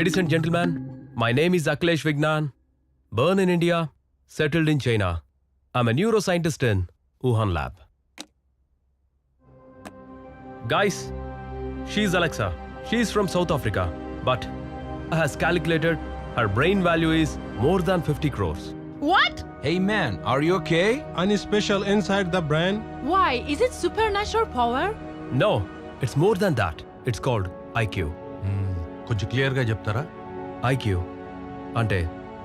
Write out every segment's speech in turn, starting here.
Ladies and gentlemen, my name is Akhilesh Vignan, born in India, settled in China. I'm a neuroscientist in Wuhan lab. Guys, she's Alexa. She's from South Africa, but has calculated her brain value is more than 50 crores. What? Hey man, are you okay? Any special inside the brain? Why? Is it supernatural power? No, it's more than that. It's called IQ. కొంచెం క్లియర్గా చెప్తారా? IQ అంటే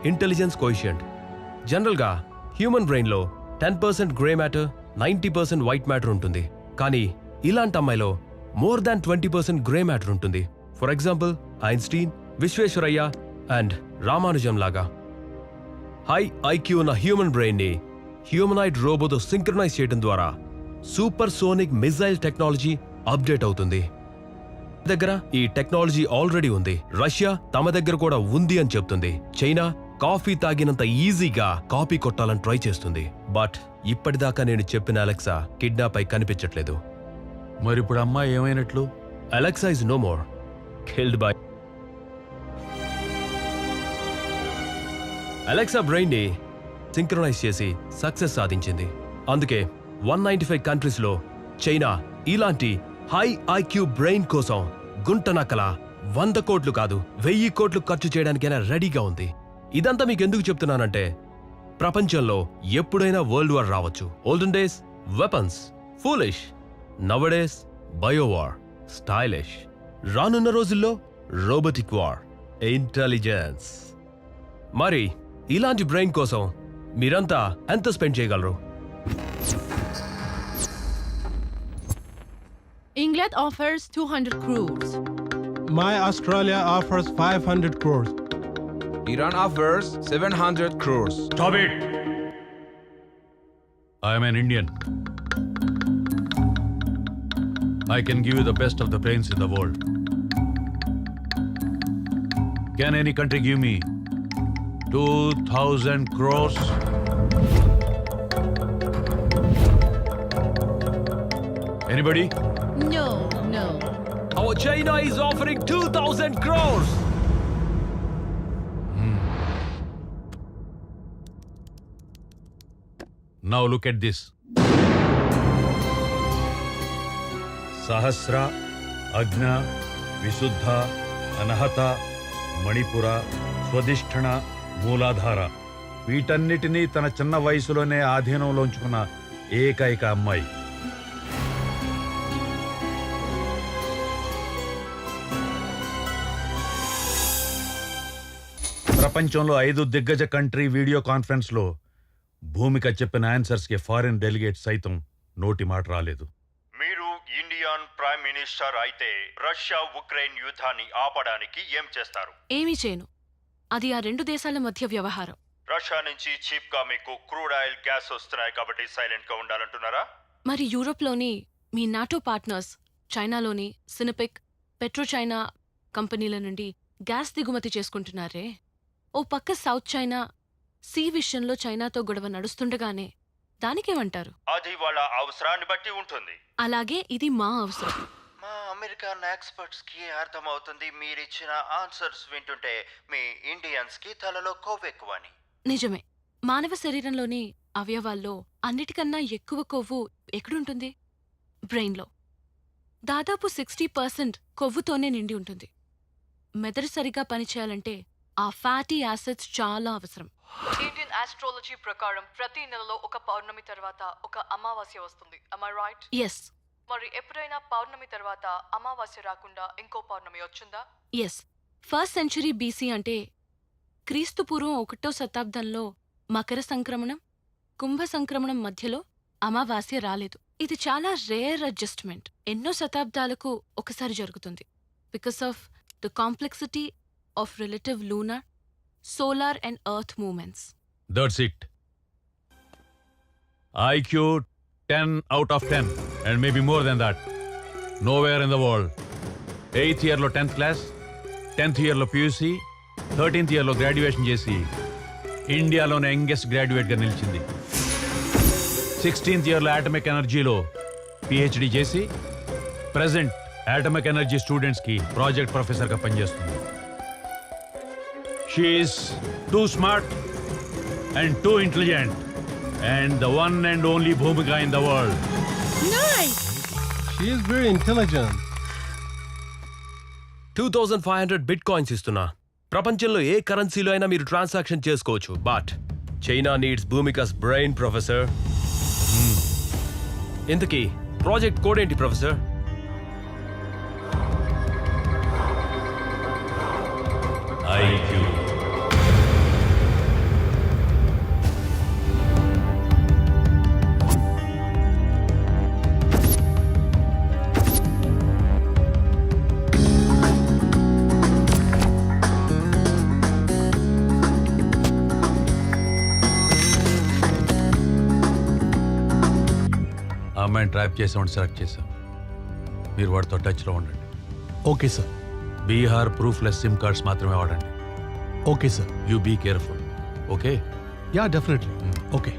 intelligence coefficient. జనరల్గా human బ్రెయిన్లో 10% grey matter, 90% white matter ఉంటుంది. కానీ ఇలాంటి అమ్మాయిలో మోర్ దాన్ 20% గ్రే మ్యాటర్ ఉంటుంది. For example Einstein, Visvesvaraya and Ramanujam లాగా. హై ఐక్యూ ఉన్న హ్యూమన్ బ్రెయిన్ని హ్యూమనాయిడ్ రోబోతో సింక్రనైజ్ చేయడం ద్వారా super sonic missile technology update అవుతుంది. దగ్గర ఈ టెక్నాలజీ ఆల్రెడీ ఉంది. రష్యా తమ దగ్గర కూడా ఉంది అని చెప్తుంది. చైనా కాఫీ తాగినంత ఈజీగా కాపీ కొట్టాలని ట్రై చేస్తుంది. బట్ ఇప్పటిదాకా నేను చెప్పిన అలెక్సా కిడ్నాప్ అయి కనిపించట్లేదు. మరి ఇప్పుడు అమ్మాయి ఏమైనట్లు? Alexa is no more, killed by. Alexa brain ని సింక్రనైజ్ చేసి సక్సెస్ సాధించింది. అందుకే 195 కంట్రీస్ లో చైనా ఇలాంటి హై ఐక్యూ బ్రెయిన్ కోసం గుంటనక్కల 100 కోట్లు కాదు 1000 కోట్లు ఖర్చు చేయడానికైనా రెడీగా ఉంది. ఇదంతా మీకు ఎందుకు చెప్తున్నానంటే ప్రపంచంలో ఎప్పుడైనా వరల్డ్ వార్ రావచ్చు. Olden days weapons, foolish. Nowadays bio war, stylish. రానున్న రోజుల్లో రోబోటిక్ వార్, ఇంటెలిజెన్స్. మరి ఇలాంటి బ్రెయిన్ కోసం మీరంతా ఎంత స్పెండ్ చేయగలరు? England offers 200 crores. My Australia offers 500 crores. Iran offers 700 crores. Stop it! I am an Indian. I can give you the best of the brains in the world. Can any country give me 2,000 crores? Anybody? No. Our China is offering 2,000 crores. Now look at this. Sahasra, Agna, Visuddha, Anahata, Manipura, Swadhisthana, Mooladhara. వీటన్నిటినీ తన చిన్న వయసులోనే ఆధీనంలో ఉంచుకున్న ఏకైక అమ్మాయి. ప్రపంచంలో 5 దిగ్గజ కంట్రీ వీడియో కాన్ఫరెన్స్ లో భూమిక చెప్పిన ఆన్సర్స్ కి ఫారిన్ డెలిగేట్ సైతం నోటి మాట రాలేదు. మీరు ఇండియన్ ప్రైమ్ మినిస్టర్ అయితే రష్యా ఉక్రెయిన్ యుద్ధాన్ని ఆపడానికి ఏం చేస్తారు? ఏమీ చేయను. అది ఆ రెండు దేశాల మధ్య వ్యవహారం. రష్యా నుంచి చీప్ గా మీకు క్రూడ్ ఆయిల్, గ్యాస్ వస్తున్నాయి కాబట్టి సైలెంట్ గా ఉండాలంటున్నారా? మరి యూరోప్లోని మీ నాటో పార్ట్నర్స్ చైనాలోని సినపెక్, పెట్రో చైనా కంపెనీల నుండి గ్యాస్ దిగుమతి చేసుకుంటున్నారే. ఓ పక్క సౌత్ చైనా సీ విషయంలో చైనాతో గొడవ నడుస్తుండగానే దానికేమంటారు? అది వాళ్ళ అవసరాన్ని బట్టి ఉంటుంది. అలాగే ఇది మా అవసరం. మా అమెరికన్ ఎక్స్పర్ట్స్ కి అర్థమవుతుంది మీరిచ్చిన ఆన్సర్స్ వింటుంటే మీ ఇండియన్స్ కి తలలో కొవ్వెక్కువని. నిజమే. మానవ శరీరంలోని అవయవాల్లో అన్నిటికన్నా ఎక్కువ కొవ్వు ఎక్కడుంటుంది? బ్రెయిన్లో. దాదాపు 60% కొవ్వుతోనే నిండి ఉంటుంది. మెదడు సరిగా పనిచేయాలంటే ఆ ఫ్యాటీ యాసిడ్స్ చాలా అవసరం. ఇండియన్ ఆస్ట్రాలజీ ప్రకారం ప్రతి నెలలో ఒక పౌర్ణమి తర్వాత ఒక అమావాస్య వస్తుంది. Am I right? ఎస్. మరి ఎప్పుడైనా పౌర్ణమి తర్వాత అమావాస్య రాకుండా ఇంకో పౌర్ణమి వచ్చిందా? ఎస్. 1st century BC అంటే క్రీస్తుపూర్వం 1వ శతాబ్దంలో మకర సంక్రమణం, కుంభ సంక్రమణం మధ్యలో అమావాస్య రాలేదు. ఇది చాలా రేర్ అడ్జస్ట్మెంట్. ఎన్నో శతాబ్దాలకు ఒకసారి జరుగుతుంది. Because of the complexity of relative lunar, solar and earth movements. That's it. IQ 10 out of 10 and maybe more than that. Nowhere in the world. 8th year lo 10th class, 10th year lo PUC, 13th year lo graduation చేసి ఇండియాలోనే youngest graduate గా నిలిచింది. 16th year లో atomic ఎనర్జీలో PhD చేసి present atomic energy students కి project professor గా పనిచేస్తుంది. She is too smart and too intelligent, and the one and only Bhumika in the world. She is very intelligent. 2500 bitcoins ఇస్తున్నా. ప్రపంచంలో ఏ కరెన్సీలో అయినా మీరు ట్రాన్సాక్షన్ చేసుకోవచ్చు, but China needs Bhoomika's brain professor. ఇంతకీ ప్రాజెక్ట్ కోడ్ ఏంటి ప్రొఫెసర్? IQ. ఆ అమ్మాయిని ట్రాప్ చేసామని సెలెక్ట్ చేశాం. మీరు వాడితో టచ్లో ఉండండి. Okay sir. Bihar proofless SIM cards మాత్రమే వాడండి. Okay sir. You be careful. Okay. Yeah definitely. Okay.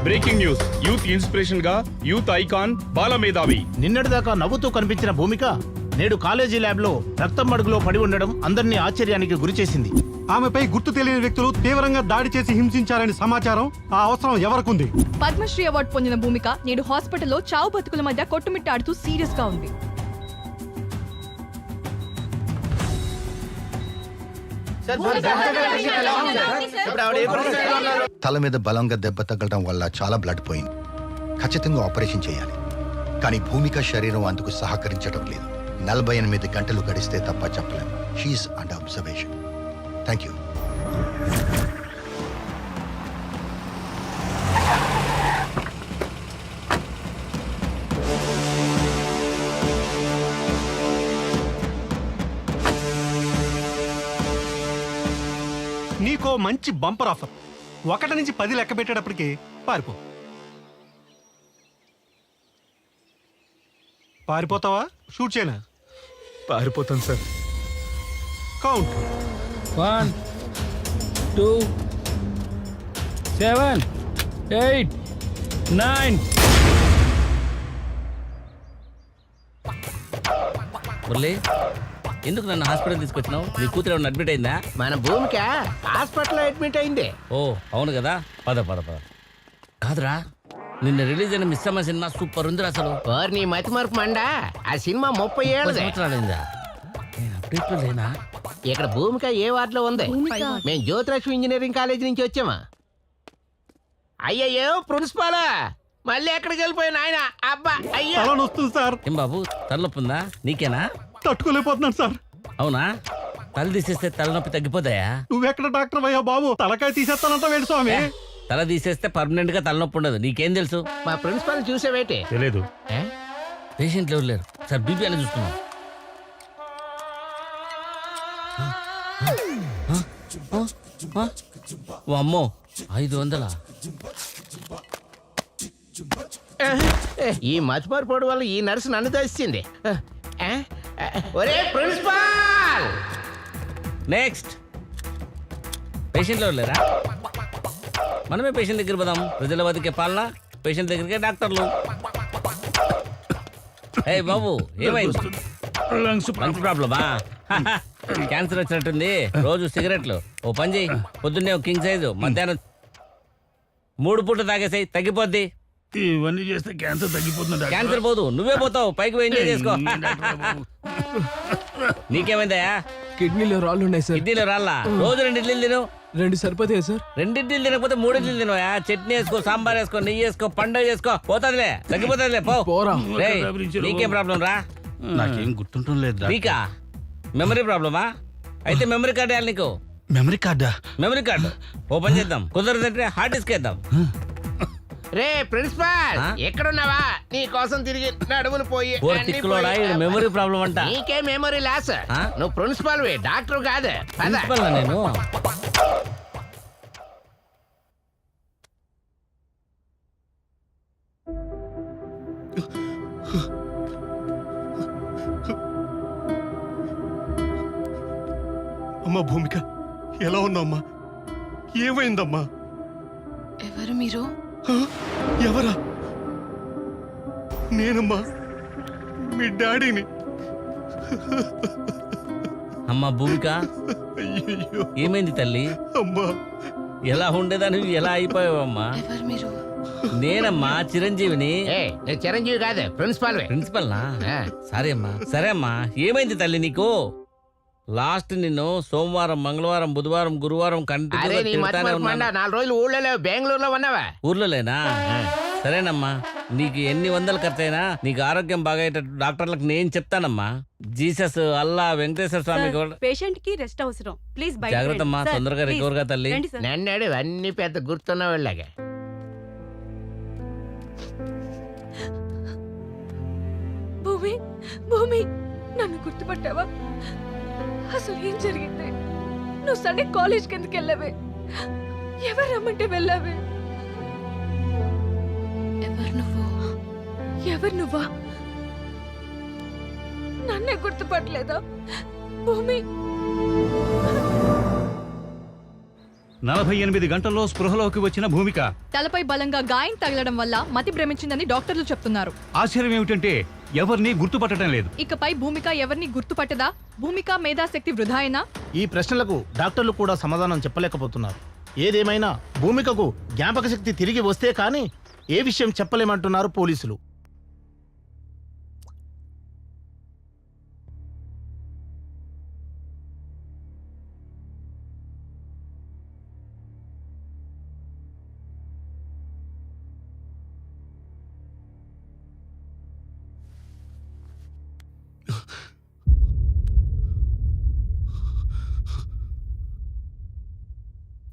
Breaking news. Youth inspiration గా యూత్ ఐకాన్ బాలమేధావి నిన్నటిదాకా నవ్వుతూ కనిపించిన భూమిక నేడు కాలేజీ ల్యాబ్ లో రక్తం మడుగులో పడి ఉండడం అందరినీ ఆశ్చర్యానికి గురిచేసింది. ఆమెపై గుర్తు తెలియని వ్యక్తులు తీవ్రంగా దాడి చేసి హింసించారని సమాచారం. ఆ అవసరం ఎవరికుంది? పద్మశ్రీ అవార్డు పొందిన భూమిక నేడు హాస్పిటల్లో చావు బతుకుల మధ్య కొట్టుమిట్టాడుతూ సీరియస్ గా ఉంది. తల మీద బలంగా దెబ్బ తగలడం వల్ల చాలా బ్లడ్ పోయింది. ఖచ్చితంగా ఆపరేషన్ చేయాలి. కానీ భూమిక శరీరం అందుకు సహకరించడం లేదు. 48 గంటలు గడిస్తే తప్ప చెప్పలేం. She's under observation. Thank you. నీకో మంచి బంపర్ ఆఫర్. 1 నుంచి 10 లెక్క పెట్టేటప్పటికి పారిపో. పారిపోతావా? షూట్ చేయనా? పారిపోతాను సార్. కౌంట్. 1 2 7 8 9. మురళి, ఎందుకు నన్ను హాస్పిటల్ తీసుకొచ్చినావు? నీ కూతురు ఏమన్నా అడ్మిట్ అయిందా? మన భూమిక హాస్పిటల్ అడ్మిట్ అయింది. ఓ అవును కదా. పద పద పద. కాదురా, నిన్న రిలీజ్ అయిన మిస్సమ్మ సినిమా సూపర్ ఉంది అసలు. నీ మతి మార్పు మండా. ఆ సినిమా 30 ఏళ్ళ సంవత్సరాలైందా? నేను అప్డేట్ లో లేనా? ఇక్కడ భూమిక ఏ వార్డులో ఉంది? మేము జ్యోతిలక్ష్మి ఇంజనీరింగ్ కాలేజ్ నుంచి వచ్చామా. అయ్యయ్యో ప్రిన్సిపాల్, మళ్ళీ ఎక్కడికి వెళ్ళిపోయిన ఆయన. అబ్బా అయ్యా వస్తుంది సార్. ఏం బాబు, తలనొప్పుందా? నీకేనా? తట్టుకోలేకపోతున్నాను సార్. అవునా? తల తీసేస్తే తలనొప్పి తగ్గిపోతాయా? నువ్వెక్కడ డాక్టర్ అయ్యా బాబు? తలకాయ తీసేస్తానంట వేడు స్వామి. తల తీసేస్తే పర్మనెంట్ గా తలనొప్పి ఉండదు. నీకేం తెలుసు? మా ప్రిన్సిపాల్ చూసేవేటే తెలియదు. పేషెంట్లు ఎవరు లేరు సార్. బీపీ అని చూస్తున్నాం. అమ్మో, 500. ఈ మతిమరుపోడు వల్ల ఈ నర్సు నన్ను తెచ్చింది. ఒరే ప్రిన్సిపాల్, నెక్స్ట్ పేషెంట్లు ఎవరు లేరా? మనమే పేషెంట్ దగ్గర పోదాం. ప్రజల బతికే పాలన, పేషెంట్ దగ్గరికే డాక్టర్లు. ఏ బాబు, ఏమైంది? లంగ్స్ ప్రాబ్లమా? క్యాన్సర్ వచ్చినట్టుంది. రోజు సిగరెట్లు. ఓ పని చేయి, పొద్దున్నే ఒక కింగ్ సైజు, మధ్యాహ్నం 3 పూట తాగేసాయి, తగ్గిపోద్ది. ఇవన్నీ చేస్తే క్యాన్సర్ తగ్గిపోతుంది. క్యాన్సర్ పోదు, నువ్వే పోతావు. పైకి ఎంజాయ్ చేసుకో. నీకేమైందయా? కిడ్నీలో రాళ్ళు ఉన్నాయి సార్. కిడ్నీలో రాళ్ళ? రోజు 2 ఇడ్లీలు తిను. 2 సరిపోతాయి సార్. 2 ఇడ్లీలు తినకపోతే 3 ఇడ్లీలు తినవా? చట్నీ వేసుకో, సాంబార్ వేసుకో, నెయ్యి వేసుకో, పండుగ చేసుకో, పోతుందిలే, తగ్గిపోతుందిలే. పోరా. రేయ్, నీకేం ప్రాబ్లం రా? నాకేం గుర్తుంటం లేదు. నీకా మెమరీ ప్రాబ్లమా? అయితే మెమరీ కార్డు వేయాలి నీకు. మెమరీ కార్డా? మెమరీ కార్డు ఓపెన్ చేద్దాం. కుదరదంటే హార్డ్ డిస్క్ వేద్దాం. రే ప్రిన్సిపాల్, ఎక్కడున్నావా? నీ కోసం తిరిగి నడుములు పోయి మెమరీ ప్రాబ్లం అంట. నీకే మెమరీ లాస్. నువ్వు ప్రిన్సిపాల్, డాక్టర్ కాదు. ప్రిన్సిపాల్ నేను. అమ్మా భూమిక, ఎలా ఉన్నావమ్మా? ఏమైందమ్మా? ఎవరు మీరు? ఆ? ఎవరా? నేనమ్మా, మీ డాడీని. అమ్మా భూమిక, అయ్యయ్యో ఏమైంది తల్లి? అమ్మా. ఎలా ఉండేదాన్ని ఎలా అయిపోయావమ్మా? ఎవరు మీరు? నేనమ్మా చిరంజీవిని. నేను చిరంజీవి కాదు, ప్రిన్సిపాల్. ప్రిన్సిపల్నా? సరే అమ్మా ఏమైంది తల్లి నీకు? లాస్ట్ నిన్ను సోమవారం, మంగళవారం, బుధవారం, గురువారం అరే నీ మతి మరపు మండ, 4 రోజులు ఊళ్ళో బెంగళూరులో ఉన్నావా? ఊర్లో లేనా? సరేనమ్మా, నీకు ఎన్ని వందలు ఖర్చయినా నీకు ఆరోగ్యం బాగయ్యేటట్టు డాక్టర్లకు నేను చెప్తానమ్మా. జీసస్, అల్లా, వెంకటేశ్వర స్వామి కూడా. పేషెంట్ కి రెస్ట్ అవసరం. ప్లీజ్ జాగ్రత్త అమ్మా, తొందరగా రికవర్ గా తల్లి. నన్నాడు అన్ని పెద్ద గుర్తున్న వాళ్ళగా. భూమి, భూమి, నన్ను గుర్తుపట్టావా? అసలు ఏం జరిగింది? నువ్వు సండే కాలేజ్కి ఎందుకు వెళ్ళావే? ఎవరు రమ్మంటే వెళ్ళావే? ఎవరు నువ్వా? నన్నే గుర్తుపట్టలేదా? భూమి, 48 గంటల్లో స్పృహలోకి వచ్చిన భూమిక. తలపై బలంగా గాయం తగలడం వల్ల మతి భ్రమించిందని డాక్టర్లు చెప్తున్నారు. ఆశ్చర్యం ఏమిటంటే ఎవరిని గుర్తుపట్టడం లేదు. ఇకపై భూమిక ఎవరిని గుర్తుపట్టదా? భూమిక మేధాశక్తి వృధా అయినా? ఈ ప్రశ్నలకు డాక్టర్లు కూడా సమాధానం చెప్పలేకపోతున్నారు. ఏదేమైనా భూమికకు జ్ఞాపక శక్తి తిరిగి వస్తే కానీ ఏ విషయం చెప్పలేమంటున్నారు పోలీసులు.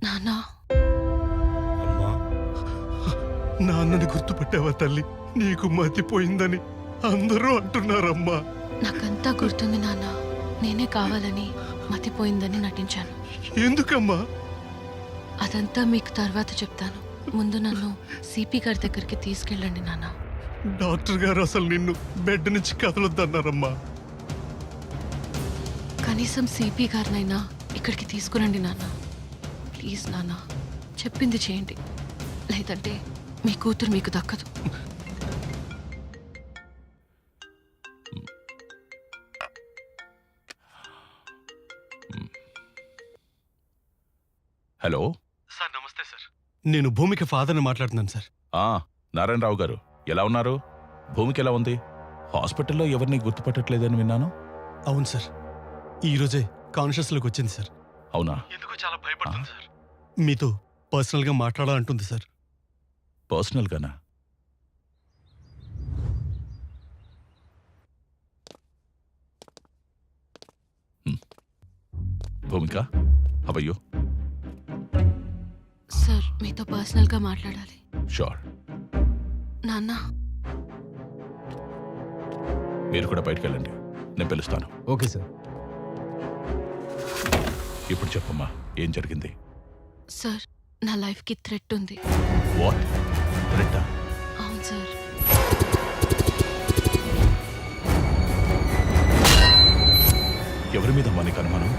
నాన్నా, నాన్నని గుర్తుపట్టావా తల్లి? నీకు మతిపోయిందని అందరూ అంటున్నారమ్మా. నాకంతా గుర్తుంది నాన్న. నేనే కావాలని మతిపోయిందని నటించాను. ఎందుకమ్మా? అదంతా మీకు తర్వాత చెప్తాను. ముందు నన్ను సిపి గారి దగ్గరికి తీసుకెళ్ళండి నాన్న. డాక్టర్ గారు అసలు నిన్ను బెడ్ నుంచి కదలొద్దన్నారమ్మా. కనీసం సిపి గారినైనా ఇక్కడికి తీసుకురండి నాన్న. ప్లీజ్ నాన్న, చెప్పింది చేయండి, లేదంటే మీ కూతురు మీకు దక్కదు. హలో సార్ నమస్తే సార్. నేను భూమిక ఫాదర్ని మాట్లాడుతున్నాను సార్. నారాయణరావు గారు ఎలా ఉన్నారు? భూమికి ఎలా ఉంది? హాస్పిటల్లో ఎవరిని గుర్తుపట్టట్లేదని విన్నాను. అవును సార్, ఈరోజే కాన్షియస్లోకి వచ్చింది సార్. అవునా? ఎందుకో చాలా భయపడుతుంది సార్. మీతో పర్సనల్గా మాట్లాడాలంటుంది సార్. పర్సనల్గానా? Bhoomika, how are you? Sir, మీతో పర్సనల్గా మాట్లాడాలి. షూర్. నాన్న, మీరు కూడా బయటకు వెళ్ళండి, నేను పిలుస్తాను. Okay sir. ఇప్పుడు చెప్పమ్మా, ఏం జరిగింది? సార్, నా లైఫ్కి థ్రెట్ ఉంది. వాట్? థ్రెట్టా? అవును సార్. ఎవరి మీద మనకి అనుమానం?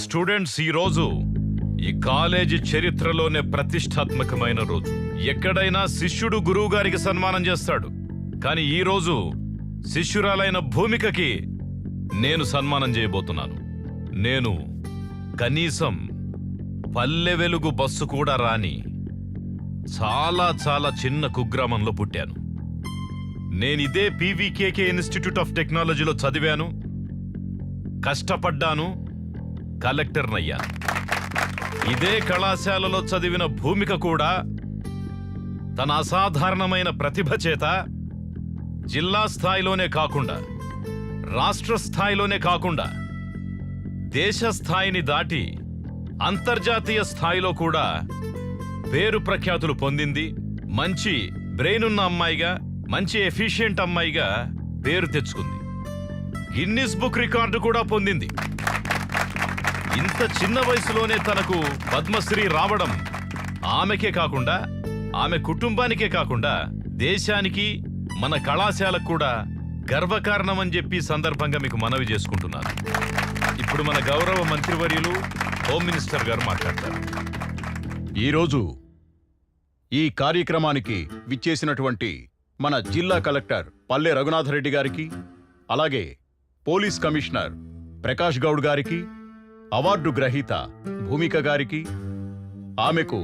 స్టూడెంట్స్, ఈ రోజు ఈ కాలేజీ చరిత్రలోనే ప్రతిష్టాత్మకమైన రోజు. ఎక్కడైనా శిష్యుడు గురువు గారికి సన్మానం చేస్తాడు, కానీ ఈ రోజు శిష్యురాలైన భూమికకి నేను సన్మానం చేయబోతున్నాను. నేను కనీసం పల్లె వెలుగు బస్సు కూడా రాని చాలా చాలా చిన్న కుగ్రామంలో పుట్టాను. నేనిదే పీవీకేకే ఇన్స్టిట్యూట్ ఆఫ్ టెక్నాలజీలో చదివాను, కష్టపడ్డాను, కలెక్టర్నయ్యాను. ఇదే కళాశాలలో చదివిన భూమిక కూడా తన అసాధారణమైన ప్రతిభ చేత జిల్లా స్థాయిలోనే కాకుండా, రాష్ట్ర స్థాయిలోనే కాకుండా, దేశ స్థాయిని దాటి అంతర్జాతీయ స్థాయిలో కూడా పేరు ప్రఖ్యాతులు పొందింది. మంచి బ్రెయిన్ ఉన్న అమ్మాయిగా, మంచి ఎఫిషియెంట్ అమ్మాయిగా పేరు తెచ్చుకుంది. గిన్నిస్ బుక్ రికార్డు కూడా పొందింది. ఇంత చిన్న వయసులోనే తనకు పద్మశ్రీ రావడం ఆమెకే కాకుండా, ఆమె కుటుంబానికే కాకుండా, దేశానికి, మన కళాశాలకు కూడా గర్వకారణం అని చెప్పి సందర్భంగా మీకు మనవి చేసుకుంటున్నాను. ఇప్పుడు మన గౌరవ మంత్రివర్యులు హోమ్ మినిస్టర్ గారు మాట్లాడతారు. ఈరోజు ఈ కార్యక్రమానికి విచ్చేసినటువంటి మన జిల్లా కలెక్టర్ పల్లె రఘునాథరెడ్డి గారికి, అలాగే పోలీస్ కమిషనర్ ప్రకాష్ గౌడ్ గారికి, అవార్డు గ్రహీత భూమిక గారికి, ఆమెకు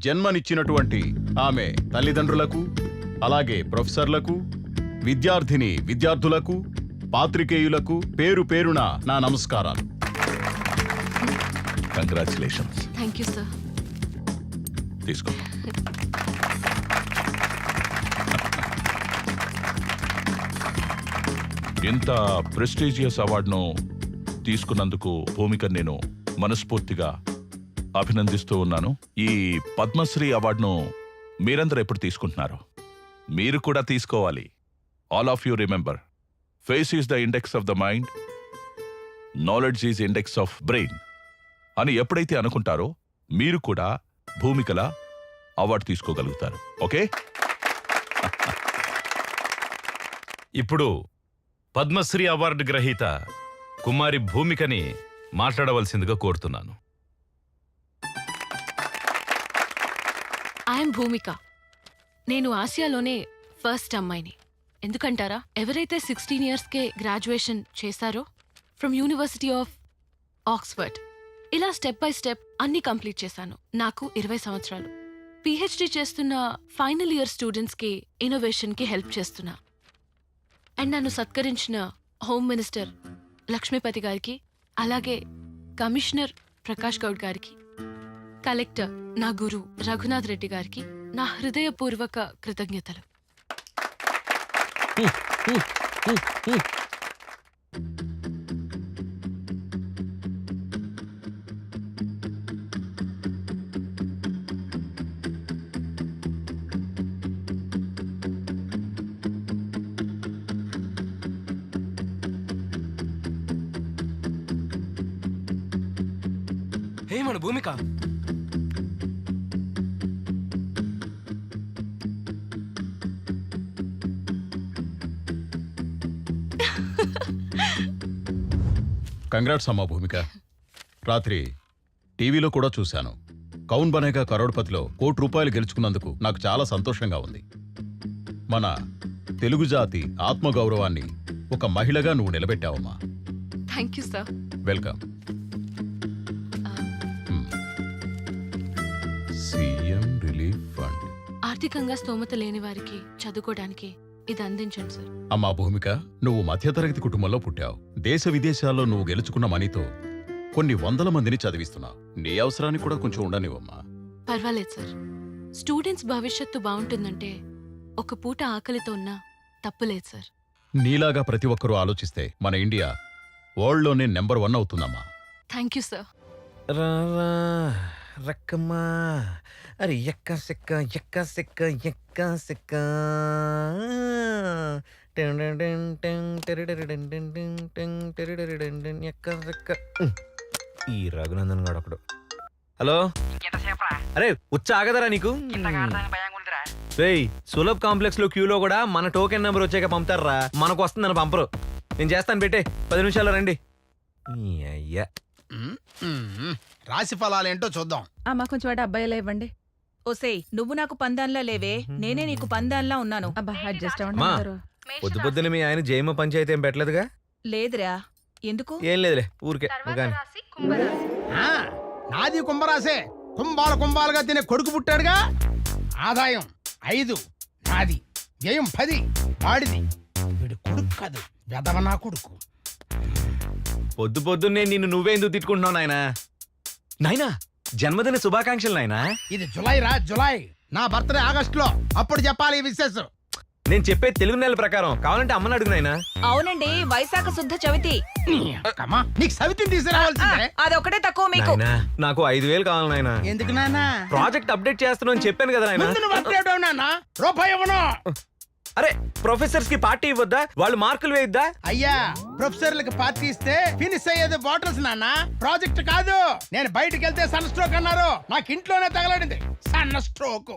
జన్మనిచ్చినటువంటి ఆమె తల్లిదండ్రులకు, అలాగే ప్రొఫెసర్లకు, విద్యార్థులకు, పాత్రికేయులకు పేరు పేరున నా నమస్కారాలు. కంగ్రాచులేషన్స్. Thank you sir. తీసుకో. ఇంత ప్రెస్టీజియస్ అవార్డును తీసుకున్నందుకు భూమిక నేను మనస్ఫూర్తిగా అభినందిస్తూ ఉన్నాను. ఈ పద్మశ్రీ అవార్డును మీరందరూ ఎప్పుడు తీసుకుంటున్నారు? మీరు కూడా తీసుకోవాలి. All of you remember, face is the index of the mind, knowledge is index of brain అని ఎప్పుడైతే అనుకుంటారో మీరు కూడా భూమికలా అవార్డు తీసుకోగలుగుతారు. ఓకే? ఇప్పుడు పద్మశ్రీ అవార్డు గ్రహీత కుమారి భూమికని మాట్లాడవలసిందిగా కోరుతున్నాను. ఐఎమ్ భూమిక. నేను ఆసియాలోనే ఫస్ట్ అమ్మాయిని. ఎందుకంటారా? ఎవరైతే 16 ఇయర్స్కే గ్రాడ్యుయేషన్ చేశారో ఫ్రమ్ యూనివర్సిటీ ఆఫ్ ఆక్స్ఫర్డ్, ఇలా స్టెప్ బై స్టెప్ అన్ని కంప్లీట్ చేశాను. నాకు 20 సంవత్సరాలు. పిహెచ్డి చేస్తున్న ఫైనల్ ఇయర్ స్టూడెంట్స్కి ఇన్నోవేషన్కి హెల్ప్ చేస్తున్నా. అండ్ నన్ను సత్కరించిన హోమ్ మినిస్టర్ లక్ష్మీపతి గారికి, అలాగే కమిషనర్ ప్రకాష్ గౌడ్ గారికి, కలెక్టర్ నా గురు రఘునాథ్ రెడ్డి గారికి నా హృదయపూర్వక కృతజ్ఞతలు. హే మన భూమిక, కంగ్రాట్స్ అమ్మా భూమిక. రాత్రి టీవీలో కూడా చూశాను. కౌన్ బనేగా కరోడ్పతిలో ₹1,00,00,000 గెలుచుకున్నందుకు నాకు చాలా సంతోషంగా ఉంది. మన తెలుగు జాతి ఆత్మగౌరవాన్ని ఒక మహిళగా నువ్వు నిలబెట్టావమ్మా. Thank you sir. Welcome. CM relief fund. ఆర్థికంగా స్తోమత లేని వారికి చదువుకోవడానికి ఇది అందించండి సార్. అమ్మా భూమిక, నువ్వు మధ్యతరగతి కుటుంబంలో పుట్టావు. దేశ విదేశాల్లో నువ్వు గెలుచుకున్న మనీతో కొన్ని 100 మందిని చదివిస్తున్నావు. నీ అవసరానికి కూడా కొంచెం ఉండనివమ్మా. పర్వాలేదు సార్. స్టూడెంట్స్ భవిష్యత్తు బాగుంటుందంటే ఒక పూట ఆకలితో ఉన్నా తప్పులేదు సార్. నీలాగా ప్రతి ఒక్కరూ ఆలోచిస్తే మన ఇండియా వరల్డ్లోనే నెంబర్ 1 అవుతుందమ్మా. Thank you sir. రక్కమ్మా, అరే ఎక్క సెక్క ఎక్క సెక్క ఎక్క సెక్క. ఈ రఘునందన్ గాడు ఒకడు. హలో, అరే ఉచ్చ ఆగదరా నీకు? రేయ్, సులభ్ కాంప్లెక్స్ లో క్యూలో కూడా మన టోకెన్ నెంబర్ వచ్చాక పంపుతారా, మనకు వస్తుందని పంపరు. నేను చేస్తాను, పెట్టే 10 నిమిషాల్లో రండి. అయ్యా, రాశి ఫలాలేంటో చూద్దాం. అమ్మా కొంచెం వాటి అబ్బాయిలా ఇవ్వండి. ఓసేయ్, నువ్వు నాకు పందాన్లా లేవే, నేనే నీకు పందాన్లా ఉన్నాను. అబ్బా అడ్జస్ట్ అవ్వండి. పొద్దు పొద్దున మీ ఆయన జయమ పంచాయతీ ఏం పెట్టలేదుగా? లేదురా. ఎందుకు? ఏం లేదులే, ఊరికే. నాది కుంభరాసే. కుంభాలుగా తినే కొడుకు పుట్టాడుగా. ఆదాయం 5 నాది, వ్యయం 10 వాడిది. వీడు కొడుకు కాదు, వెదవ నా కొడుకు. పొద్దు పొద్దున్నే నిన్ను నువ్వే ఎందుకు తిట్టుకుంటున్నావు నాయనా? నాయనా, జన్మదిన శుభాకాంక్షలు నాయనా. ఇది జులై రా, జులై. నా బర్త్డే ఆగస్టులో, అప్పుడు చెప్పాలి ఈ విశేషం. నేను చెప్పే తెలుగు నెల ప్రకారం కావాలంటే అమ్మని అడుగు నాయనా. అవునండి, వైశాఖ శుద్ధ చవితి. అమ్మా నీకు సవితిని తీసుకురావాల్సిందే. అదొకటే తక్కువ మీకు. నాయనా, నాకు 5,000 కావాలి నాయనా. ఎందుకు నాన్న? ప్రాజెక్ట్ అప్డేట్ చేస్తున్నాను అని చెప్పాను కదా నాయనా. ముందు నువ్వు అప్డేట్ అవ్వు నాన్న. రూపాయి ఇవ్వను. అరే ప్రొఫెసర్స్ కి పార్టీ ఇవ్వద్దా? వాళ్ళు మార్కులు వేయద్దా? అయ్యా ప్రొఫెసర్లకు పార్టీ ఇస్తే ఫినిష్ అయ్యేది బాటిల్స్ నాన్న, ప్రాజెక్ట్ కాదు. నేను బయటికి వెళ్తే సన్ స్ట్రోక్ అన్నారు, నాకు ఇంట్లోనే తగలడింది సన్ స్ట్రోక్.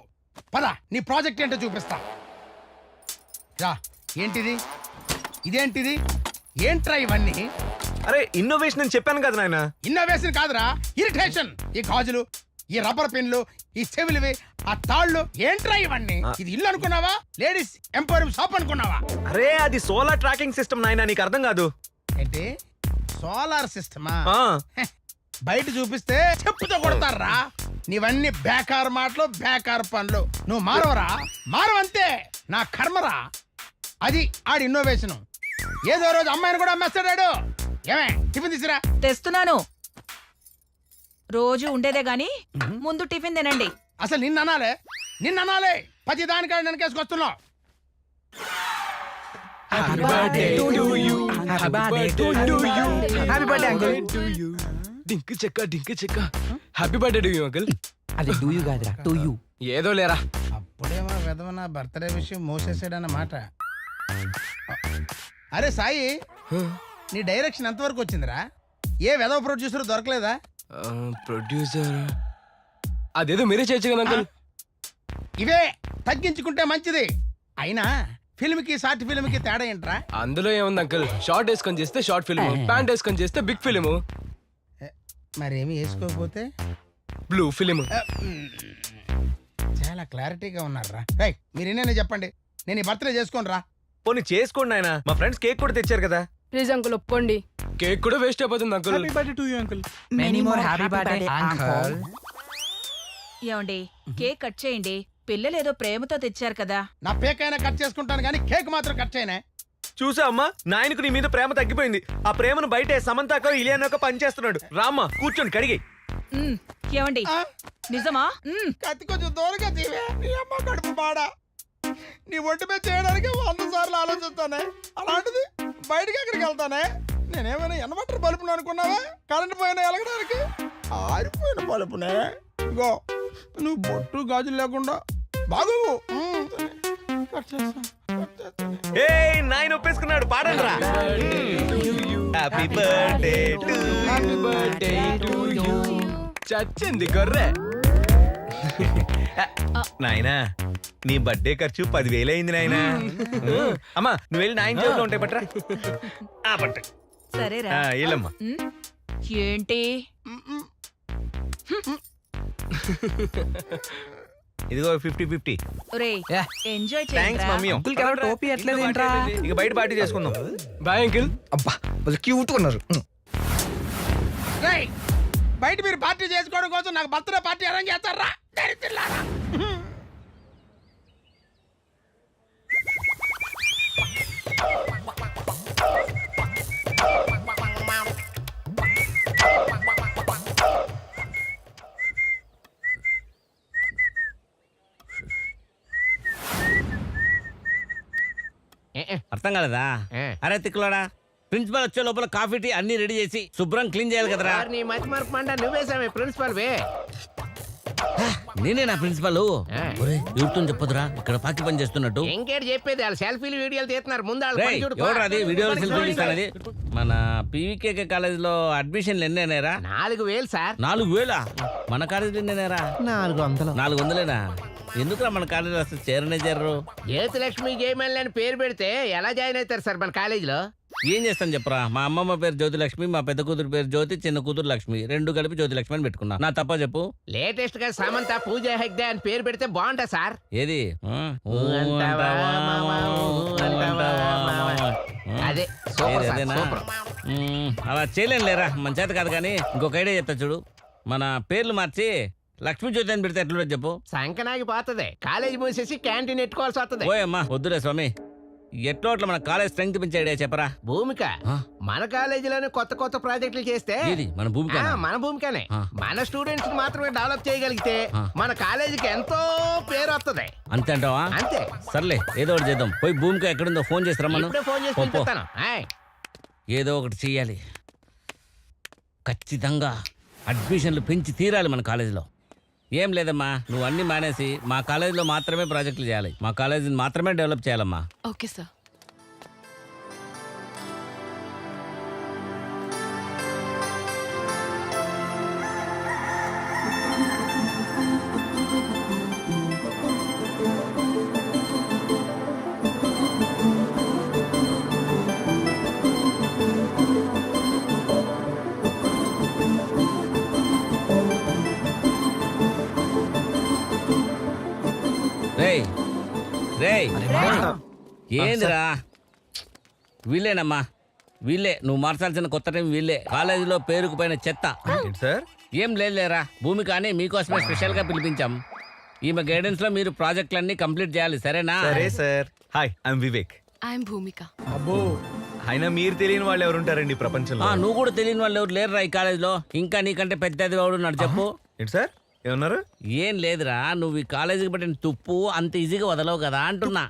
పద నీ ప్రాజెక్ట్ ఏంటో చూపిస్తా. రా. ఏంటిది? ఇదేంటిది? ఏంట్రా ఇవన్నీ? అరే ఇన్నోవేషన్ అని చెప్పాను కదా నాయనా. ఇన్నోవేషన్ కాదురా, ఇరిటేషన్. ఈ గాజులు, ఈ రబ్బర్ పెన్లు, ఈ చెవులివి, ఆ తాళ్ళు, ఏంట్రా ఇవన్నీ? ఇది ఇల్లు అనుకున్నావా? లేడీస్ ఎంపోరియం షాప్ అనుకున్నావా? అరే అది సోలార్ ట్రాకింగ్ సిస్టమ్ నాయనా, నీకు అర్థం కాదు. ఏంటి సోలార్ సిస్టమా? ఆ, బయట చూపిస్తే చెప్పుతో కొడతారా. నీవన్నీ బేకార్ మాటలు, బేకార్ పనులు. నువ్వు మారవరా? మారవంతే. నా కర్మరా. అది ఆడి ఇన్నోవేషన్. ఏదో రోజు అమ్మాయిని కూడా అమ్మేస్తాడాడు. ఏమే టిఫిన్ తీసురా. తెస్తున్నాను. రోజు ఉండేదే గాని ముందు టిఫిన్ తినండి. అసలు నిన్ననాలే పది దానికాడ వెనకేసుకొస్తున్నావు. డింక్ చెక్క happy birthday to you uncle. అది డూ యూ కాదురా, టు యూ. ఏదో లేరా. అప్పుడేమో విధవ నా బర్త్డే విషయం మోసేసాడన్నమాట. అరే సాయి, నీ డైరెక్షన్ ఎంతవరకు వచ్చిందిరా? ఏ విధవ ప్రొడ్యూసర్ దొరకలేదా? ప్రొడ్యూసర్ అదేదో మీరే చేయొచ్చు కదా అంకుల్. ఇవే తగ్గించుకుంటే మంచిది. అయినా ఫిల్మ్ కి షార్ట్ ఫిల్మ్ కి తేడా ఏంట్రా? అందులో ఏముంది అంకుల్, షార్ట్ వేసుకొని చేస్తే షార్ట్ ఫిల్మ్, ప్యాంట్ వేసుకొని చేస్తే బిగ్ ఫిల్మ్, మరేమి వేసుకోకపోతే బ్లూ ఫిల్మ్. చాలా క్లారిటీగా ఉన్నారా? మీరు ఎన్నైనా చెప్పండి, నేను ఈ బర్త్డే చేసుకోను రా. పోనీ చేసుకోండి నాయనా, మా ఫ్రెండ్స్ కేక్ కూడా తెచ్చారు కదా. ప్లీజ్ అంకుల్ ఒప్పుకోండి. కేక్ కూడా వేస్ట్ అయిపోతుంది అంకుల్. ఏమండి, కేక్ కట్ చేయండి. పిల్లలు ఏదో ప్రేమతో తెచ్చారు కదా. నా పేకైనా కట్ చేసుకుంటాను కానీ కేక్ మాత్రం కట్ చేయనే. చూసా అమ్మా, నాయనకు నీ మీద ప్రేమ తగ్గిపోయింది. ఆ ప్రేమను బయట సమంతాకో ఇలియానోకో పనిచేస్తున్నాడు. రామ్మా కూర్చొని కడిగి. ఏమండి నిజమా? కత్తి కొంచెం దూరంగా తీవే. నీ అమ్మ కడుపు బాడా. నీ ఒంటి మీద చేయడానికి 100 సార్లు ఆలోచిస్తానే, అలాంటిది బయటకి ఎక్కడికి వెళ్తానే? నేనేమైనా ఎనబట్టర్ బలుపును అనుకున్నావా? కరెంట్ పోయినా ఎలగడానికి ఆరిపోయిన బలుపునే. గో నువ్వు బొట్టు గాజులు లేకుండా బాగు. ఏ నాయన ఒప్పేసుకున్నాడు, పాడండి రా. Happy birthday to happy birthday to you. చచ్చింది గొర్రె. నాయనా నీ బర్త్డే ఖర్చు 10,000 అయింది నాయనా. అమ్మా నువ్వు వెళ్ళి నాయన చేతిలో ఉంటాయి పట్రా. ఆ పట్టు. సరేరా. వెళ్ళమ్మా. ఏంటి ఇదిగో 50-50. ఒరేయ్, ఎంజాయ్ థ్యాంక్స్ మమ్మీ. ఇక బయట పార్టీ చేసుకుందాం. Bye uncle. అబ్బా క్యూట్ ఉన్నారు. బయట మీరు పార్టీ చేసుకోవడం కోసం నాకు బర్త్డే పార్టీ అరేంజ్ చేస్తారా? అర్థం కాలేదా? అరే తిక్కులాడా, ప్రిన్సిపల్ వచ్చే లోపల కాఫీ టీ అన్ని రెడీ చేసి శుభ్రం క్లీన్ చేయాలి కదరా. నువ్వేసామే ప్రిన్సిపల్ వే. నేనే నా ప్రిన్సిపల్. యూట్తో చెప్పదురా, ఇక్కడ పాకి పని చేస్తున్నట్టు. ఇంకేటి చెప్పేది? వాళ్ళు సెల్ఫీలు వీడియోలు తీస్తున్నారు. ముందు ఎవరు అది వీడియోలు సెల్ఫీలు తీస్తానది? మన పీవీకే కాలేజ్ లో అడ్మిషన్లు ఎన్ని అయినారా? 4,000 సార్. 4,000? మన కాలేజీలో ఎన్ని అయినారా? 400. 400లేనా? ఎందుకురా మన కాలేజీలో అసలు చేరనే చేరరు? జ్యోతిలక్ష్మి జయమల్లి అని పేరు పెడితే ఎలా జాయిన్ అవుతారు సార్ మన కాలేజీలో? ఏం చేస్తాను చెప్పరా, మా అమ్మమ్మ పేరు జ్యోతిలక్ష్మి, మా పెద్ద కూతురు పేరు జ్యోతి, చిన్న కూతురు లక్ష్మి, రెండు కలిపి జ్యోతిలక్ష్మి అని పెట్టుకున్నా. నా తప్ప చెప్పు. లేటెస్ట్ గా సమంత పూజ హెగ్డే అని పేరు పెడితే బాగుంటా సార్. ఏది అదే అదేనా? అలా చేయలేను లేరా, మన చేత కాదు. కానీ ఇంకొక ఐడియా చెప్తా చూడు. మన పేర్లు మార్చి లక్ష్మీ జ్యోతి అని పెడితే ఎట్లా చెప్పు? సంకనాగి పోతుంది. కాలేజీ మూసేసి క్యాంటీన్ ఎట్టుకోవాల్సి వస్తుంది. ఓయమ్మా వద్దులే స్వామి. ఎట్లో అట్లా మన కాలేజ్ స్ట్రెంగ్త్ పెంచే ఐడియా చెప్పరా. భూమిక ఆ? మన కాలేజీలోనే కొత్త కొత్త ప్రాజెక్టులు చేస్తే ఏది మన భూమిక మన భూమికనే ఆ. మన స్టూడెంట్స్ మాత్రమే డెవలప్ చేయగలిగితే ఆ. మన కాలేజీకి ఎంతో పేరు వస్తుంది. అంతే అంటావా? అంతే. సర్లే ఏదో ఒకటి చేద్దాం. పోయి భూమిక ఎక్కడుందో ఫోన్ చేసి రమ్మను. ఇప్పుడే ఫోన్ చేసి పో, పో. పిలిపిస్తాను. ఆయ్. ఏదో ఒకటి చెయ్యాలి. ఖచ్చితంగా అడ్మిషన్లు పెంచి తీరాలి మన కాలేజీలో. ఏం లేదమ్మా, నువ్వు అన్ని మానేసి మా కాలేజీలో మాత్రమే ప్రాజెక్టులు చేయాలి. మా కాలేజీని మాత్రమే డెవలప్ చేయాలమ్మా. Okay sir. రేయ్ రేయ్ ఏందిరా? వీళ్ళేనమ్మా, వీళ్ళే నువ్వు మార్చాల్సిన కొత్త టైం. వీళ్ళే కాలేజీలో పేరుకుపోయిన చెత్త. సార్ ఏం లేదులేరా, భూమి కానీ మీకోసమే స్పెషల్గా పిలిపించాం. ఈమె గైడెన్స్ లో మీరు ప్రాజెక్టులన్నీ కంప్లీట్ చేయాలి, సరేనా? సరే sir. Hi, I'm Vivek. I'm Bhoomika. అయినా మీరు తెలియని వాళ్ళు ఎవరుంటారండి ప్రపంచంలో? నువ్వు కూడా తెలియని వాళ్ళు ఎవరు లేరురా ఈ కాలేజీలో. ఇంకా నీకంటే పెద్దది వాడు ఉన్నాడు, చెప్పు. ఏంటి సార్ ఏమన్నారు? ఏం లేదురా, నువ్వు ఈ కాలేజీకి పెట్టిన తుప్పు అంత ఈజీగా వదలవు కదా అంటున్నా.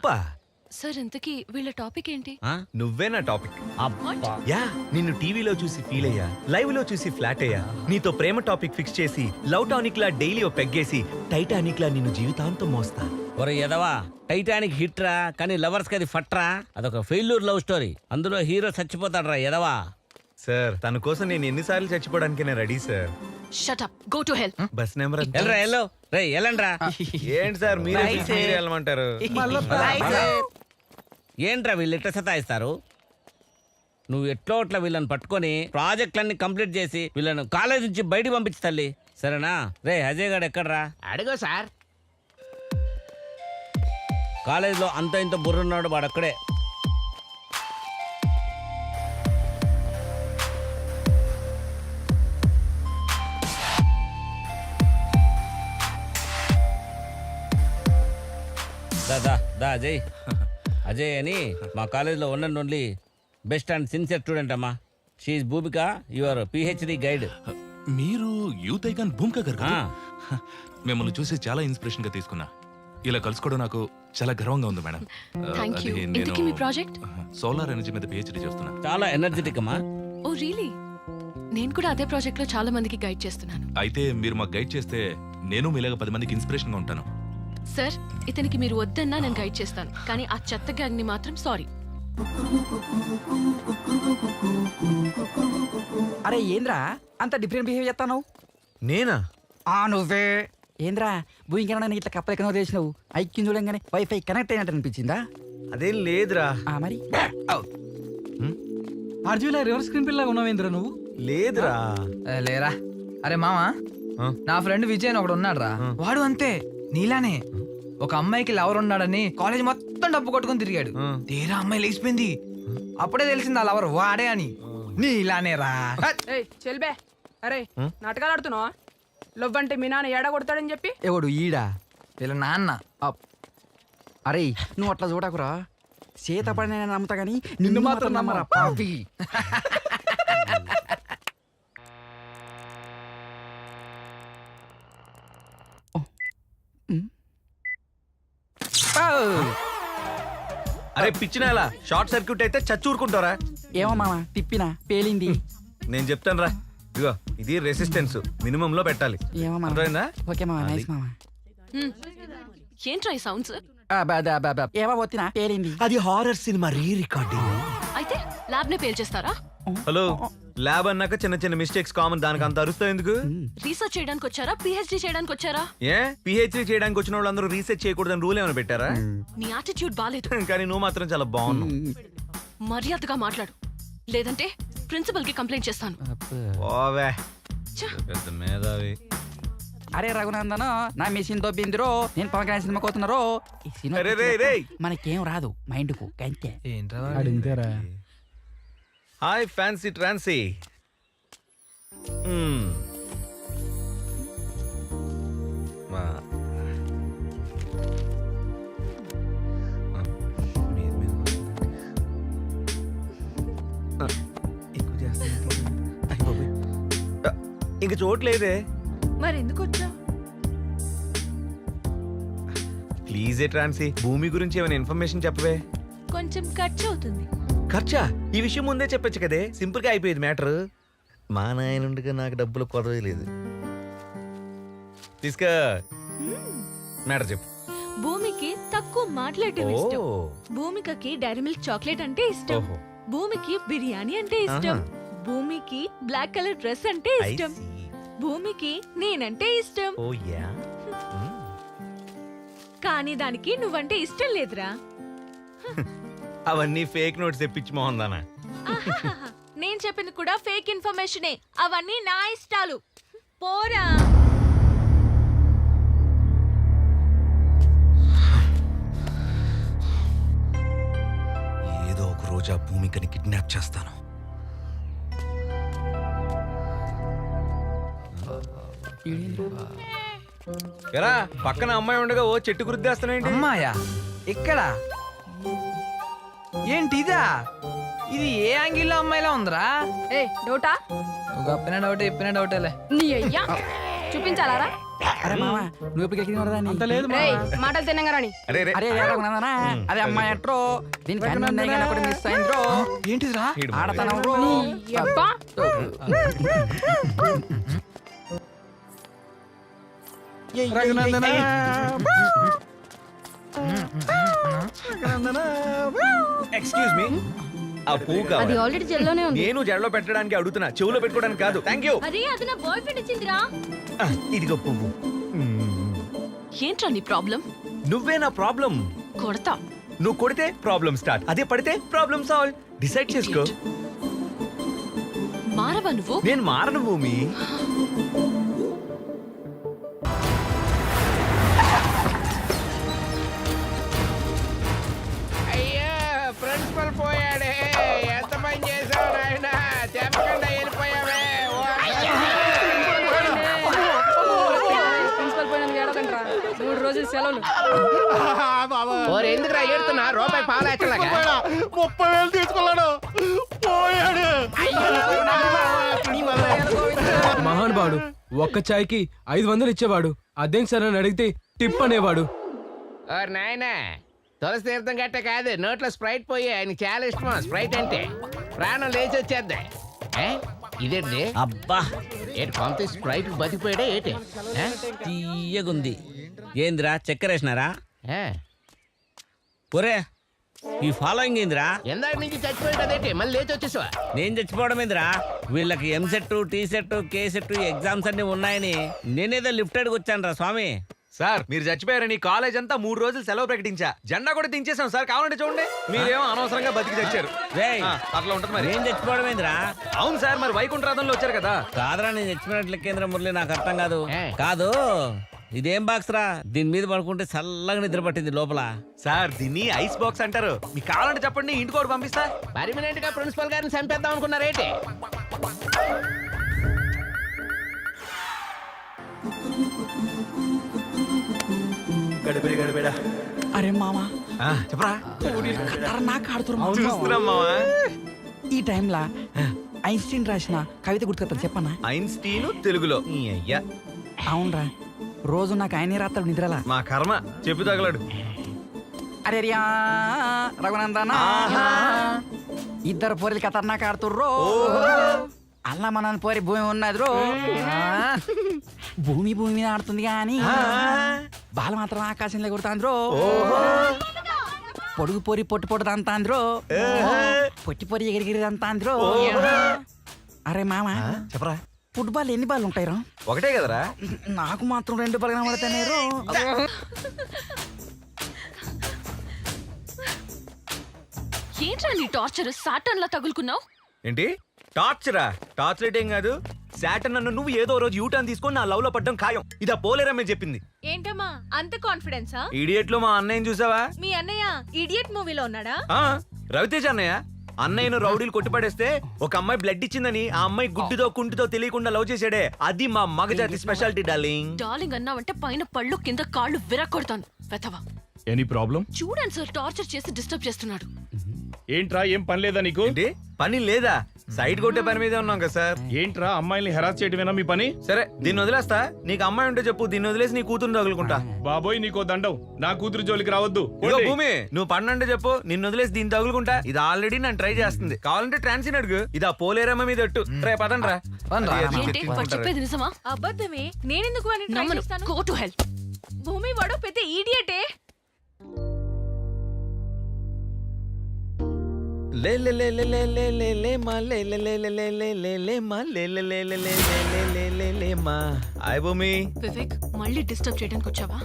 సార్ ఇంతకీ వీళ్ళ టాపిక్ ఏంటి? నువ్వే నా టాపిక్. అబ్బా. యా, నిన్ను టీవీలో చూసి ఫీల్ అయ్యా, లైవ్ లో చూసి ఫ్లాట్ అయ్యా, నీతో ప్రేమ టాపిక్ ఫిక్స్ చేసి లవ్ టానిక్ లా డైలీ ఓ పెగ్గేసి టైటానిక్ లా నిన్ను జీవితాంతం మోస్తా. ఒరే ఎదవా, టైటానిక్ హిట్ రా, కానీ లవర్స్ కి అది ఫట్రా. అదొక ఫెయిల్యూర్ లవ్ స్టోరీ. అందులో హీరో చచ్చిపోతాడు రా ఎదవా. సార్ తన కోసం నేను ఎన్నిసార్లు చచ్చిపోవడానికి నేను ready sir. Shut up, go to hell. Bus number ఎల్రా ఎల్లో. రే ఎల్లండ్రా. ఏంటి సార్ మీరే వెళ్ళమంటారు? ఏంట్రా వీళ్ళు ఎట్లా సతాయిస్తారు? నువ్వు ఎట్లో అట్లా వీళ్ళని పట్టుకొని ప్రాజెక్టులన్నీ కంప్లీట్ చేసి వీళ్ళను కాలేజ్ నుంచి బయటికి పంపించి తల్లి, సరేనా? రే అజయ్ గారు ఎక్కడ్రా? అడుగో సార్. కాలేజీలో అంత ఇంత బుర్రున్నాడు వాడు అక్కడే. దా దా దా అజయ్. అజయ్ అని మా కాలేజీలో one and only best and sincere student అమ్మా. షీఈ్ భూమిక, యువర్ పిహెచ్డి గైడ్. మీరు యూత్ ఐకాన్ భూమిక గారు కదా? మిమ్మల్ని చూసి చాలా ఇన్స్పిరేషన్ గా తీసుకున్నా. ఇలా కలుసుకోవడం నాకు చాలా గర్వంగా ఉంది మేడం. థాంక్యూ. ఇంతకీ మీ ప్రాజెక్ట్? సోలార్ ఎనర్జీ మీద పిహెచ్డి చేస్తున్నా. చాలా ఎనర్జెటిక్ అమ్మా. Oh really? నేను కూడా అదే ప్రాజెక్ట్ లో చాలా మందికి గైడ్ చేస్తున్నాను. అయితే మీరు మాకు గైడ్ చేస్తే నేను మీలాగా 10 మందికి ఇన్స్పిరేషన్ గా ఉంటాను. సార్ ఇతనికి మీరు వద్దన్నా నేను గైడ్ చేస్తాను, కానీ ఆ చెత్త గ్యాంగ్ ని మాత్రం సారీ. అరే ఏంద్రా అంత డిఫరెంట్ బిహేవ్ చేస్తాను? నేనా? నువ్వే. ఏంద్రా భూమికన్నా ఇట్లా కప్పలెక్కనో చేసినావు? ఐక్యం చూడంగానే వైఫై కనెక్ట్ అయినట్టు అనిపించిందా? అదేం లేదురా. మరి అర్జున్ రివర్స్ స్క్రీన్ పిల్లగా ఉన్నావేంద్రా నువ్వు? లేదురా. లేరా. అరే మామా, నా ఫ్రెండ్ విజయ్ అని ఒకడు ఉన్నాడు రా. వాడు అంతే నీలానే ఒక అమ్మాయికి లవర్ ఉన్నాడని కాలేజ్ మొత్తం డబ్బు కొట్టుకుని తిరిగాడు. తీరా అమ్మాయి లేచిపోయింది. అప్పుడే తెలిసింది ఆ లవర్ వాడే అని. నీలానే రా. చెల్బే, అరే నాటకాలు ఆడుతున్నావా? లవ్ అంటే మీ నాన్న ఏడా కొడతాడని చెప్పి. ఎవడు ఈడా? వీళ్ళ నాన్న. అరే నువ్వు అట్లా చూడకురా. చేత పడిన నమ్ముతా గానీ నిన్ను మాత్రం నమ్మరా పాపి. అరే పిచ్చినాలా, షార్ట్ సర్క్యూట్ అయితే చచ్చూరుకుంటారా? ఏమో మామ తిప్పినా పేలింది. నేను చెప్తాను రా. ఇదిగో ఇది రెసిస్టెన్స్ మినిమం లో పెట్టాలి. ఏమో మామ. అర్థమైందా? ఓకే మామ, నైస్ మామ. ఏంట్రా ఈ సౌండ్స్? ఏమో వచ్చినా పేలింది. అది హారర్ సినిమా రీ రికార్డింగ్. అయితే ల్యాబ్ నే పేల్చేస్తారా? హలో, ల్యాబ్ అన్నాక చిన్న చిన్న మిస్టేక్స్ కామన్. దానికి అంత అరుస్తావు ఎందుకు? రీసెర్చ్ చేయడానికి వచ్చారా, పిహెచ్డి చేయడానికి వచ్చారా? ఏ పిహెచ్డి చేయడానికి వచ్చిన వాళ్ళందరూ రీసెర్చ్ చేయకూడదని రూల్ ఏమైనా పెట్టారా? నీ యాటిట్యూడ్ బాలేదు. కానీ నువ్వు మాత్రం చాలా బాగున్నావు. మర్యాదగా మాట్లాడు, లేదంటే ప్రిన్సిపల్ కి కంప్లైంట్ చేస్తాను. ఓవే పెద్ద మేధావి. అరే రఘునందన్, నా మెషిన్ దొబ్బిందిరో. నేను పవన్ కళ్యాణ్ సినిమా కోతున్నారో. మనకేం రాదు మైండ్ కు కంటే. ఏంట్రా? హాయ్ ఫ్యాన్సీ ట్రాన్సీ. ఎక్కువ చేస్తాను. అయ్ బాబోయ్. ఇంక చోట్లేదే. మరి ఎందుకు వచ్చా? ప్లీజ్ ట్రాన్సీ, భూమి గురించి ఏమైనా ఇన్ఫర్మేషన్ చెప్పవే. కొంచెం ఖర్చు అవుతుంది. ఖర్చా? ఈ విషయం ముందే చెప్పొచ్చు కదే, సింపుల్ గా అయిపోయేది మ్యాటర్. మా నాయనుండగా నాకు డబ్బులు కొరవే లేదు. తీసుకో, మ్యాటర్ చెప్పు. భూమికి తక్కువ మాట్లాడటం ఇష్టం. ఓ. భూమికకి డైరీ మిల్క్ చాక్లెట్ అంటే ఇష్టం. ఓహో. భూమికి బిర్యానీ అంటే ఇష్టం. ఆహా. భూమికి బ్లాక్ కలర్ డ్రెస్ అంటే I ఇష్టం. see. భూమికి నేనంటే ఇష్టం. ఓ యా. కానీ దానికి నువ్వంటే ఇష్టం లేదురా. అవన్నీ ఫేక్ నోట్స్ తెప్పించి మోహందానా. ఆహాహాహా. నేను చెప్పింది కూడా ఫేక్ ఇన్ఫర్మేషనే. అవన్నీ నా ఇష్టాలు. పోరా. ఏదో ఒక రోజు ఆ భూమికని కిడ్నాప్ చేస్తాను. ఎరా పక్కన అమ్మాయి ఉండగా ఓ చెట్టు గుర్తిస్తున్నాయండి. అమ్మాయా? ఇక్కడ ఏంటి ఇదా? ఇది ఏ యాంగిల్లో అమ్మాయిలా ఉందిరా? ఏ డౌటా? గొప్పన డౌట్ ఇప్పిన డౌటేలే. నీ అయ్యా చూపించాలారా? అరే మామ నువ్వు ఎప్పుడు అంత లేదు మాటలు తినంగారాని. అరే రే. అదే అమ్మాయి ఎట్రో దీనికి మిస్ అయింద్రో. ఏంటిదిరా? ఆడతాను అబ్బా ఎక్స్క్యూజ్ మీ, ఆ పువ్వు అది కావాలి. ఆల్రెడీ జెల్లోనే ఉంది. నేను జడలో పెట్టడానికి అడుగుతున్నా, చెవులో పెట్టుకోవడానికి కాదు. Thank you. అరే అది నా బాయ్ ఫ్రెండ్ ఇచ్చిందిరా. ఇదిగో పువ్వు. ఏంట్రా నీ ప్రాబ్లం? నువ్వే నా ప్రాబ్లం. కొడతా. నువ్వు కొడితే ప్రాబ్లం స్టార్ట్, అదే పడితే ప్రాబ్లం సాల్వ్. డిసైడ్ చేసుకో. మారవా నువ్వు? నేను మారను భూమి. అయ్యో ప్రిన్సిపల్ పోయాడే, ఎంత పని చేసావు నాయన, చెప్పకుండా వెళ్ళిపోయావే. ప్రిన్సిపల్ పోయిన ఏడకంట్రా 3 రోజులు సెలవులు. ఎందుకు ఏడుతున్నా? రూపాయి పాలేచ్చలాగా 30,000 తీసుకున్నాడు, పోయాడు. మహానుభావుడు ఒక్క చాయ్కి 500 ఇచ్చేవాడు. అదేం సార్ అని అడిగితే టిప్ అనేవాడు. నాయనా తులసి తీర్థం గట్ట కాదు, నోట్లో స్ప్రైట్ పోయి ఆయన చాలా ఇష్టమా స్ప్రైట్ అంటే. ప్రాణం లేచి వచ్చేద్ది. ఇదేంటి అబ్బా, ఏంటి పంపి స్ప్రైట్ బతికిపోయాడే ఏంటి? తీయగుంది. ఏందిరా చక్కెర వేసినారా? ఒరే ఈ ఫాలోయింగ్ ఏందిరా? ఎందాక నుంచి చచ్చిపోయాడు అదేంటి, మళ్ళీ లేచి వచ్చేసావా? నేను చచ్చిపోవడం ఏందిరా? వీళ్ళకి ఎంసెట్, టీసెట్, కేసెట్ ఎగ్జామ్స్ అన్ని ఉన్నాయని నేనేదో లిఫ్ట్ అడిగి వచ్చాను రా స్వామి. సార్ మీరు చచ్చిపోయారని కాలేజ్ అంతా 3 రోజులు సెలవు ప్రకటించా. జెండా కూడా దించేసాం సార్, కావాలంటే చూడండి. మీరేమో అనవసరంగా బతికి చచ్చారు. రేయ్, అట్లా ఉంటుంది మరి. నేను చచ్చిపోవడం ఏందిరా? అవును సార్, మరి వైకుంఠరాధంలో వచ్చారు కదా. కాదురా, నేను చచ్చిపోయినట్లు కేంద్ర మురళి, నాకు అర్థం కాదు. కాదు ఇదేం బాక్స్ రా? దీని మీద పడుకుంటే చల్లగా నిద్ర పట్టింది లోపల. సార్ దీన్ని ఐస్ బాక్స్ అంటారు. మీకు కావాలంటే చెప్పండి, ఇంటికి కూడా పంపిస్తా. పర్మనెంట్ గా ప్రిన్సిపల్ గారిని చంపేద్దాం అనుకున్నారేంటి? అరే మామా చెప్పరా. నాకు చూస్తున్నాం మావా. ఈ టైంలా ఐన్స్టీన్ రాసిన కవిత గుర్తుకొస్తా చెప్పన్నా? ఐన్స్టీన్ తెలుగులో. ఈ అయ్యా అవునరా, రోజు నాకు ఆయనే రాత్తాడు నిద్రలా. మా కర్మ, చెప్పు తగలడు. అరే రఘునందన, ఇద్దరు పోరీలు ఖతర్నాక్ ఆడుతుర్రో. అల్లా మన పోరి భూమి ఉన్నది రో. భూమి భూమి మీద ఆడుతుంది కానీ బాల మాత్రం ఆకాశంలో కొడుతాంద్రో. పొడుగు పొరి పొట్టు పొట్టు తంతాంద్రో. పొట్టి పొరి ఎగిరిగిరి తంతాంద్రో. అరే మామ చెప్పరా, ఫుట్బాల్ ఎన్ని బాల్ ఉంటాయిరా? ఒకటే కదరా. నాకు మాత్రం 2 బాల్ కనబడతానే రో. ఏంట్రా నీ టార్చర్? సాటన్ లా తగులుకున్నావు. ఏంటి టార్చరా? టార్చ్ లైట్ ఏం కాదు. శాటన్ నన్ను నువ్వు ఏదో రోజు యూటర్న్ తీసుకొని నా లవ్ లో పడ్డం ఖాయం. ఇదా పోలేరమ్మే చెప్పింది. ఏంటమ్మా అంత కాన్ఫిడెన్సా? ఇడియట్ లో మా అన్నయ్యని చూసావా? మీ అన్నయ్య ఇడియట్ మూవీలో ఉన్నాడా? రవితేజ అన్నయ్య. అన్నయ్యను రౌడీలు కొట్టిపడేస్తే ఒక అమ్మాయి బ్లడ్ ఇచ్చిందని ఆ అమ్మాయి గుడ్డితో కుంటితో తెలియకుండా లవ్ చేసాడే, అది మా మగజాతి స్పెషాలిటీ డార్లింగ్. డార్లింగ్ అన్నావంటే పైన పళ్ళు కింద కాళ్ళు విరగొడతాను. వెతవా. Any problem? చూడండి సార్, టార్చర్ చేసి డిస్టర్బ్ చేస్తున్నాడు. ఏంట్రా ఏం పని లేదా నీకు? పని లేదా? సైడ్ కొట్టే పని మీదే ఉన్నాం కదా సార్. ఏంట్రా అమ్మాయిల్ని హెరాస్ చేయటమేనా మీ పని? సరే దీన్ని వదిలేస్తా. నీకు అమ్మాయి ఉంటే చెప్పు, దీన్ని వదిలేసి నీ కూతురు తగులుకుంటా. బాబోయ్ నీకో దండం, నా కూతురు జోలికి రావద్దు. భూమి నువ్వు పన్నంటే చెప్పు, నిన్ను వదిలేసి దీన్ని తగులుకుంటా. ఇది ఆల్రెడీ నన్ను ట్రై చేస్తుంది. కావాలంటే ట్రాన్సిన్ అడుగు. ఇది ఆ పోలేరమ్మ మీద ఎట్టు. రే పదండ్రా. ఏంటి వాడు చెప్పేది నిజమా? అబద్ధమే. నేనెందుకు వాడిని try నమ్మను. చేస్తాను? Go to hell. భూమి వాడు పెద్ద ఈడియటే. లే లే లే లే లే లే లే లే మా లే లే లే లే లే లే లే లే మా లే లే లే లే లే లే లే లే లే మా. హాయ్ భూమి. వివేక్ మళ్ళీ డిస్టర్బ్ చేయడానికి వచ్చావా?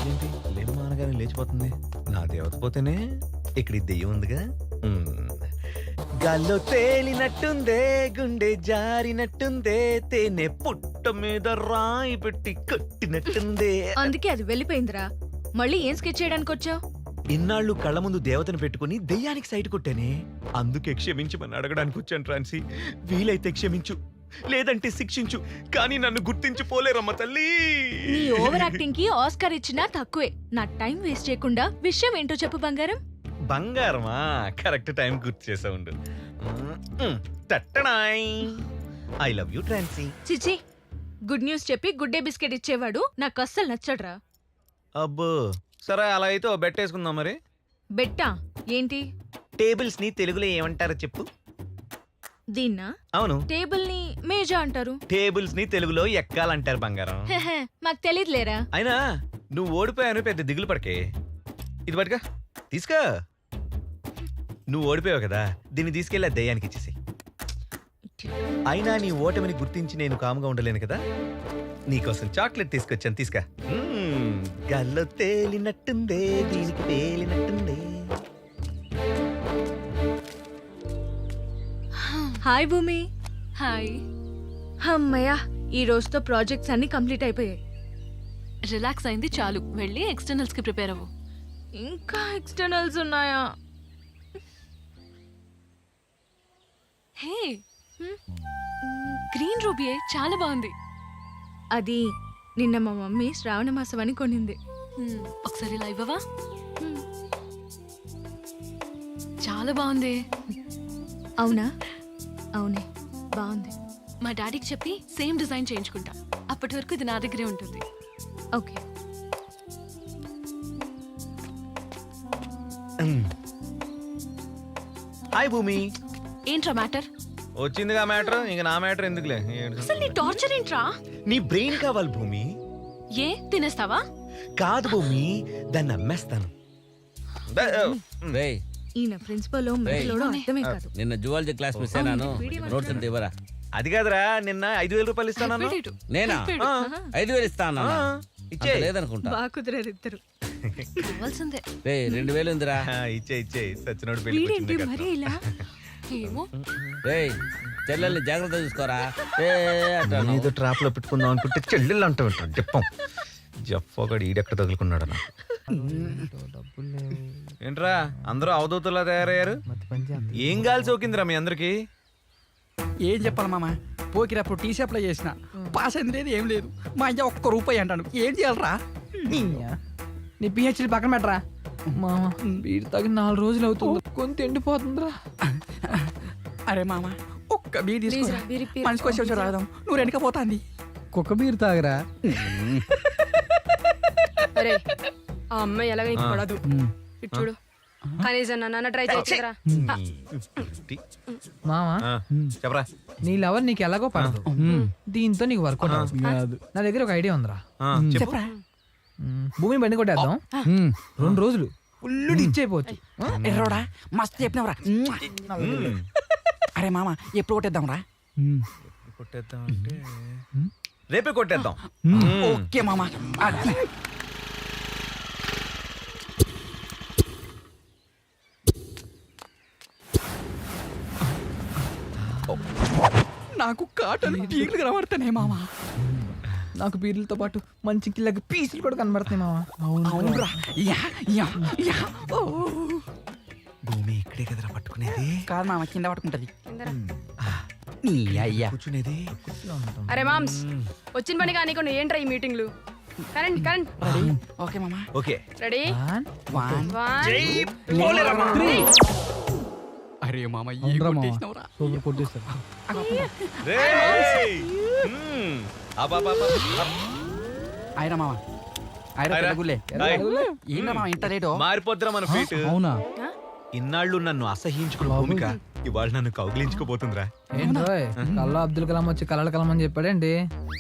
ఏంటి లేమ్మా అనగానే లేచిపోతుంది? నా దేవత పోతేనే ఇక్కడ ఈ దెయ్యం ఉందిగా. గాల్లో తేలినట్టుందే, గుండె జారినట్టుందే, తేనె పుట్ట మీద రాయి పెట్టి కట్టినట్టుందే. అందుకే అది వెళ్ళిపోయిందిరా. మళ్ళీ ఏం స్కెచ్ చేయడానికి వచ్చావు? ఇన్నాళ్ళు కళ్ళ ముందు దేవతను పెట్టుకుని దెయ్యానికి సైట్ కొట్టానే. అందుకే క్షమించమని అడగడానికి వచ్చాను ట్రాన్సీ. వీలైతే క్షమించు, లేదంటే శిక్షించు, కానీ నన్ను గుర్తించి పోలేరమ్మ తల్లి. నీ ఓవర్ యాక్టింగ్ కి ఆస్కార్ ఇచ్చినా తక్కువే. నా టైం వేస్ట్ చేయకుండా విషయం ఏంటో చెప్పు బంగారం. బంగారమా? కరెక్ట్ టైం గుర్తు చేసా ఉండు. తట్టడాయ్. ఐ లవ్ యూ ట్రాన్సీ. చిచి, గుడ్ న్యూస్ చెప్పి గుడ్డే బిస్కెట్ ఇచ్చేవాడు నాకు అస్సలు నచ్చడ్రా. అబ్బో సరే, అలా అయితే ఓ బెట్ వేసుకుందాం మరి. బెట్టా? ఏంటి? టేబుల్స్ ని తెలుగులో ఏమంటారో చెప్పు. దీన్నా? అవును. టేబుల్ ని మేజా అంటారు. టేబుల్స్ ని తెలుగులో ఎక్కాలంటారు బంగారం. మాకు తెలియదులేరా. అయినా నువ్వు ఓడిపోయాను పెద్ద దిగులు పడకే. ఇది పట్టుగా, తీసుకో. నువ్వు ఓడిపోయావు కదా, దీన్ని తీసుకెళ్ళి ఆ దయ్యానికి ఇచ్చేసి. అయినా నీ ఓటమిని గుర్తించి నేను కాముగా ఉండలేను కదా. నీకోసం చాక్లెట్ తీసుకొచ్చాను, తీసుకా. గల్లో తేలినట్టుందే, దీనికి తేలినట్టుందే. హాయ్ భూమి. హాయ్. అమ్మయ్యా, ఈ రోజుతో ప్రాజెక్ట్స్ అన్ని కంప్లీట్ అయిపోయాయి. రిలాక్స్ అయింది చాలు. వెళ్ళి ఎక్స్టర్నల్స్ కి ప్రిపేర్ అవ్వు. ఇంకా ఎక్స్టర్నల్స్ ఉన్నాయా? హే, గ్రీన్ రూబియే చాలా బాగుంది. అది నిన్న మా మమ్మీ శ్రావణ మాసం అని కొనింది. ఒకసారి ఇలా ఇవ్వవా? చాలా బాగుంది. అవునా? అవునే, బాగుంది. మా డాడీకి చెప్పి సేమ్ డిజైన్ చేయించుకుంటా. అప్పటి వరకు ఇది నా దగ్గరే ఉంటుంది. ఓకే. హాయ్ భూమి. ఏంట్రా మ్యాటర్? వచ్చిందిగా మ్యాటర్, ఇంకా నా మ్యాటర్ ఎందుకులే. అసలు నీ టార్చర్ ఏంట్రా? నీ బ్రెయిన్ కావాలి భూమి. ఏ తినేస్తావా? కాదు భూమి, దాన్ని అమ్మేస్తాను. ఈయన ప్రిన్సిపల్ అర్థమే కాదు. నిన్న జువాలజీ క్లాస్ మిస్ అయినాను. నోట్స్ అంటే ఇవ్వరా? అది కాదురా, నిన్న 5,000 రూపాయలు ఇస్తాను. నేనా? 5,000 ఇస్తాను. లేదనుకుంటా. బాగా కుదిరారు ఇద్దరు. కావాల్సిందే. 2,000 ఉందిరా. ఇచ్చే సచ్చినోడు వీడేంటి మరి ఇలా? ఏమో. చెల్లెల్ని జాగ్రత్త చూసుకోరా. ఏదో ట్రాప్ లో పెట్టుకుందాం అనుకుంటే చెల్లెళ్ళు అంటూ ఉంటాడు. చెప్పం జప్పగాడు ఈడెక్కడ తగులుకున్నాడు. ఏంట్రా అందరూ అవధూతలా తయారయ్యారు? ఏం గాలి సోకిందిరా మీ అందరికి? ఏం చెప్పాలి మామ, పోకిరప్పుడు టీ షాప్లో చేసిన పాస్ అయింది లేదు, ఏం లేదు. మా అయ్య ₹1 అంటాను. ఏం చేయాలరా? నీ పిహెచ్డి పక్కన పెట్టరా. మామ వీడి తగి 4 రోజులు అవుతుంది, కొంత ఎండిపోతుందిరా. అరే మామ, ఒక్క బీర్ తీసుకురా, మనిషికి వచ్చి రాదాం. నువ్వు వెనకపోతాంది. కుక్క బీర్ తాగరా. అరే ఆ అమ్మాయి ఎలాగైతే పడదు. చూడు, కనీసం నన్ను ట్రై చేయరా. మామా చెప్పరా. నీ లవర్ నీకు ఎలాగో పడదు, దీంతో నీకు వర్క్ కాదు. నా దగ్గర ఒక ఐడియా ఉందిరా. చెప్పరా. భూమి బండి కొట్టేద్దాం. 2 రోజులు ఫుల్ డిచ్ అయిపోవచ్చు. ఎర్రోడా మస్తు చెప్పినవరా. అరే మామ ఎప్పుడు కొట్టేద్దాం రా? కొట్టేద్దాం అంటే రేపే కొట్టేద్దాం. ఓకే మామ. నాకు కాటన్ పీర్లు కనబడుతున్నాయి మామ. నాకు పీర్లతో పాటు మంచి కిల్లకి పీసులు కూడా కనబడుతున్నాయి మామ. అవునురా. భూమి ఇక్కడే కదరా పట్టుకునేది? కాదు మామ, కింద పట్టుకుంటది. కూర్చునేది. అరే మామ్స్, వచ్చిన పని కానీ ఏంట్రా ఈ మీటింగ్లు? కరెంట్ కరెంట్ ఓకే మామా ఓకే రెడీ 1 అరే మామ ఈ కొట్టేసినవరా సూపర్ కొట్టేశారు. అయిరా మామ అయిరా పెరుగులే ఏంటా మామ ఇంత రేటో మారిపోద్దురా మన ఫీట్. అవునా? ఇన్నాళ్ళు నన్ను అసహించుకున్న భూమిక ఇవాళ నన్ను కౌగిలించుకోబోతుందిరా. ఏంటోయ్ కల్లా అబ్దుల్ కలాం వచ్చి కలర్ కలాం అని చెప్పాడేంటి?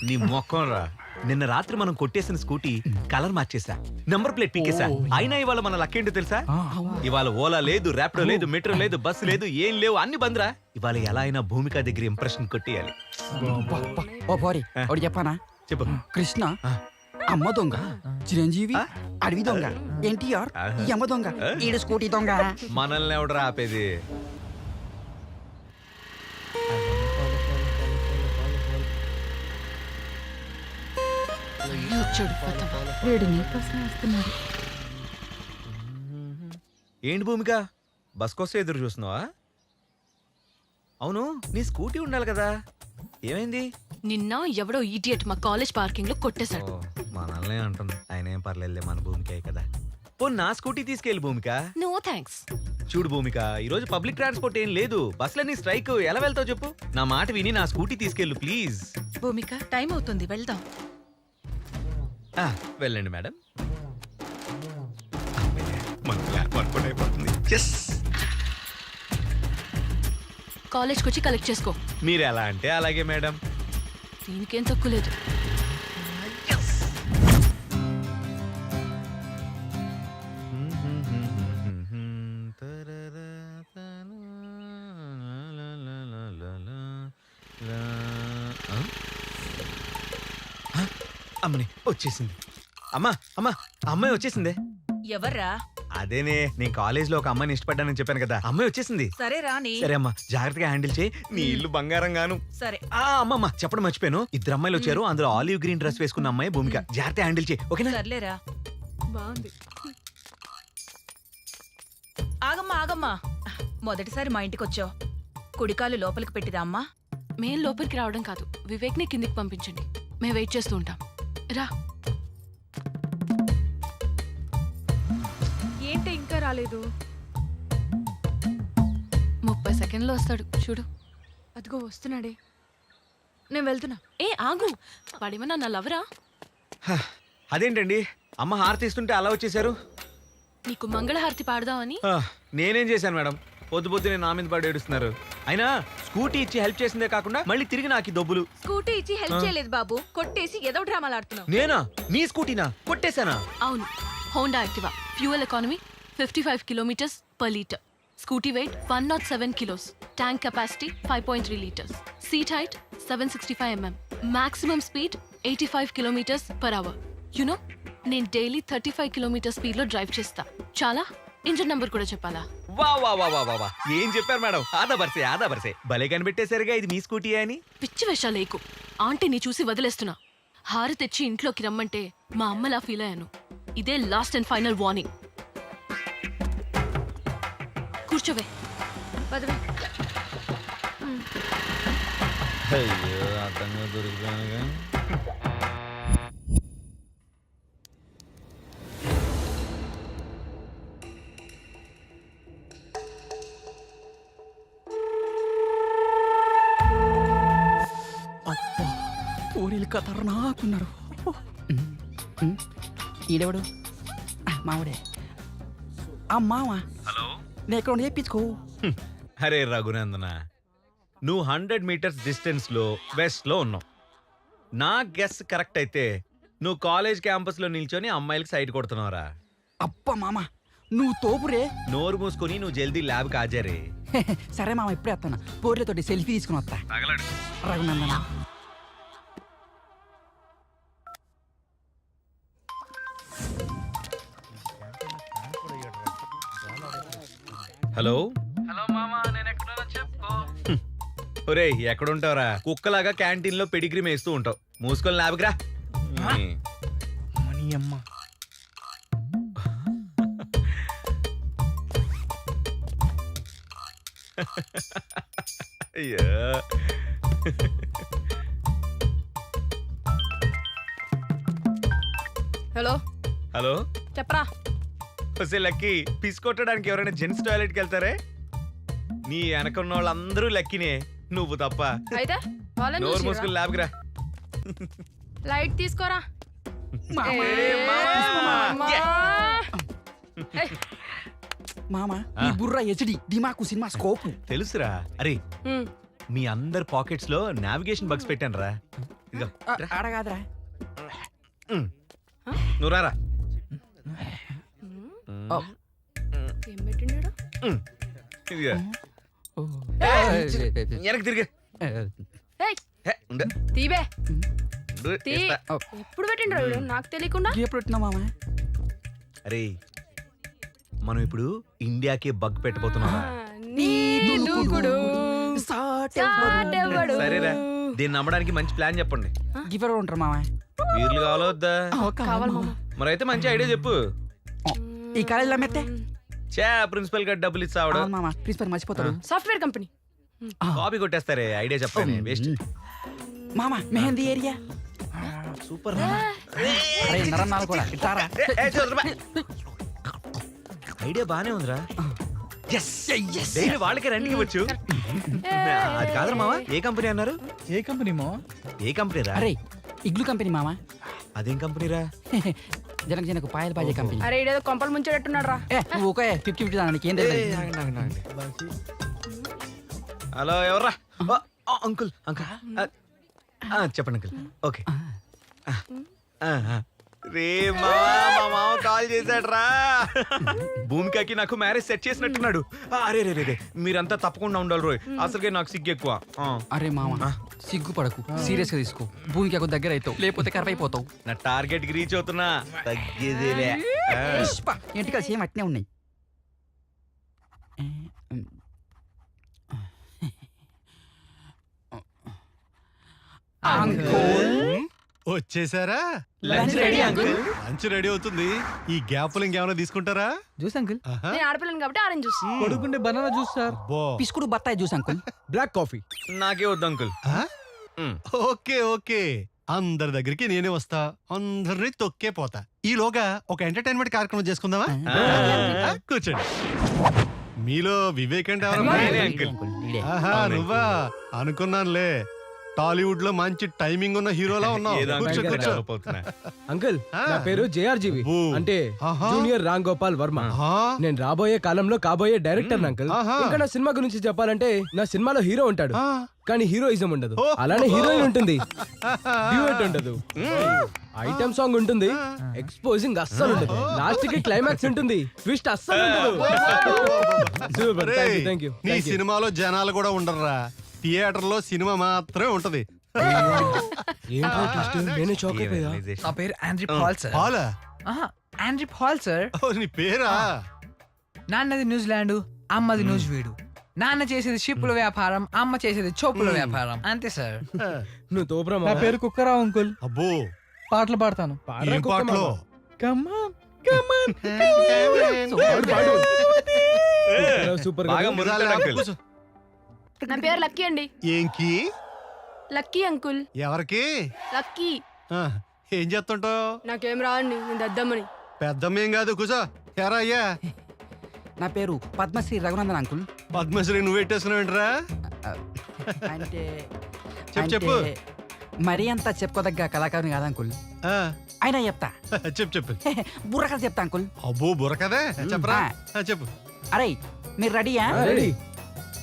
నీ మొక్కం రా. నిన్న రాత్రి మనం కొట్టేసిన స్కూటీ కలర్ మార్చేసా, నంబర్ ప్లేట్ పీకేసా. అయినా ఇవాళ మన లక్కేంటో తెలుసా? ఇవాళ ఓలా లేదు, ర్యాపిడో లేదు, మెట్రో లేదు, బస్సు లేదు, ఏం లేవు, అన్ని బంద్రా. ఇవాళ ఎలా అయినా భూమిక దగ్గర ఇంప్రెషన్ కొట్టేయాలి. ఓ పోరి ఒకటి చెప్పానా? చెప్పు. కృష్ణ అమ్మ దొంగ, చిరంజీవి అడవి దొంగ, ఎన్టీఆర్ ఈ అమ్మ దొంగ, ఈడు స్కూటీ దొంగ. మనల్ని ఎవడరా ఆపేది? ఏంటి భూమిక, బస్ కోసం ఎదురు చూస్తున్నావా? అవును, నీ స్కూటీ ఉండాలి కదా, ఏమైంది? నిన్న ఎవడో ఈడియట్ మా కాలేజ్ పార్కింగ్ లో కొట్టేశాడు. మనల్నే అంటుంది. ఆయన ఏం పర్లేదులే, మన భూమికే కదా. పోనీ నా స్కూటీ తీసుకెళ్ళి భూమిక. No thanks. చూడు భూమిక, ఈ రోజు పబ్లిక్ ట్రాన్స్పోర్ట్ ఏం లేదు, బస్సులన్నీ స్ట్రైక్. ఎలా వెళ్తావు చెప్పు? నా మాట విని నా స్కూటీ తీసుకెళ్ళు ప్లీజ్. భూమిక టైం అవుతుంది వెళ్దాం. వెళ్ళండి మేడం. కాలేజ్కి వచ్చి కలెక్ట్ చేసుకో. మీరు ఎలా అంటే అలాగే మేడం. దీనికేం తక్కువ లేదు. అమ్మని వచ్చేసింది. అమ్మా అమ్మా అమ్మాయి వచ్చేసిందే. ఎవర్రా? అదేనే, నేను కాలేజ్ లో ఒక అమ్మాయిని ఇష్టపడ్డానని చెప్పాను కదా, అమ్మాయి వచ్చేసింది. సరే రాని. సరే అమ్మా, జాగ్రత్తగా హ్యాండిల్ చేయి, నీ ఇల్లు బంగారం గాను. సరే. అమ్మమ్మ చెప్పడం మర్చిపోయాను, ఇద్దరు అమ్మాయిలు వచ్చారు, అందులో ఆలివ్ గ్రీన్ డ్రెస్ వేసుకున్న అమ్మాయి భూమిక. జాగ్రత్తగా హ్యాండిల్ చేయి, ఓకేనా? సర్లేరా. బాగుంది. ఆగమ్మా ఆగమ్మా, మొదటిసారి మా ఇంటికి వచ్చావు, కుడికాలు లోపలికి పెట్టిరా అమ్మా. మేం లోపలికి రావడం కాదు, వివేక్ ని కిందికి పంపించండి, మేము వెయిట్ చేస్తూ ఉంటాం. రా. ఏంటి ఇంకా రాలేదు? 30 సెకండ్లో వస్తాడు చూడు. అదిగో వస్తున్నాడే, నేను వెళ్తున్నా. ఏ ఆగు, వాడేమన్నా నా లవరా? అదేంటండి అమ్మ హారతి ఇస్తుంటే అలా వచ్చేసారు? నీకు మంగళహారతి పాడదామని. నేనేం చేశాను మేడం, పొద్దు పొద్దునే నా మీద పడి ఏడుస్తున్నారు. అయినా స్కూటీ ఇచ్చి హెల్ప్ చేసిందే కాకుండా మళ్ళీ తిరిగి నాకు ఈ దొబ్బులు. స్కూటీ ఇచ్చి హెల్ప్ చేయలేదు బాబు, కొట్టేసి ఏదో డ్రామాలు ఆడుతున్నావు. నేనా? నీ స్కూటీనా కొట్టేశానా? అవును, Honda Activa, fuel economy 55 kilometres per litre, scooty weight 107 kilos, tank capacity 5.3 litres, seat height 765 mm, maximum speed 85 kilometres per hour. You know నేను డైలీ 35 కిలోమీటర్ స్పీడ్ లో డ్రైవ్ చేస్తా. చాలా ఇంజిన్ నంబర్ కూడా చెప్పాలా? వా వా వా వా వా వా, ఏం చెప్పారు మేడం, ఆదా బర్సే భలే కనిపెట్టేసరిగా ఇది మీ స్కూటీ అని. పిచ్చి వేషాలేకు, ఆంటీని చూసి వదిలేస్తున్నా. హారు తెచ్చి ఇంట్లోకి రమ్మంటే మా అమ్మలా ఫీల్ అయ్యాను. ఇదే లాస్ట్ అండ్ ఫైనల్ వార్నింగ్. కూర్చోవే. పదవే. అయ్యో అర్థంగా దొరికిపోయానుగా. పూరీలు ఖతర్నాకున్నారు. ఈడెవడు? మావిడే. ఆ మామ. హలో, నేను ఎక్కడ చేయించుకో. అరే రఘునందన, నువ్వు 100 మీటర్స్ డిస్టెన్స్ లో వెస్ట్ లో ఉన్నావు. నా గెస్ కరెక్ట్ అయితే నువ్వు కాలేజ్ క్యాంపస్ లో నిల్చొని అమ్మాయిలకి సైట్ కొడుతున్నావురా. అప్ప మామ నువ్వు తోపురే. నోరు మూసుకొని నువ్వు జల్దీ ల్యాబ్ కి హాజరే. సరే మామ, ఇప్పుడే వస్తాను. పూర్లతోటి సెల్ఫీ తీసుకుని వస్తా. రఘునందన. హలో. హలో మామా, నేను ఎక్కడున్నా చెప్పుకో. ఒరే ఎక్కడుంటావురా? కుక్కలాగా క్యాంటీన్ లో పెడిగ్రీ మేస్తూ ఉంటావు. మూసుకొని ల్యాబ్కి రా. మనీ అమ్మ. అయ్యో హలో హలో చెప్పరా. వస్తే లక్కీ పిస్ కొట్టడానికి ఎవరైనా జెంట్స్ టాయిలెట్కి వెళ్తారే? నీ వెనక ఉన్న వాళ్ళందరూ లక్కీనే, నువ్వు తప్ప. అయితే వాళ్ళని నోరు చూసిర్రా? మూసుకుని ల్యాబ్కి రా. లైట్ తీసుకోరా. మామ ఈ బుర్ర హెచ్డి దిమాకు సినిమా స్కోప్ తెలుసురా. అరే మీ అందరి పాకెట్స్ లో నావిగేషన్ బగ్స్ పెట్టాను రా. ఇదిగో అడగాదరా. నువ్వు రారా. ఏం పెట్టిండాడు? ఇదిగో వెనక్కి తిరిగి తీవే తీ. ఎప్పుడు పెట్టిండ్రా వీడు నాకు తెలియకుండా? ఎప్పుడు పెట్టినా మామ? అరే మనం ఇప్పుడు ఇండియాకి బగ్ పెట్టబోతున్నాం. నీ దూకుడు సాటెవ్వడు. సరేరా, దీన్ని నమ్మడానికి మంచి ప్లాన్ చెప్పండి. గిఫర్ ఉంటారు మామ. వీర్లు కావాలో వద్దా? కావాలి మామ. మరి అయితే మంచి ఐడియా చెప్పు. ఈ కాలేజీలో మెత్తే చా ప్రిన్సిపల్ గా డబ్బులు ఇస్తాడు మామ. ప్రిన్సిపల్ మర్చిపోతాడు. Software company. కాపీ కొట్టేస్తారే, ఐడియా చెప్పండి. వేస్ట్ మామ మెహందీ ఏరియా. సూపర్. నరన్నాలు కూడా ఇట్టారా. ఐడియా బానే ఉందిరా. డైలీ వాళ్ళకే రెంట్కి ఇవ్వచ్చు. అది కాదురా మావా, ఏ కంపెనీ అన్నారు? ఏ కంపెనీ మా? ఏ కంపెనీ రా? అరే ఇగ్లు కంపెనీ మామ. అదేం కంపెనీ రా? జనకు జనకు పాయలు బాజే కంపెనీ. అరే ఇడేదో కొంపలు ముంచేటట్టున్నాడు రా. నువ్వు ఓకే 50-50 దానికి ఏం తెలియదు. హలో ఎవర్రా? అంకుల్ అంకుల్ చెప్పండి అంకుల్. ఓకే రే మావా, మా మామ కాల్ చేశాడు రా. భూమికకి నాకు మ్యారేజ్ సెట్ చేసినట్టున్నాడు. అరే రే రే, మీరంతా తప్పకుండా ఉండాలి రోయ్, అసలుకే నాకు సిగ్గు ఎక్కువ. అరే మామ సిగ్గుపడకు, సీరియస్ గా తీసుకో. భూమికి దగ్గర అవుతావు, లేకపోతే కరవైపోతావు. నా టార్గెట్ కి రీచ్ అవుతున్నా, తగ్గేదేలే. ఇంటికి సేమ్ అట్నే ఉన్నాయి. వచ్చేసారా? Lunch ready uncle. Lunch ready అవుతుంది. ఈ గ్యాప్లు ఇంకేమైనా తీసుకుంటారా? Juice uncle. నేను ఆడపిల్లని కాబట్టి ఆరెంజ్ జ్యూస్. పడుకుంటే బనానా జ్యూస్ సార్. పిసుకుడు బత్తాయి జ్యూస్ అంకుల్. Black coffee. నాకే వద్దు అంకుల్. ఓకే ఓకే, అందరి దగ్గరికి నేనే వస్తా, అందరినీ తొక్కే పోతా. ఈలోగా ఒక ఎంటర్టైన్మెంట్ కార్యక్రమం చేసుకుందామా? కూర్చోండి. మీలో వివేక్ అంటే ఆహా నువ్వా? అనుకున్నానులే, టాలీవుడ్ లో మంచి టైమింగ్ ఉన్న హీరోలా ఉన్నావు. అంకుల్ నా పేరు జేఆర్జీవి, అంటే జూనియర్ రామ్ గోపాల్ వర్మ. నేను రాబోయే కాలంలో కాబోయే డైరెక్టర్ అంకుల్. ఇంకా నా సినిమా గురించి చెప్పాలంటే నా సినిమాలో హీరో ఉంటాడు, కానీ హీరోయిజం ఉండదు. అలానే హీరోయిన్ ఉంటుంది, డ్యూయట్ ఉండదు, ఐటమ్ సాంగ్ ఉంటుంది, ఎక్స్పోజింగ్ అస్సలు ఉండదు, లాస్ట్ కి క్లైమాక్స్ ఉంటుంది, ట్విస్ట్ అస్సలు ఉండదు. Super, thank you. నీ సినిమాలో జనాలు కూడా ఉండరురా, థియేటర్ లో సినిమా మాత్రమే ఉంటది. నేనే షాక్ అయిపోయా. నా పేరు ఆండ్రీ పాల్ సార్. పాలా? Andre Paul sir. నీ పేరా? నాన్నది న్యూజిలాండ్, అమ్మది న్యూజివీడు. నాన్న చేసేది షిప్పుల వ్యాపారం, అమ్మ చేసేది చోపుల వ్యాపారం, అంతే సార్. నువ్వు తోపురా. నా పేరు కుక్కరావు అంకుల్. అబ్బో, పాటలు పాడతాను. ఏం పాటలు? సూపర్. నా పేరు లక్కీ అండి. ఏంకి? Lucky uncle. ఎవరికి? లక్కీ. ఏం చేస్తుంటావు? నాకేం రాండి, నేను దద్దమ్మని. పెద్దమ్మేం కాదు, కూసో. ఎరా అయ్యా? నా పేరు పద్మశ్రీ రఘునందన్ అంకుల్. పద్మశ్రీ నువ్వు పెట్టేస్తున్నావేంట్రా? అంటే చెప్పు. మరీ అంత చెప్పుకోదగ్గ కళాకారుని కాదు అంకుల్, అయినా చెప్తా. చెప్పు. బుర్రకథ చెప్తా అంకుల్. అబ్బో బుర్రకథే, చెప్పరా? చెప్పు. అరే మీరు రెడీయా? రెడీ.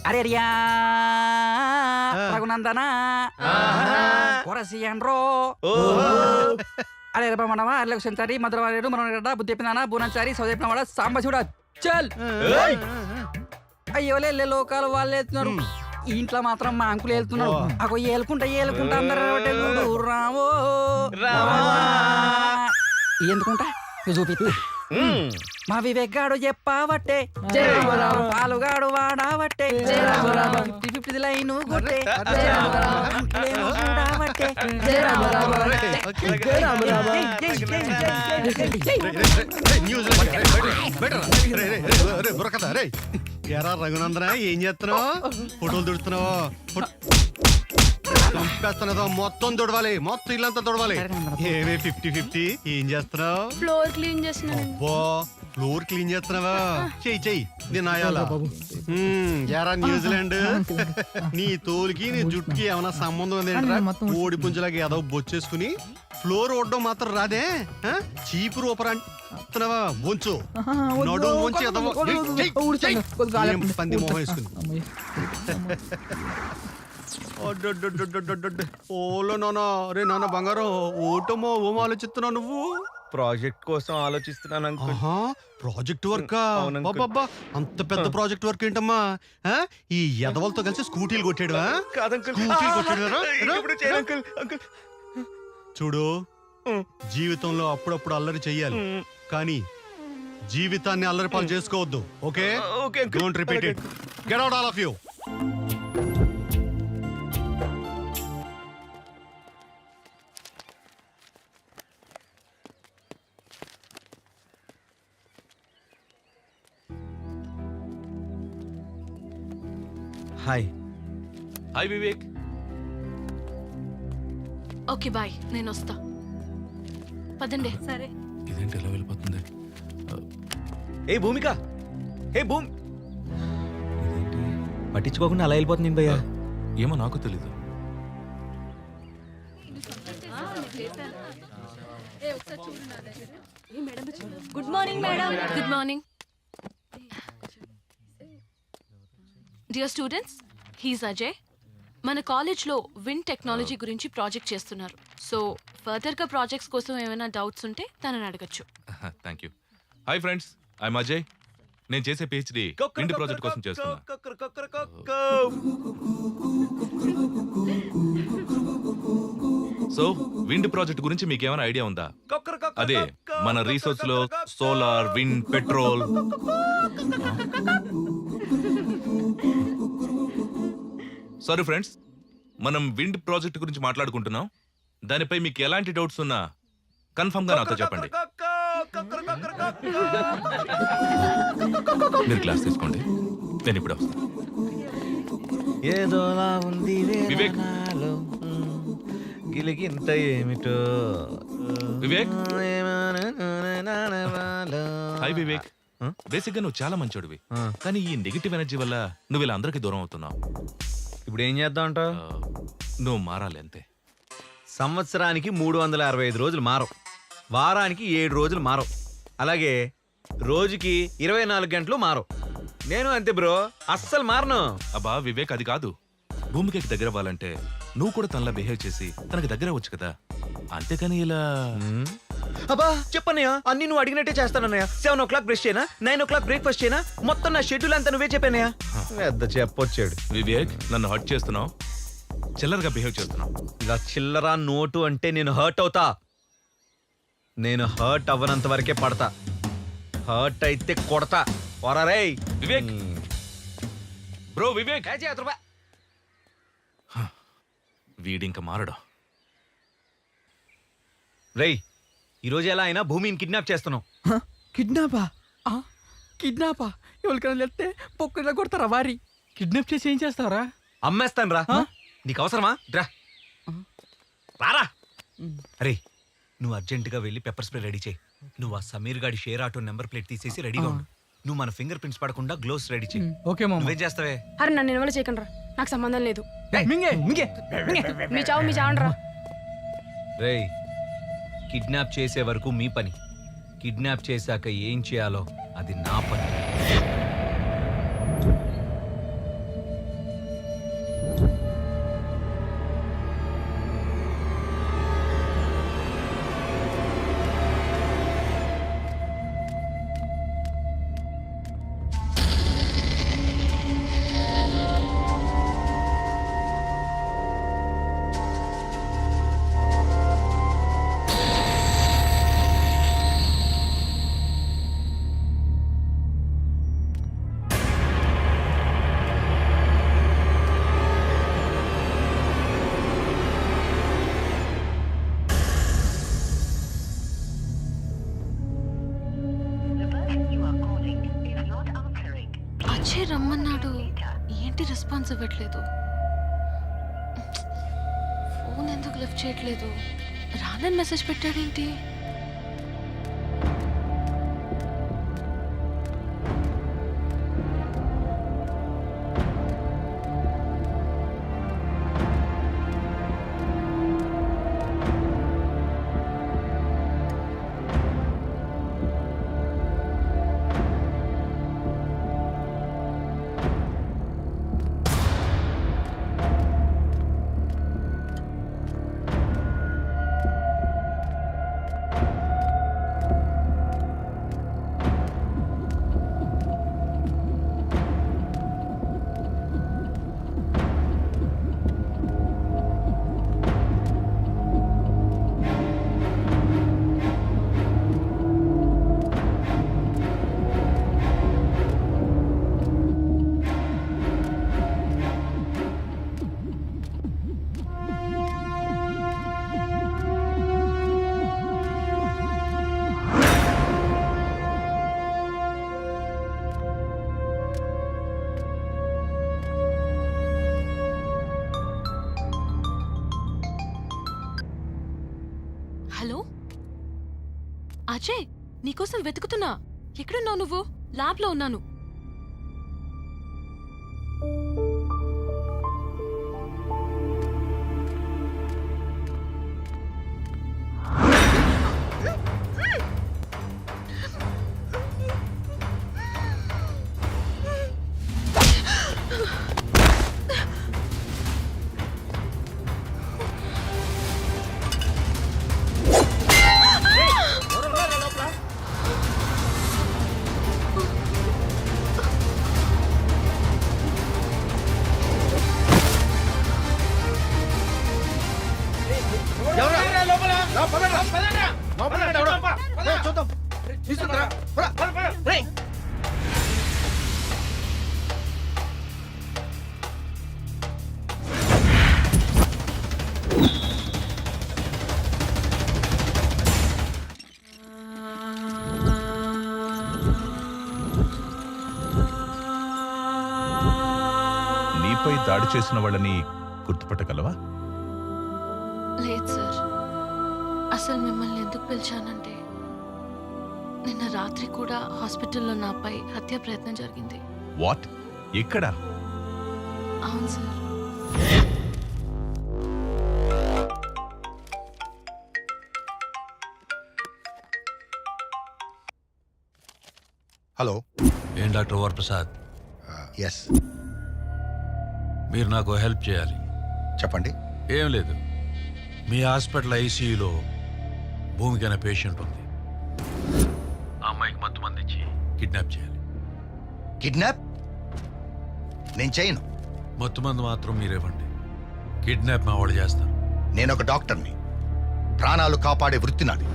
అరే రియా రఘునందన కొరసియన్రో అరే రమణమా అర్లకు సెంచారి మధురవారేడు మనగడ్డ బుద్ధిపినానా బూనంచారి సౌదీపినవాడ సాంబశివుడ చల్. అయ్యోలే లోకాలు వాళ్ళు వెళ్తున్నారు, ఈ ఇంట్లో మాత్రం మా అంకులు వెళ్తున్నారు. అగో ఏలుకుంటా అందరూ రావో ఎందుకుంటా చూపిస్తా. మా వివేక్ గాడు చెప్పావట్టే, పాలుగాడు వాడావట్టే, 50-50 లైను కొట్టే, ఎరా రఘునందన ఏం చేస్తున్నావు? ఫోటోలు దుడుతున్నావు? చంపేస్తున్నదో మొత్తం తొడవాలి, మొత్తం ఇల్లంతా తొడవాలి. ఏమే 50-50 ఏం చేస్తున్నావు? ఫ్లోర్ క్లీన్ చేస్తున్నాను. అబ్బో ఫ్లోర్ క్లీన్ చేస్తున్నావా? చెయ్యి నేను ఆయాలా. ఎరా న్యూజిలాండ్, నీ తోలుకి నీ జుట్టుకి ఏమైనా సంబంధం ఉందేంట్రా? ఓడి పుంజలాగా ఏదో బొచ్చేసుకుని ఫ్లోర్ ఓడడం మాత్రం రాదే. చీపు రూపరా అంటున్నావా? వంచు నడు వంచి పంది మొహం వేసుకుని. ఓలో నాన్న, రే నాన్న బంగారం, ఓటమో ఓమో ఆలోచిస్తున్నావు నువ్వు? ప్రాజెక్ట్ కోసం ఆలోచిస్తున్నాను అంకుల్. Project work? అబ్బబ్బా, అంత పెద్ద ప్రాజెక్ట్ వర్క్ ఏంటమ్మా? ఈ ఎదవలతో కలిసి స్కూటీలు కొట్టాడువా? చూడు, జీవితంలో అప్పుడప్పుడు అల్లరి చెయ్యాలి, కానీ జీవితాన్ని అల్లరి పాలు చేసుకోవద్దు. Okay, don't repeat it. Get out all of you. Hi. Hi Vivek. Okay bye, నేను వస్తా. పదండి. సరే. ఇదేంటి ఎలా వెళ్ళిపోతుంది? ఏ భూమిక, ఏ భూమి, పట్టించుకోకుండా అలా వెళ్ళిపోతుంది భయ్యా. ఏమో నాకు తెలీదు. Good morning madam. Good morning. Dear students, he's Ajay. మన కాలేజ్లో విండ్ టెక్నాలజీ గురించి ప్రాజెక్ట్ చేస్తున్నారు. సో ఫర్దర్గా ప్రాజెక్ట్స్ కోసం ఏమైనా డౌట్స్ ఉంటే తనని అడగచ్చు. Thank you. Hi friends, I'm Ajay. నేను చేసే పిహెచ్డి ఇండి ప్రాజెక్ట్ కోసం చేస్తున్నా. సో విండ్ ప్రాజెక్ట్ గురించి మీకు ఏమైనా ఐడియా ఉందా? అదే మన రీసోర్స్ లో solar, wind, petrol. Sorry friends, మనం విండ్ ప్రాజెక్ట్ గురించి మాట్లాడుకుంటున్నాం. దానిపై మీకు ఎలాంటి డౌట్స్ ఉన్నా కన్ఫర్మ్ గా నాతో చెప్పండి. మీరు క్లాస్ తీసుకోండి, నేను ఇప్పుడు వస్తాను. ఏదోలా ఉంది వివేక్. గిలిగింత ఏమిటో. వివేక్. హాయ్ వివేక్. బేసిక్ గా నువ్వు చాలా మంచోడివి, కానీ ఈ నెగిటివ్ ఎనర్జీ వల్ల నువ్వు ఇలా అందరికి దూరం అవుతున్నావు. ఇప్పుడు ఏం చేద్దాం అంటావు? నువ్వు మారాలి అంతే. సంవత్సరానికి 365 రోజులు మారవు, వారానికి 7 రోజులు మారవు, అలాగే రోజుకి 24 గంటలు మారవు. నేను అంతే బ్రో, అస్సలు మారను. అబ్బా వివేక్, అది కాదు. భూమికి దగ్గర అవ్వాలంటే నువ్వు కూడా తనలా బిహేవ్ చేసి తనకి దగ్గర అవ్వచ్చు కదా, అంతేకాని ఇలా. అబ్బా చెప్పన్నయ్య, అన్ని నువ్వు అడిగినట్టే చేస్తానన్నయ్య. 7 o'clock బ్రష్ చేయనా, 9 o'clock బ్రేక్ఫాస్ట్ చేయనా, మొత్తం నా షెడ్యూల్ అంతా నువ్వే చెప్పానయ్య. పెద్ద చెప్పొచ్చాడు. వివేక్, నన్ను హర్ట్ చేస్తున్నావు, చిల్లరగా బిహేవ్ చేస్తున్నావు. ఇలా చిల్లరా నోటు అంటే నేను హర్ట్ అవుతా. నేను హర్ట్ అవ్వనంత వరకే పడతా, హర్ట్ అయితే కొడతా. వరారే వివేక్. బ్రో వివేక్, వీడింక మారడా? రేయ్, ఈరోజు ఎలా అయినా భూమిని కిడ్నాప్ చేస్తున్నావు. కిడ్నాపా? కిడ్నాపా? ఎవరికైనా వెళ్తే పొక్కున కొడతారా? వారి కిడ్నాప్ చేసి ఏం చేస్తారా? అమ్మేస్తాను రా. నీకు అవసరమా? రా రారా. అరే, నువ్వు అర్జెంటుగా వెళ్ళి పెప్పర్ స్ప్రే రెడీ చేయి. నువ్వు ఆ సమీర్ గాడి షేర్ ఆటో నెంబర్ ప్లేట్ తీసేసి రెడీగా ఉండు. నువ్వు మన ఫింగర్ ప్రింట్స్ పడకుండా గ్లోవ్స్ రెడీ చేయి. ఓకే మామ. నువ్వేం చేస్తావే? అరే నన్ను ఇన్వాల్వ్ చేయకండి రా, నాకు సంబంధం లేదు. మింగే మింగే మీ చావు మీ చావండి రా. రేయ్, కిడ్నాప్ చేసే వరకు మీ పని, కిడ్నాప్ చేశాక ఏం చేయాలో అది నా పని. అజయ్ రమ్మన్నాడు, ఏంటి రెస్పాన్స్ ఇవ్వట్లేదు? ఫోన్ ఎందుకు లిఫ్ట్ చేయట్లేదు? రానని మెసేజ్ పెట్టాడేంటి? హలో అజయ్, నీకోసం వెతుకుతున్నా. ఎక్కడున్నావు నువ్వు? ల్యాబ్లో ఉన్నాను. నీపై దాడి చేసిన వాళ్ళని గుర్తుపట్టగలవా? లేదు సార్. అసలు మిమ్మల్ని ఎందుకు పిలిచానంటే, నిన్న రాత్రి కూడా హాస్పిటల్లో నాపై హత్య ప్రయత్నం జరిగింది. వాట్? ఎక్కడ? అవును సార్. హలో. ఏం డాక్టర్ వరప్రసాద్? ఎస్. మీరు నాకు హెల్ప్ చేయాలి. చెప్పండి. ఏం లేదు, మీ హాస్పిటల్ ఐసీయూలో భూమికి అనే పేషెంట్ ఉంది. ఆ అమ్మాయికి మత్తు మంది ఇచ్చి కిడ్నాప్ చేయాలి. కిడ్నాప్ నేను చేయను. మత్తు మందు మాత్రం మీరేవ్వండి, కిడ్నాప్ మా వాళ్ళు చేస్తారు. నేను ఒక డాక్టర్ని, ప్రాణాలు కాపాడే వృత్తి నాది.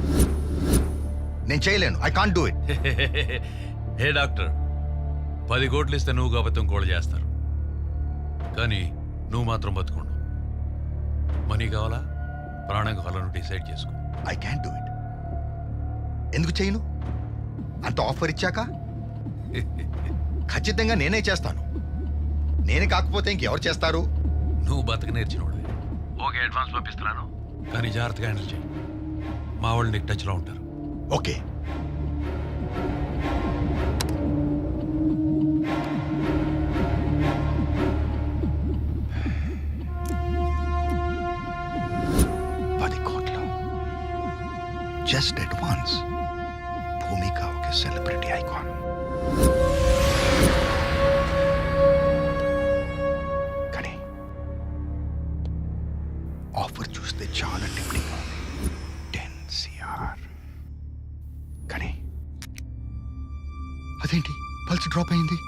నేను చేయలేను. I can't do it. Hey doctor, 10 కోట్లు ఇస్తే నువ్వు కాబట్టి ఇంకోళ్ళు చేస్తారు, కానీ నువ్వు మాత్రం బతుకుండు. మనీ కావాలా ప్రాణం కావాలని డిసైడ్ చేసుకో. I can do it. ఎందుకు చేయను? అంత ఆఫర్ ఇచ్చాక ఖచ్చితంగా నేనే చేస్తాను. నేనే కాకపోతే ఇంకెవరు చేస్తారు? నువ్వు బతక నేర్చినోడు. ఓకే, అడ్వాన్స్ పంపిస్తున్నాను, కానీ జాగ్రత్తగా హ్యాండిల్ చేయి. మా వాళ్ళు నీకు టచ్లో ఉంటారు. ఓకే. Just advance. భూమిక ఒక సెలబ్రిటీ ఐకాన్. కానీ ఆఫర్ చూస్తే చాలా టెంప్టింగ్ ఉంది. 10 CR. కానీ అదేంటి పల్స్ డ్రాప్ అయింది?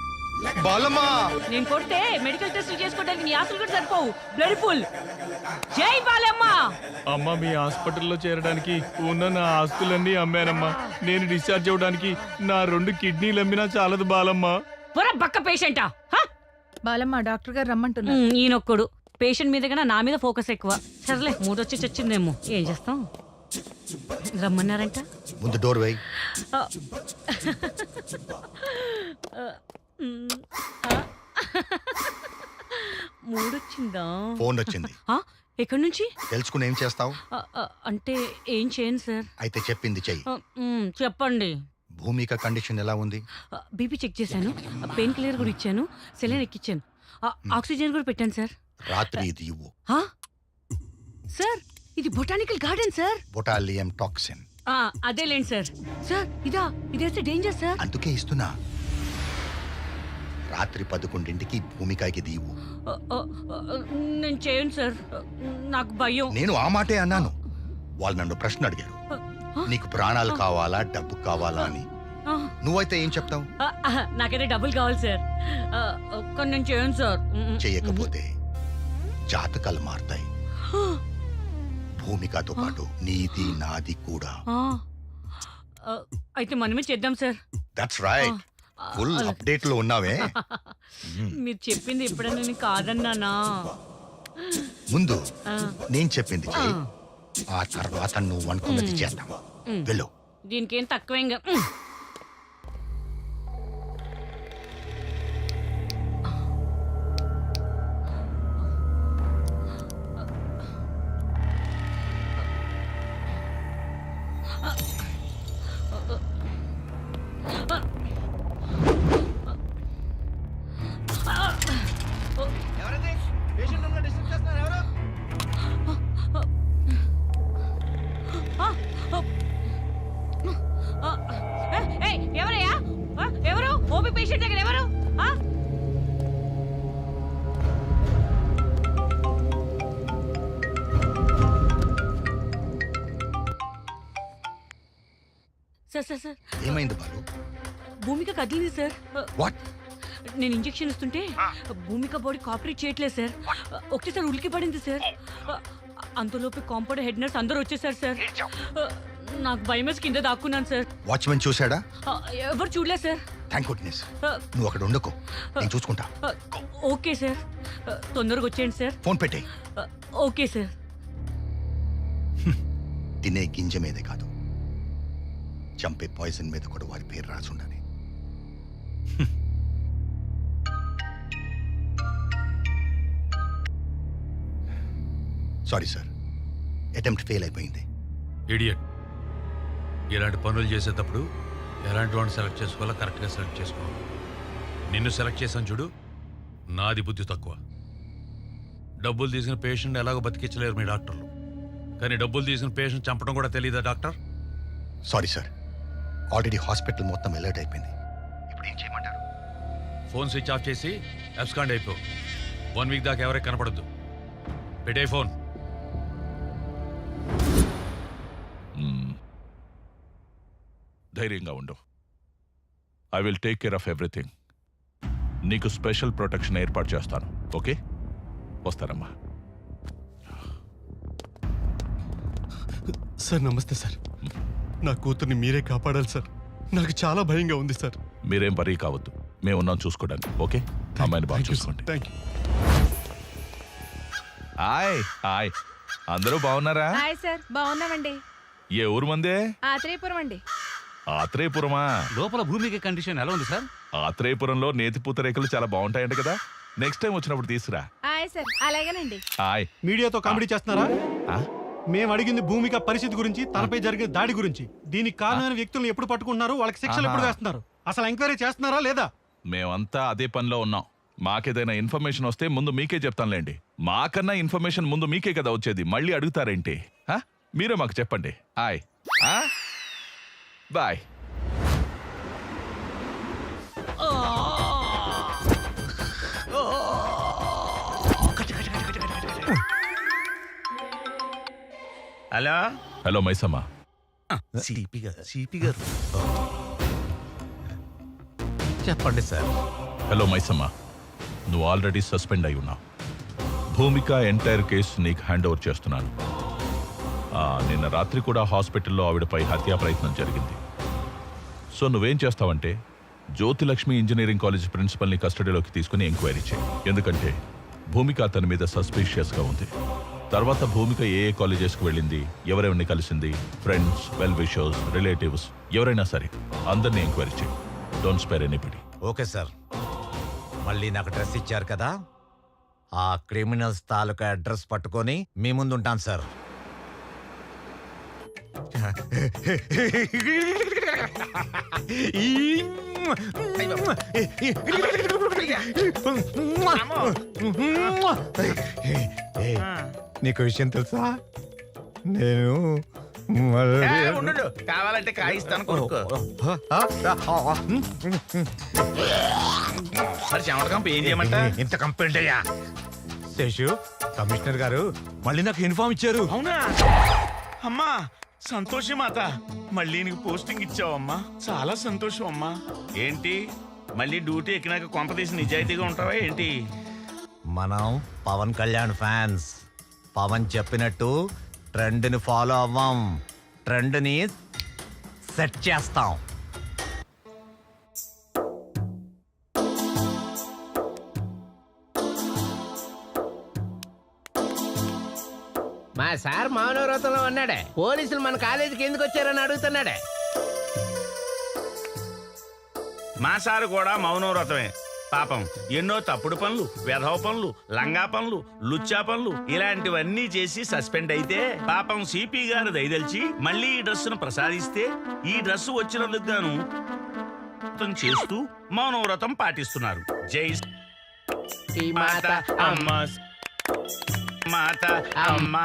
బాలమ్మా, నేను కొడితే మెడికల్ టెస్ట్ చేసుకోవడానికి నీ ఆస్తులు కూడా సరిపోవు. Blood pool. జై బాలమ్మ. అమ్మా, మీ హాస్పిటల్లో చేరడానికి ఉన్న నా ఆస్తులన్నీ అమ్మానమ్మా. నేను డిశ్చార్జ్ అవ్వడానికి నా 2 కిడ్నీలు అమ్మినా చాలదు బాలమ్మా. పొర బక్క పేషెంటా? బాలమ్మ, డాక్టర్ గారు రమ్మంటున్నారు. ఈయనొక్కడు పేషెంట్ మీద కన్నా నా మీద ఫోకస్ ఎక్కువ. సర్లే, మూడొచ్చి చచ్చిందేమో, ఏం చేస్తాం. రమ్మన్నారంట. ముందు డోర్ వేయి. మూడొచ్చిందా? ఫోన్ వచ్చింది. ఎక్కడి నుంచి తెలుసుకుని ఏం చేస్తావు? అంటే ఏం చేయను సార్. అయితే చెప్పింది చెయ్యి. చెప్పండి. భూమిక కండిషన్ ఎలా ఉంది? బీపీ చెక్ చేశాను, పెయిన్ కిల్లర్ కూడా ఇచ్చాను, సెలైన్ ఎక్కించాను, ఆక్సిజన్ కూడా పెట్టాను సార్. రాత్రి ఇది ఇవ్వు. సార్ ఇది బొటానికల్ గార్డెన్ సార్. బొటాలియం టాక్సిన్. అదేలేండి సార్. సార్ ఇదేస్తే డేంజర్ సార్. అందుకే ఇస్తున్నా. రాత్రి 11ంటికి భూమికకి ఇది ఇవ్వు. నేను చేయను సార్, నాకు భయం. నేను ఆ మాటే అన్నాను. వాళ్ళు నన్ను ప్రశ్న అడిగారు, నీకు ప్రాణాలు కావాలా డబ్బు కావాలా అని. నువ్వైతే ఏం చెప్తావు? నాకైతే డబ్బులు కావాలి సార్, కానీ నేను చేయను సార్. చేయకపోతే జాతకాలు మారుతాయి. భూమికతో పాటు నీది నాది కూడా. అయితే మనమే చేద్దాం sir. That's right. Full update లో ఉన్నావే. మీరు చెప్పింది ఎప్పుడైనా నేను కాదన్నానా? ముందు నేను చెప్పింది చెయ్యి, ఆ తర్వాత నువ్వు అనుకున్నది చేద్దాం. వెళ్ళు. దీనికేం తక్కువేంగా. ఎవరయ్యా? ఎవరు? ఓపీ పేషెంట్ దగ్గర ఎవరు? సార్ ఏమైంది బాలు? భూమిక కదిలింది సార్. వాట్? నేను ఇంజెక్షన్ ఇస్తుంటే భూమిక బాడీ కోఆపరేట్ చేయట్లేదు సార్. ఒకటేసారి ఉలికి పడింది సార్. అంతలోపు కాంపౌండ్ హెడ్ నర్స్ అందరూ వచ్చేసారు సార్. నాకు భయమేసి కింద దాక్కున్నాను సార్. వాచ్మెన్ చూశాడా? ఎవరు చూడలేదు సార్. Thank goodness. నువ్వు అక్కడ ఉండకు, నేను చూసుకుంటా. ఓకే సార్, తొందరగా వచ్చేయండి సార్. ఫోన్ పెట్టే. Okay sir. తినే గింజ మీదే కాదు, చంపే పాయిజన్ మీద కూడా వారి పేరు రాసి ఉండాలి. సారీ సార్, అటెంప్ట్ ఫెయిల్ అయిపోయింది. ఇడియట్. ఇలాంటి పనులు చేసేటప్పుడు ఎలాంటి వాడిని సెలెక్ట్ చేసుకోవాలో కరెక్ట్గా సెలెక్ట్ చేసుకోవాలి. నిన్ను సెలెక్ట్ చేశాను చూడు, నాది బుద్ధి తక్కువ. డబ్బులు తీసిన పేషెంట్ ఎలాగో బతికించలేరు మీ డాక్టర్లు, కానీ డబ్బులు తీసిన పేషెంట్ చంపడం కూడా తెలియదా doctor? Sorry sir, already hospital మొత్తం అలర్ట్ అయిపోయింది. ఇప్పుడు ఏం చేయమంటారు? ఫోన్ స్విచ్ ఆఫ్ చేసి అబ్స్కాండ్ అయిపో. 1 వీక్ దాకా ఎవరికి కనపడద్దు. పెట్టే ఫోన్. ధైర్యంగా ఉండు. I will take care of everything. నీకు స్పెషల్ ప్రొటెక్షన్ ఏర్పాటు చేస్తాను. ఓకే, వస్తానమ్మా. సార్ నమస్తే సార్. నా కూతుర్ని మీరే కాపాడాలి సార్. నాకు చాలా భయంగా ఉంది సార్. మీరేం వరీ కావద్దు, మేము ఉన్నాం చూసుకోవడానికి. ఓకే, అమ్మాయిని బాగా చూసుకోండి. Thank you. హాయ్ హాయ్, అందరూ బాగున్నారా? హాయ్ సార్, బాగున్నామండి. ఏ ఊరు మందే? ఆత్రేయపురం అండి. ఆత్రేయపురమా? లోపల భూమికి కండిషన్ ఎలా ఉంది సార్? ఆత్రేయపురంలో నేతి పూతరేకులు చాలా బాగుంటాయంట కదా, నెక్స్ట్ టైం వచ్చినప్పుడు తీసురా. హాయ్ సార్, అలాగేనండి. హాయ్. మీడియాతో కామెడీ చేస్తున్నారా? మేము అడిగింది భూమిక పరిస్థితి గురించి, తనపై జరిగిన దాడి గురించి. దీనికి కారణమైన వ్యక్తులను ఎప్పుడు పట్టుకుంటున్నారు, వాళ్ళకి శిక్షలు ఎప్పుడు వేస్తున్నారు, అసలు ఎంక్వైరీ చేస్తున్నారా లేదా? మేమంతా అదే పనిలో ఉన్నాం. మాకేదైనా ఇన్ఫర్మేషన్ వస్తే ముందు మీకే చెప్తానులేండి. మాకన్నా ఇన్ఫర్మేషన్ ముందు మీకే కదా వచ్చేది, మళ్ళీ అడుగుతారేంటి? మీరే మాకు చెప్పండి. Hi bye. Hello hello Maisamma. CP గారు చెప్పండి సార్. హలో మైసమ్మ, నువ్వు ఆల్రెడీ సస్పెండ్ అయి ఉన్నావు. భూమిక ఎంటైర్ కేసు నీకు హ్యాండ్ ఓవర్ చేస్తున్నాను. నిన్న రాత్రి కూడా హాస్పిటల్లో ఆవిడపై హత్యా ప్రయత్నం జరిగింది. సో నువ్వేం చేస్తావంటే జ్యోతిలక్ష్మి ఇంజనీరింగ్ కాలేజ్ ప్రిన్సిపల్ని కస్టడీలోకి తీసుకుని ఎంక్వైరీ చేయి. ఎందుకంటే భూమిక అతని మీద సస్పీషియస్గా ఉంది. తర్వాత భూమిక ఏ కాలేజెస్కి వెళ్ళింది, ఎవరెవరిని కలిసింది, ఫ్రెండ్స్, వెల్ విషర్స్, రిలేటివ్స్ ఎవరైనా సరే అందరినీ ఎంక్వైరీ చేయి. Don't spare anybody. Okay sir. మళ్ళీ నాకు డ్రెస్ ఇచ్చారు కదా, ఆ క్రిమినల్స్ తాలూకా అడ్రస్ పట్టుకొని మీ ముందు ఉంటాను సార్. నీకు విషయం తెలుసా? నేను కావాలంటే కాయిస్తాను కొనుక్కో. మరి చెమటకంప ఏం చేయమంట? ఇంత కంప్లైంట్ అయ్యా శేషు, కమిషనర్ గారు మళ్ళీ నాకు ఇన్ఫార్మ్ ఇచ్చారు. అవునా? అమ్మా సంతోషం మాత, మళ్ళీ నీకు పోస్టింగ్ ఇచ్చావమ్మా, చాలా సంతోషం అమ్మా. ఏంటి మళ్ళీ డ్యూటీ ఎక్కినాక కొంపదీసి నిజాయితీగా ఉంటావా ఏంటి? మనం పవన్ కళ్యాణ్ ఫ్యాన్స్. పవన్ చెప్పినట్టు ట్రెండ్ని ఫాలో అవ్వం, ట్రెండ్ని సెట్ చేస్తాం. మా సార్ మౌనవ్రతంలో ఉన్నాడే, పోలీసులు మన కాలేజీకి ఎందుకు వచ్చారని అడుగుతున్నాడే. మా సారు కూడా మౌనవ్రతమే. పాపం ఎన్నో తప్పుడు పనులు, వెధవ పనులు, లంగా పనులు, లుచ్చా పనులు ఇలాంటివన్నీ చేసి సస్పెండ్ అయితే పాపం సిపి గారు దయదలిచి మళ్ళీ ఈ డ్రెస్సును ప్రసాదిస్తే ఈ డ్రెస్సు వచ్చినందుకు గాను చేస్తూ మౌనవ్రతం పాటిస్తున్నారు. జై మాత అమ్మ, మాత అమ్మ.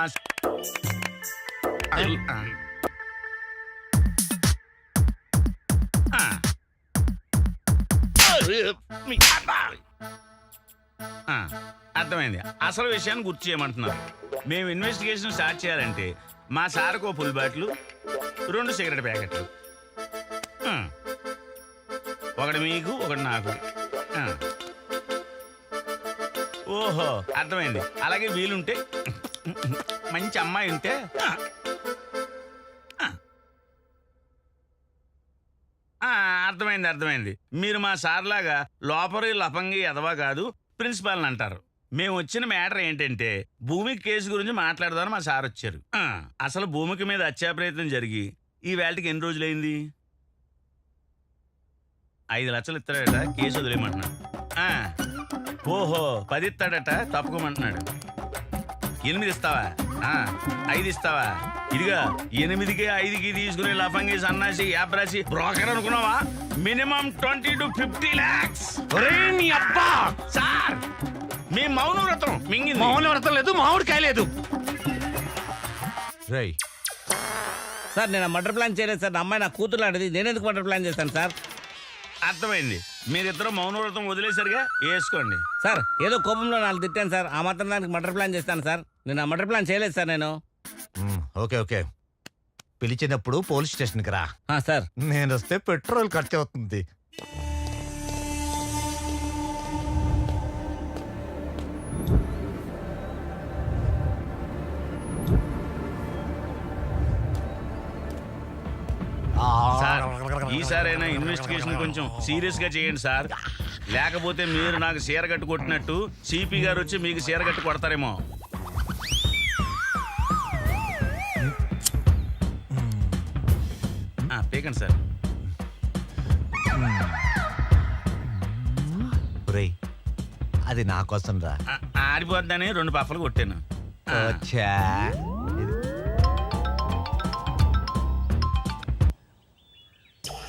అర్థమైంది. అసలు విషయాన్ని గుర్తు చేయమంటున్నారు. మేము ఇన్వెస్టిగేషన్ స్టార్ట్ చేయాలంటే మా సార్కు ఫుల్ బాటిల్, 2 సిగరెట్ ప్యాకెట్లు, ఒకటి మీకు ఒకటి నాకు. ఓహో అర్థమైంది. అలాగే వీలుంటే మంచి అమ్మాయి ఉంటే అర్థమైంది. మీరు మా సార్లాగా లోపరి లఫంగి ఎదవా కాదు, ప్రిన్సిపాల్ని అంటారు. మేము వచ్చిన మ్యాటర్ ఏంటంటే భూమి కేసు గురించి మాట్లాడదామని మా సార్ వచ్చారు. అసలు భూమికి మీద హత్యా ప్రయత్నం జరిగి ఈ వేళకి ఎన్ని రోజులైంది? 5 లక్షలు ఇస్తాడట, కేసు వదిలేయమంటున్నాడు. ఓహో 10 ఇస్తాడట, తప్పుకోమంటున్నాడు. 8 ఇస్తావా? 5 ఇస్తావా? ఇదిగా 8కి 5కి తీసుకునే లఫంగి సన్నాసి యాబ్రాసి బ్రోకర్ అనుకున్నావా? Minimum 20 to 50 lakhs. అబ్బా సార్ మీ మౌనవ్రతం మింగింది. మౌనవ్రతం లేదు, మామిడికాయ లేదు. సార్ నేను మర్డర్ ప్లాన్ చేయలేదు సార్. నా అమ్మాయి నా కూతురు లాంటిది, నేనెందుకు మర్డర్ ప్లాన్ చేస్తాను సార్? అర్థమైంది. మీరిద్దరు మౌనవ్రతం వదిలేసరిగా వేసుకోండి సార్. ఏదో కోపంలో 4 తిట్టాను సార్, ఆ మాత్రం దానికి మర్డర్ ప్లాన్ చేస్తాను సార్. నేను ఆ మర్డర్ ప్లాన్ చేయలేదు సార్. నేను ఓకే పిలిచినప్పుడు పోలీస్ స్టేషన్కి రా. సార్ నేను వస్తే పెట్రోల్ ఖర్చు అవుతుంది. సార్ ఈసారైనా ఇన్వెస్టిగేషన్ కొంచెం సీరియస్ గా చేయండి సార్. లేకపోతే మీరు నాకు చీరగట్టు కొట్టినట్టు సిపి గారు వచ్చి మీకు చీరగట్టు కొడతారేమో. పేకండి సార్. అది నా కోసం రా. ఆడిపోద్దని 2 పఫలు కొట్టాను.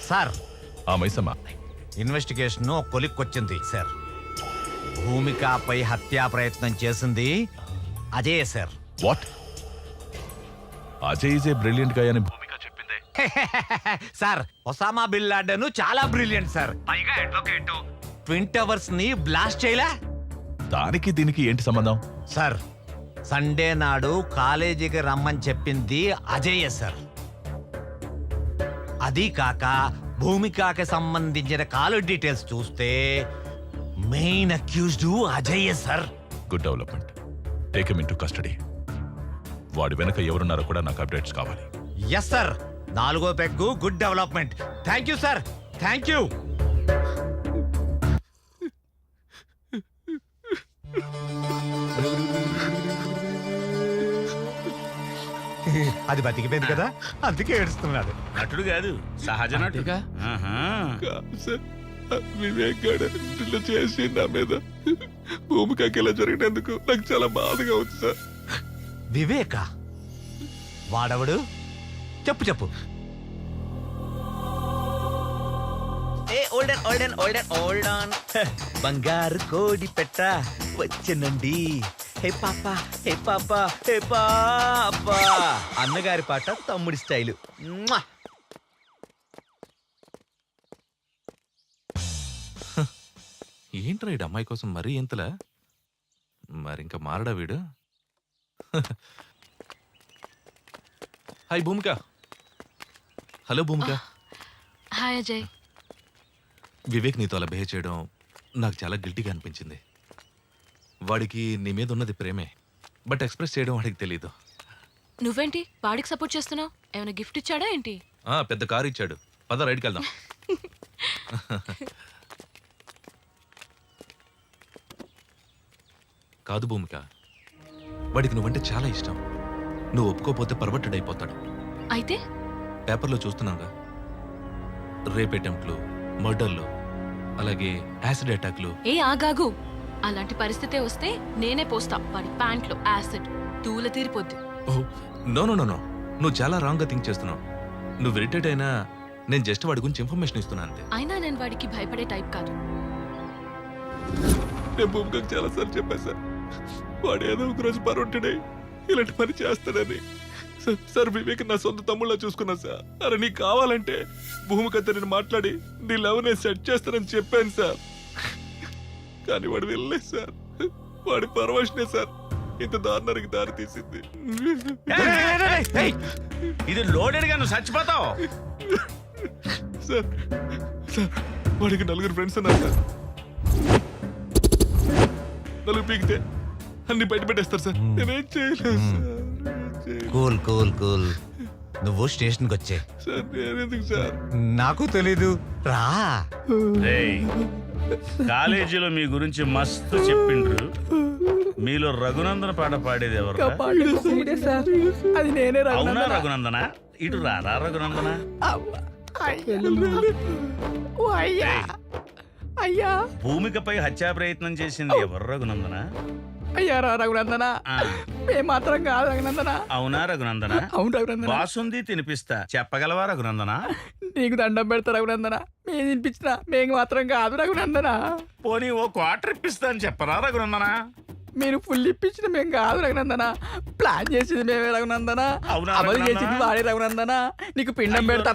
సార్ మైసమ్మ, ఇన్వెస్టిగేషన్ కొలిక్కొచ్చింది సార్. భూమికాపై హత్యా ప్రయత్నం చేసింది Ajay sir. What? Ajay is a brilliant guy అని భూమిక చెప్పిందే. సార్ ఒసామా బిన్ లాడెన్ చాలా బ్రిలియంట్ సార్. పైగా అడ్వకేట్. ట్విన్ టవర్స్ ని బ్లాస్ట్ చేయలే. దానికి దీనికి ఏంటి సంబంధం? సార్ సండే నాడు కాలేజీకి రమ్మని చెప్పింది అజయ్ సార్. అది కాక భూమికాకి సంబంధించిన కాల్ డీటెయిల్స్ చూస్తే main accused Ajay sir. Good development. Take him into custody. వాడి వెనక ఎవరున్నారో కూడా నాకు అప్డేట్స్ కావాలి. Yes sir. 4వ peg good development. Thank you sir, thank you. అది బతికిపోయింది కదా, అందుకే ఏడుస్తున్నాడు. నటుడు కాదు, సహజ నటుడుగా. వివేక్ గారు చేసి నా మీద భూమికకి ఇలా జరిగినందుకు నాకు చాలా బాధగా ఉంది సార్. వివేక వాడవడు చెప్పు చెప్పు. బంగారు కోడి పెట్ట వచ్చనండి. హే పాప హే పాప హే పాప. అన్నగారి పాట తమ్ముడి స్టైలు. ఏంట్రా ఈ అమ్మాయి కోసం మరీ ఇంతలా? మరి ఇంకా మారడా వీడు? హాయ్ భూమిక. హలో భూమిక. హాయ్ అజయ్. వివేక్ నీతో అలా బిహేవ్ చేయడం నాకు చాలా గిల్టీగా అనిపించింది. వాడికి నీ మీద ఉన్నది ప్రేమే, బట్ ఎక్స్ప్రెస్ చేయడం వాడికి తెలీదు. నువ్వేంటి వాడికి సపోర్ట్ చేస్తున్నావు? ఏమైనా గిఫ్ట్ ఇచ్చాడా ఏంటి? పెద్ద కారు ఇచ్చాడు. పద రైడ్కి వెళ్దాం. కాదు భూమిక, వాడికి నువ్వంటే చాలా ఇష్టం. నువ్వు ఒప్పుకోపోతే పర్వర్టెడ్ అయిపోతాడు. అయితే పేపర్లో చూస్తున్నావుగా, రేప్ అటెంప్ట్లు, మర్డర్లు, అలాగే యాసిడ్ అటాక్లు. ఏ ఆగాగు, అలాంటి పరిస్థితే వస్తే నేనే పోస్తా వాడి ప్యాంట్లో యాసిడ్. తూల తీరిపోద్ది. నో నో నో నో, నువ్వు చాలా రాంగ్ గా థింక్ చేస్తున్నావు. నువ్వు ఇరిటేట్ అయినా నేను జస్ట్ వాడి గురించి ఇన్ఫర్మేషన్ ఇస్తున్నాను అంతే. అయినా నేను వాడికి భయపడే టైప్ కాదు. నేను భూమికకు చాలా సార్లు చెప్పాను సార్, వాడు ఏదో ఒక రోజు పరుంటుడే ఇలాంటి పని చేస్తాడని. సార్ వివేక్ నా సొంత తమ్ముళ్ళ చూసుకున్నా సార్. అరే నీకు కావాలంటే భూమికతో నేను మాట్లాడి నీ లవ్ నేను సెట్ చేస్తానని చెప్పాను సార్. కానీ వాడు వెళ్ళలేదు సార్. వాడి పరవశనే సార్ ఇంత దారుణానికి దారి తీసింది. ఇది లోడెడ్ గా నువ్వు చచ్చిపోతావు సార్. సార్ వాడికి 4 ఫ్రెండ్స్ ఉన్నారు సార్. 4 పీకితే అన్ని బయట పెట్టేస్తారు సార్. నేనేం చేయలేదు సార్. Cool cool cool. నువ్వు స్టేషన్కి వచ్చే. సార్ నేనెందుకు సార్? నాకు తెలీదు, రా. రేయ్, కాలేజీలో మీ గురించి మస్తు చెప్పిండ్రు. మీలో రఘునందన పాట పాడేది ఎవరు? అది నేనే. అవునా రఘునందన? ఇటు రారా రఘునందన. అయ్యా, భూమికపై హత్యా ప్రయత్నం చేసింది ఎవరు రఘునందన? అయ్యా రా రఘునందన. మేము మాత్రం కాదు రఘునందన. అవునా రఘునందన? అవును రఘునందన. బాసుంది తినిపిస్తా చెప్పగలవా రఘునందన? నీకు దండం పెడతా రఘునందన. మేము తినిపించినా మేము మాత్రం కాదు రఘునందన. పోనీ ఓ క్వార్టర్ ఇప్పిస్తా అని చెప్పరా రఘునందన? మీరు ఫుల్ ఇప్పించిన మేము కాదు రఘునందన. ప్లాన్ చేసింది మేమే రఘునందన. అవునా అమలు రఘునందన? చేసింది వాడే రఘునందన. నీకు పిండం పెడతా,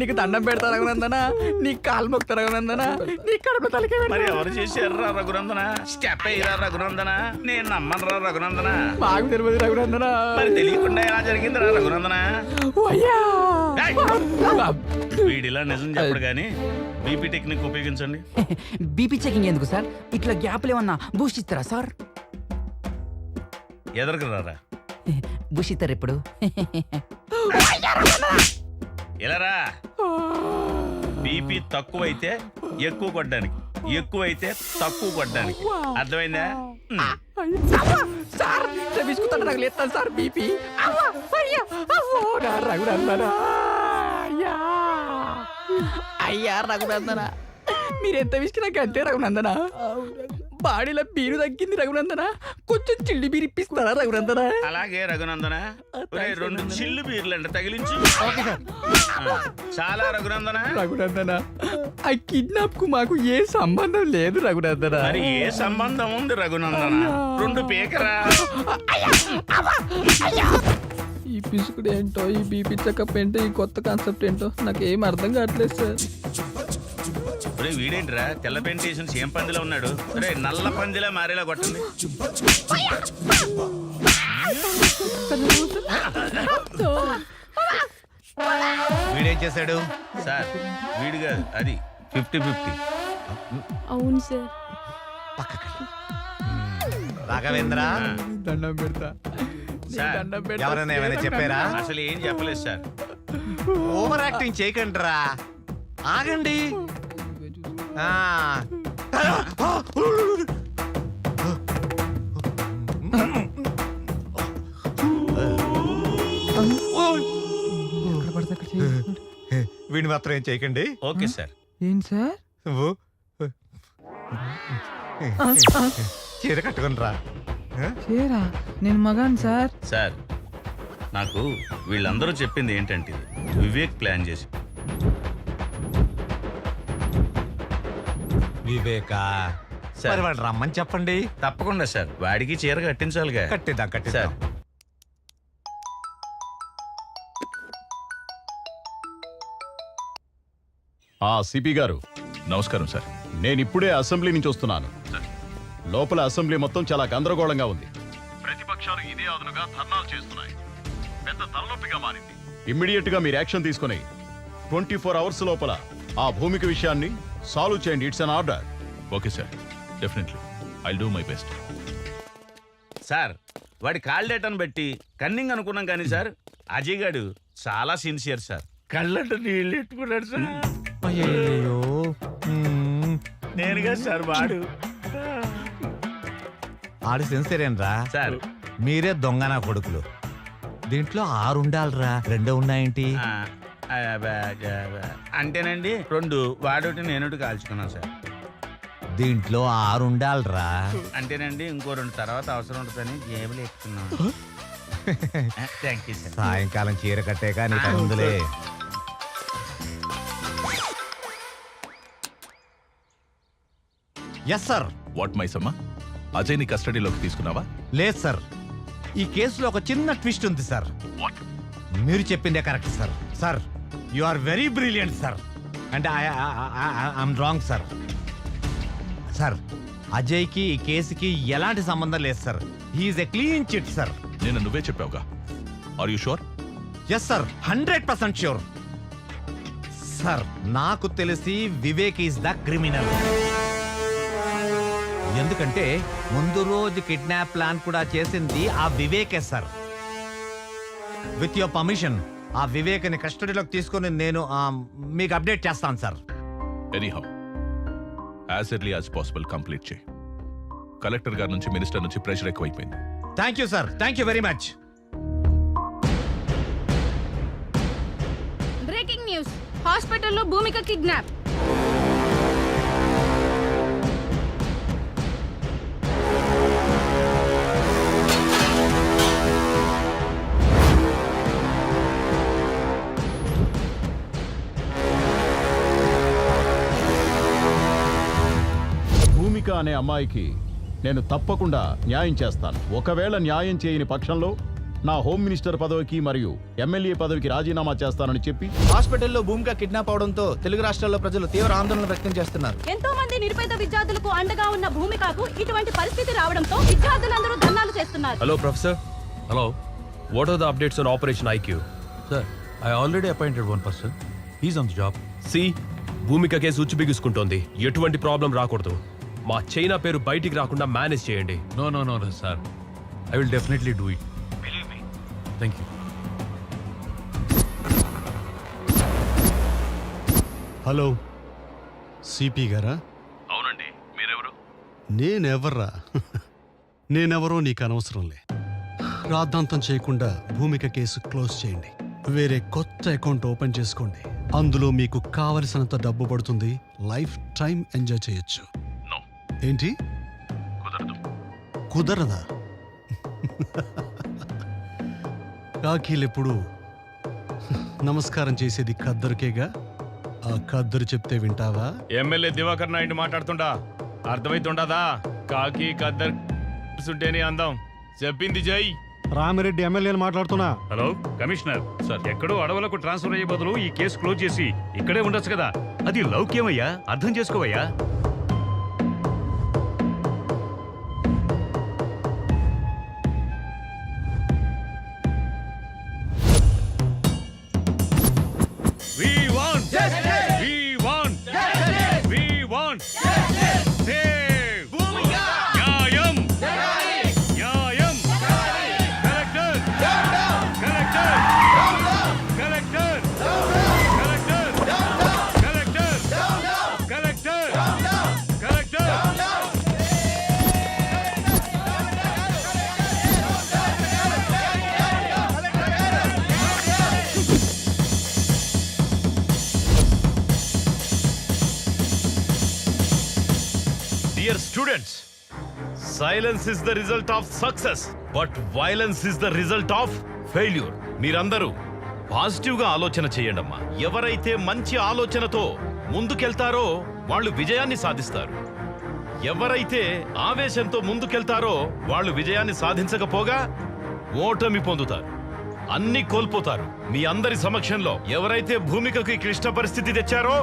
నీకు దండం పెడతా రఘునందన. నీకు కాలు మొక్తా రఘునందన. నీ కడుపు తలకే మరి ఎవరు చేశారా రఘునందన? స్టెప్ అయ్యారా రఘునందన? నేను నమ్మనరా రఘునందన. మాకు తెలియదు రఘునందన. మరి తెలియకుండా ఎలా జరిగిందిరా రఘునందన? ఏయ్! వీడిలా నిజం చెప్పడు గాని బీపీ టెక్నిక్ ఉపయోగించండి. బీపీ చెకింగ్ ఎందుకు సార్? ఇట్లా గ్యాప్లు ఏమన్నా బూస్ట్ ఇస్తారా సార్? ఎదరకు రారా. బూస్ట్ ఇస్తారు ఎప్పుడు? ఇలా రా. బీపీ తక్కువైతే ఎక్కువ కొట్టడానికి, ఎక్కువైతే తక్కువ కొట్టడానికి. అర్థమైందా? సార్ బిస్కుతాను నాకు లేస్తాను సార్ బీపీ. రఘునందన అయ్యా రఘునందన, మీరెంత విసికి నాకు అంతే రఘునందన. బాడీలో బీరు తగ్గింది రఘునందన. కొంచెం చిల్లి బీరు ఇప్పిస్తారా రఘునందన? అలాగే రఘునందన. 2 చిల్లు బీర్లు అంటే తగిలించు. చాలా రఘునందన. రఘునందన, ఆ కిడ్నాప్ కు మాకు ఏ సంబంధం లేదు రఘునందన. మరి ఏ సంబంధం ఉంది రఘునందన? 2 పీకరా. ఈ పిసుకుడు ఏంటో, ఈ బీపీ చెకప్ ఏంటో, ఈ కొత్త కాన్సెప్ట్ ఏంటో నాకు ఏం అర్థం కావట్లేదు సార్. ఒరే వీడేంట్రా తెల్ల పెయింట్ వేసిన సేమ్ పందిలో ఉన్నాడు. రే నల్ల పందిలా మారేలా కొట్టండి. వీడేం చేశాడు సార్? వీడు కాదు, అది 50-50. అవును సార్. రాఘవేంద్ర, దండం పెడతా. సార్ ఎవరైనా ఏమైనా చెప్పారా? అసలు ఏం చెప్పలేదు సార్. ఓవర్ యాక్టింగ్ చేయకండి రా. ఆగండి. వీడిని మాత్రం ఏం చేయకండి. Okay sir. ఏంటి సార్? చీర కట్టుకుని రా. చేరా నేను మగాను సార్. సార్ నాకు వీళ్ళందరూ చెప్పింది ఏంటంటే వివేక్ ప్లాన్ చేసి వివేకా మరి వాడు రమ్మని చెప్పండి. తప్పకుండా సార్, వాడికి చీర కట్టించాలిగా. కట్టిద్దాం సార్. సిపి గారు నమస్కారం సార్. నేను ఇప్పుడే అసెంబ్లీ నుంచి వస్తున్నాను. లోపల అసెంబ్లీ మొత్తం చాలా గందరగోళంగా ఉంది. ప్రతిపక్షాలు ఇదే అదునుగా ధర్నాలు చేస్తున్నాయి. పెద్ద తలనొప్పిగా మారింది. ఇమ్మీడియట్ గా మీరు యాక్షన్ తీసుకుని 24 అవర్స్ లోపల ఆ భూమిక విషయాన్ని సాల్వ్ చేయండి. It's an order. Okay sir, definitely I do my best. Sir వాడి కాల్ డేటాను బట్టి కన్నింగ్ అనుకున్నాం కానీ సార్ అజయ్ గారు చాలా సిన్సియర్ సార్. కళ్ళంట నీళ్ళు ఎట్టుకున్నాడు సార్. అయ్యో నేనుగా సార్ వాడు. ఆడు సెన్సరేనరా సార్. మీరే దొంగనా కొడుకులు. దీంట్లో 6 ఉండాలిరా, 2 ఉన్నాయేంటి? అంటేనండి 2 వాడోటి నేనోటి కాల్చుకున్నాను సార్. దీంట్లో 6 ఉండాలిరా. అంటేనండి ఇంకో 2 తర్వాత అవసరం ఉంటుందని జేబులు ఎక్కుతున్నాను. Thank you sir. సాయంకాలం చీర కట్టాక నీ పనుందిలే. Yes sir. What Maisamma, Ajay ని కస్టడీలోకి తీసుకున్నావా? లేదు సార్, ఈ కేసులో ఒక చిన్న ట్విస్ట్ ఉంది సార్. మీరు చెప్పిందే correct sir. Sir you are very brilliant sir. అంటే ఐఎమ్ రాంగ్ సార్. సార్ అజయ్కి ఈ కేసుకి ఎలాంటి సంబంధం లేదు sir. He's a clean chit sir. నేను నువ్వే చెప్పావుగా. Are you sure? Yes sir, 100% sure. Sir నాకు తెలిసి వివేక్ ఈస్ ద క్రిమినల్. ఎందుకంటే ముందు రోజు కిడ్నాప్ ప్లాన్ కూడా చేసింది ఆ వివేకే సార్. విత్ యువర్ పర్మిషన్ ఆ వివేక్ని కస్టడీలోకి తీసుకొని నేను మీకు అప్డేట్ చేస్తాను sir. Anyhow as early as possible complete చేయి. కలెక్టర్ గారి నుంచి, మినిస్టర్ నుంచి ప్రెషర్ ఎక్కువైపోయింది. Thank you sir, thank you very much. Breaking news, హాస్పిటల్లో భూమిక కిడ్నాప్. భూమిక అనే అమ్మాయికి నేను తప్పకుండా న్యాయం చేస్తాను. ఒకవేళ న్యాయం చేయని పక్షంలో నా హోమ్ మినిస్టర్ పదవికి మరియు ఎమ్మెల్యే పదవికి రాజీనామా చేస్తానని చెప్పి. హాస్పిటల్లో భూమిక కిడ్నాప్ అవడంతో తెలుగు రాష్ట్రాల్లో ప్రజలు తీవ్ర ఆందోళన వ్యక్తం చేస్తున్నారు. ఎంతో మంది నిరుపేద విద్యార్థులకు అండగా ఉన్న భూమికకు ఇటువంటి పరిస్థితి రావడంతో విద్యార్థులందరూ ధర్నాలు చేస్తున్నారు. Hello professor. Hello. What are the updates on operation IQ? Sir I already appointed 1 person. He's on the job. సి భూమిక కేసు ఉచ్చు బిగుసుకుంటోంది. ఎటువంటి ప్రాబ్లం రాకూడదు. మా చైనా పేరు బయటికి రాకుండా మేనేజ్ చేయండి. No no no sir, I will definitely do it. Believe me. Thank you. Hello, CP గారా? అవునండి, మీరెవరు? నేనెవర్రా? నేనెవరో నీకు అనవసరంలే. రాద్ధాంతం చేయకుండా భూమిక కేసు క్లోజ్ చేయండి. వేరే కొత్త అకౌంట్ ఓపెన్ చేసుకోండి. అందులో మీకు కావలసినంత డబ్బు పడుతుంది. లైఫ్ టైం ఎంజాయ్ చేయొచ్చు. ఏంటి? కుదరదా? కాకీలెప్పుడు నమస్కారం చేసేది ఖద్దరుకేగా. ఆ ఖద్దరు చెప్తే వింటావా? ఎమ్మెల్యే దివాకర్ నాయుడు మాట్లాడుతుండా అర్థమైతుండదా? కాకి ఖద్దర్ సుంటేనే అందం. చెప్పింది జై. రామిరెడ్డి ఎమ్మెల్యేలు మాట్లాడుతున్నా. హలో కమిషనర్ సార్, ఎక్కడో అడవులకు ట్రాన్స్ఫర్ అయ్యే బదులు ఈ కేసు క్లోజ్ చేసి ఇక్కడే ఉండొచ్చు కదా. అది లౌక్యమయ్యా, అర్థం చేసుకోవయ్యా. Dear students, silence is the result of success, but violence is the result of failure. మీరందరూ పాజిటివ్ గా ఆలోచన చేయండి అమ్మా. ఎవరైతే మంచి ఆలోచనతో ముందుకెళ్తారో వాళ్ళు విజయాన్ని సాధిస్తారు. ఎవరైతే ఆవేశంతో ముందుకెళ్తారో వాళ్ళు విజయాన్ని సాధించకపోగా ఓటమి పొందుతారు, అన్ని కోల్పోతారు. మీ అందరి సమక్షంలో ఎవరైతే భూమికకి క్లిష్ట పరిస్థితి తెచ్చారో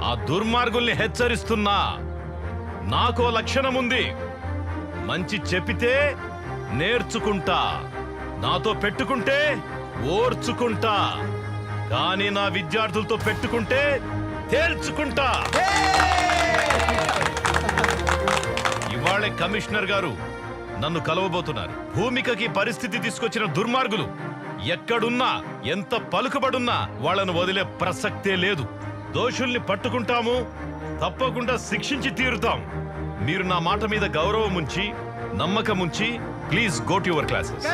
ఆ దుర్మార్గుల్ని హెచ్చరిస్తున్నా. నాకో లక్షణం ఉంది, మంచి చెప్పితే నేర్చుకుంటా, నాతో పెట్టుకుంటే ఓర్చుకుంటా, కానీ నా విద్యార్థులతో పెట్టుకుంటే తేల్చుకుంటా. ఇవాళ కమిషనర్ గారు నన్ను కలవబోతున్నారు. భూమికకి పరిస్థితి తీసుకొచ్చిన దుర్మార్గులు ఎక్కడున్నా, ఎంత పలుకుబడున్నా వాళ్ళను వదిలే ప్రసక్తే లేదు. దోషుల్ని పట్టుకుంటాము, తప్పకుండా శిక్షించి తీరుతాం. మీరు నా మాట మీద గౌరవం ఉంచి, నమ్మకం ఉంచి, please go to your classes.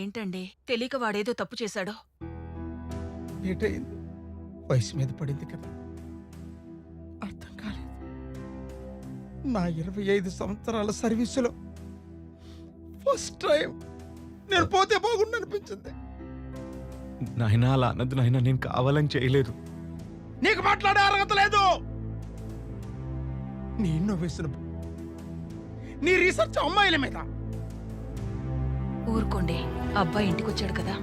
ఏంటండి తెలియక వాడేదో తప్పు చేశాడో. ఏటైంది? వయసు మీద పడింది కదా, అర్థం కాలేదు. నా 25 సంవత్సరాల సర్వీసులో ఫస్ట్ టైం నేను పోతే బాగుండు అనిపించింది. నాయనా అలా అన్నది నాయనా, నేను కావాలని చేయలేదు. నీకు మాట్లాడే అర్హత లేదు. నీ ఇన్నోవేషన్, నీ రీసెర్చ్ అమ్మాయిల మీద. ఊరుకోండి, అబ్బాయి ఇంటికొచ్చాడు కదా.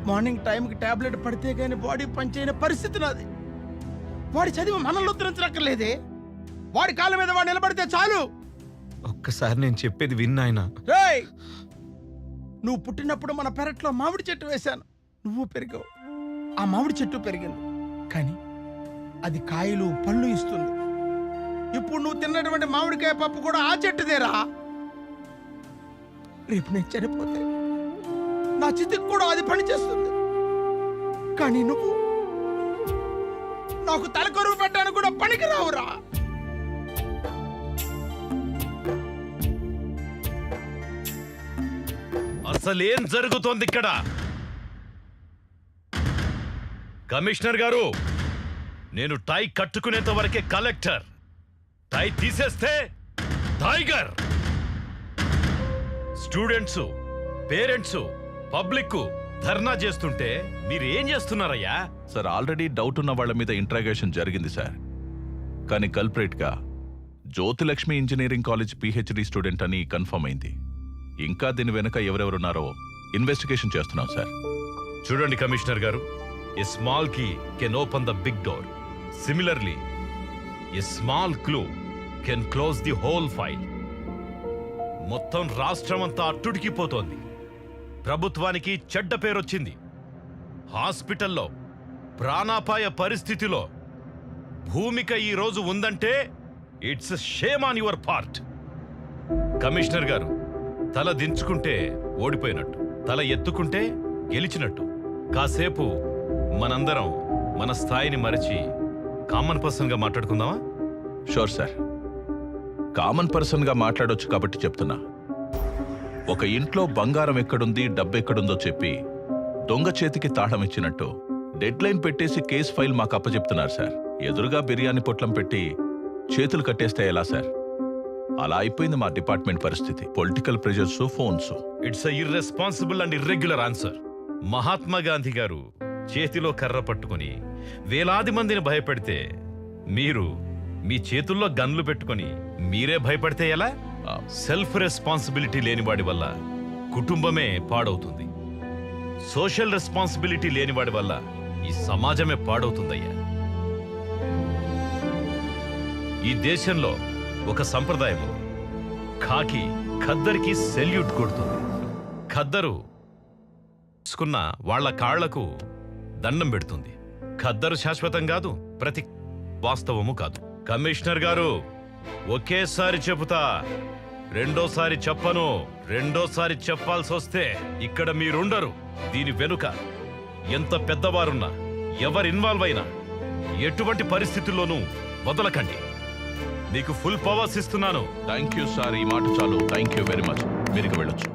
మార్నింగ్ టైంకి టాబ్లెట్ పడితే గానీ బాడీ పనిచేయని పరిస్థితి నాది. వాడి చదివి మనల్ని ఉద్ధరించనక్కర్లేదే. వాడి కాళ్ళ మీద వాడు నిలబడితే చాలు. ఒక్కసారి నేను చెప్పేది విన్నాయన. రేయ్, నువ్వు పుట్టినప్పుడు మన పెరట్లో మామిడి చెట్టు వేశాను, నువ్వు పెరిగావు, ఆ మామిడి చెట్టు పెరిగింది, కానీ అది కాయలు పళ్ళు ఇస్తుంది. ఇప్పుడు నువ్వు తిన్నటువంటి మామిడికాయ పప్పు కూడా ఆ చెట్టుదేరా. రేపు నేను చనిపోతే నా చితికి కూడా అది పని చేస్తుంది, కానీ నువ్వు నాకు తలకొరువు పెట్టడానికి కూడా పనికి రావురా. అసలేం జరుగుతోంది ఇక్కడ? కమిషనర్ గారు, నేను టై కట్టుకునేంత వరకే కలెక్టర్, టై తీసేస్తే టైగర్. స్టూడెంట్స్, పేరెంట్స్, పబ్లిక్ ధర్నా చేస్తుంటే మీరు ఏం చేస్తున్నారయ్యా? సార్, ఆల్రెడీ డౌట్ ఉన్న వాళ్ళ మీద ఇంట్రాగేషన్ జరిగింది సార్. కానీ కల్ప్రేట్ గా Jyothilakshmi engineering college PhD student అని కన్ఫర్మ్ అయింది. ఇంకా దీని వెనుక ఎవరెవరున్నారో ఇన్వెస్టిగేషన్ చేస్తున్నాం సార్. చూడండి కమిషనర్ గారు, a small key can open the big door. Similarly a small clue can close the whole file. మొత్తం రాష్ట్రమంతా అట్టుడికిపోతోంది. ప్రభుత్వానికి చెడ్డ పేరొచ్చింది. హాస్పిటల్లో ప్రాణాపాయ పరిస్థితిలో భూమిక ఈ రోజు ఉందంటే it's shame on your part. Commissioner గారు, తల దించుకుంటే ఓడిపోయినట్టు, తల ఎత్తుకుంటే గెలిచినట్టు. కాసేపు మనందరం మన స్థాయిని మరచి కామన్ పర్సన్ గా మాట్లాడుకుందామా? షూర్ సార్, కామన్ పర్సన్ గా మాట్లాడొచ్చు కాబట్టి చెప్తున్నా. ఒక ఇంట్లో బంగారం ఎక్కడుంది, డబ్బు ఎక్కడుందో చెప్పి దొంగ చేతికి తాళం ఇచ్చినట్టు డెడ్ లైన్ పెట్టేసి కేసు ఫైల్ మాకు అప్పచెప్తున్నారు సార్. ఎదురుగా బిర్యానీ పొట్లం పెట్టి చేతులు కట్టేస్తే ఎలా సార్? అలా అయిపోయింది మా డిపార్ట్మెంట్ పరిస్థితి. Political pressures, phones. It's irresponsible and irregular answer. Mahatma Gandhi గారు చేతిలో కర్ర పట్టుకుని వేలాది మందిని భయపెడితే, మీరు మీ చేతుల్లో గన్లు పెట్టుకుని మీరే భయపడితే ఎలా? సెల్ఫ్ రెస్పాన్సిబిలిటీ లేనివాడి వల్ల కుటుంబమే పాడవుతుంది. సోషల్ రెస్పాన్సిబిలిటీ లేనివాడి వల్ల ఈ సమాజమే పాడవుతుందయ్యా. ఈ దేశంలో ఒక సంప్రదాయం, ఖాకి ఖద్దరికి సెల్యూట్ కొడుతుంది. ఖద్దరు తీసుకున్న వాళ్ల కాళ్లకు దండం పెడుతుంది. ఖద్దరు శాశ్వతం కాదు, ప్రతి వాస్తవము కాదు. కమిషనర్ గారు, ఒకేసారి చెబుతా, రెండోసారి చెప్పను. రెండోసారి చెప్పాల్సి వస్తే ఇక్కడ మీరుండరు. దీని వెనుక ఎంత పెద్దవారున్నా, ఎవరు ఇన్వాల్వ్ అయినా ఎటువంటి పరిస్థితుల్లోనూ వదలకండి. మీకు ఫుల్ పవర్స్ ఇస్తున్నాను. థ్యాంక్ యూ సార్, ఈ మాట చాలు. Thank you very much. మీరు వెళ్ళొచ్చు.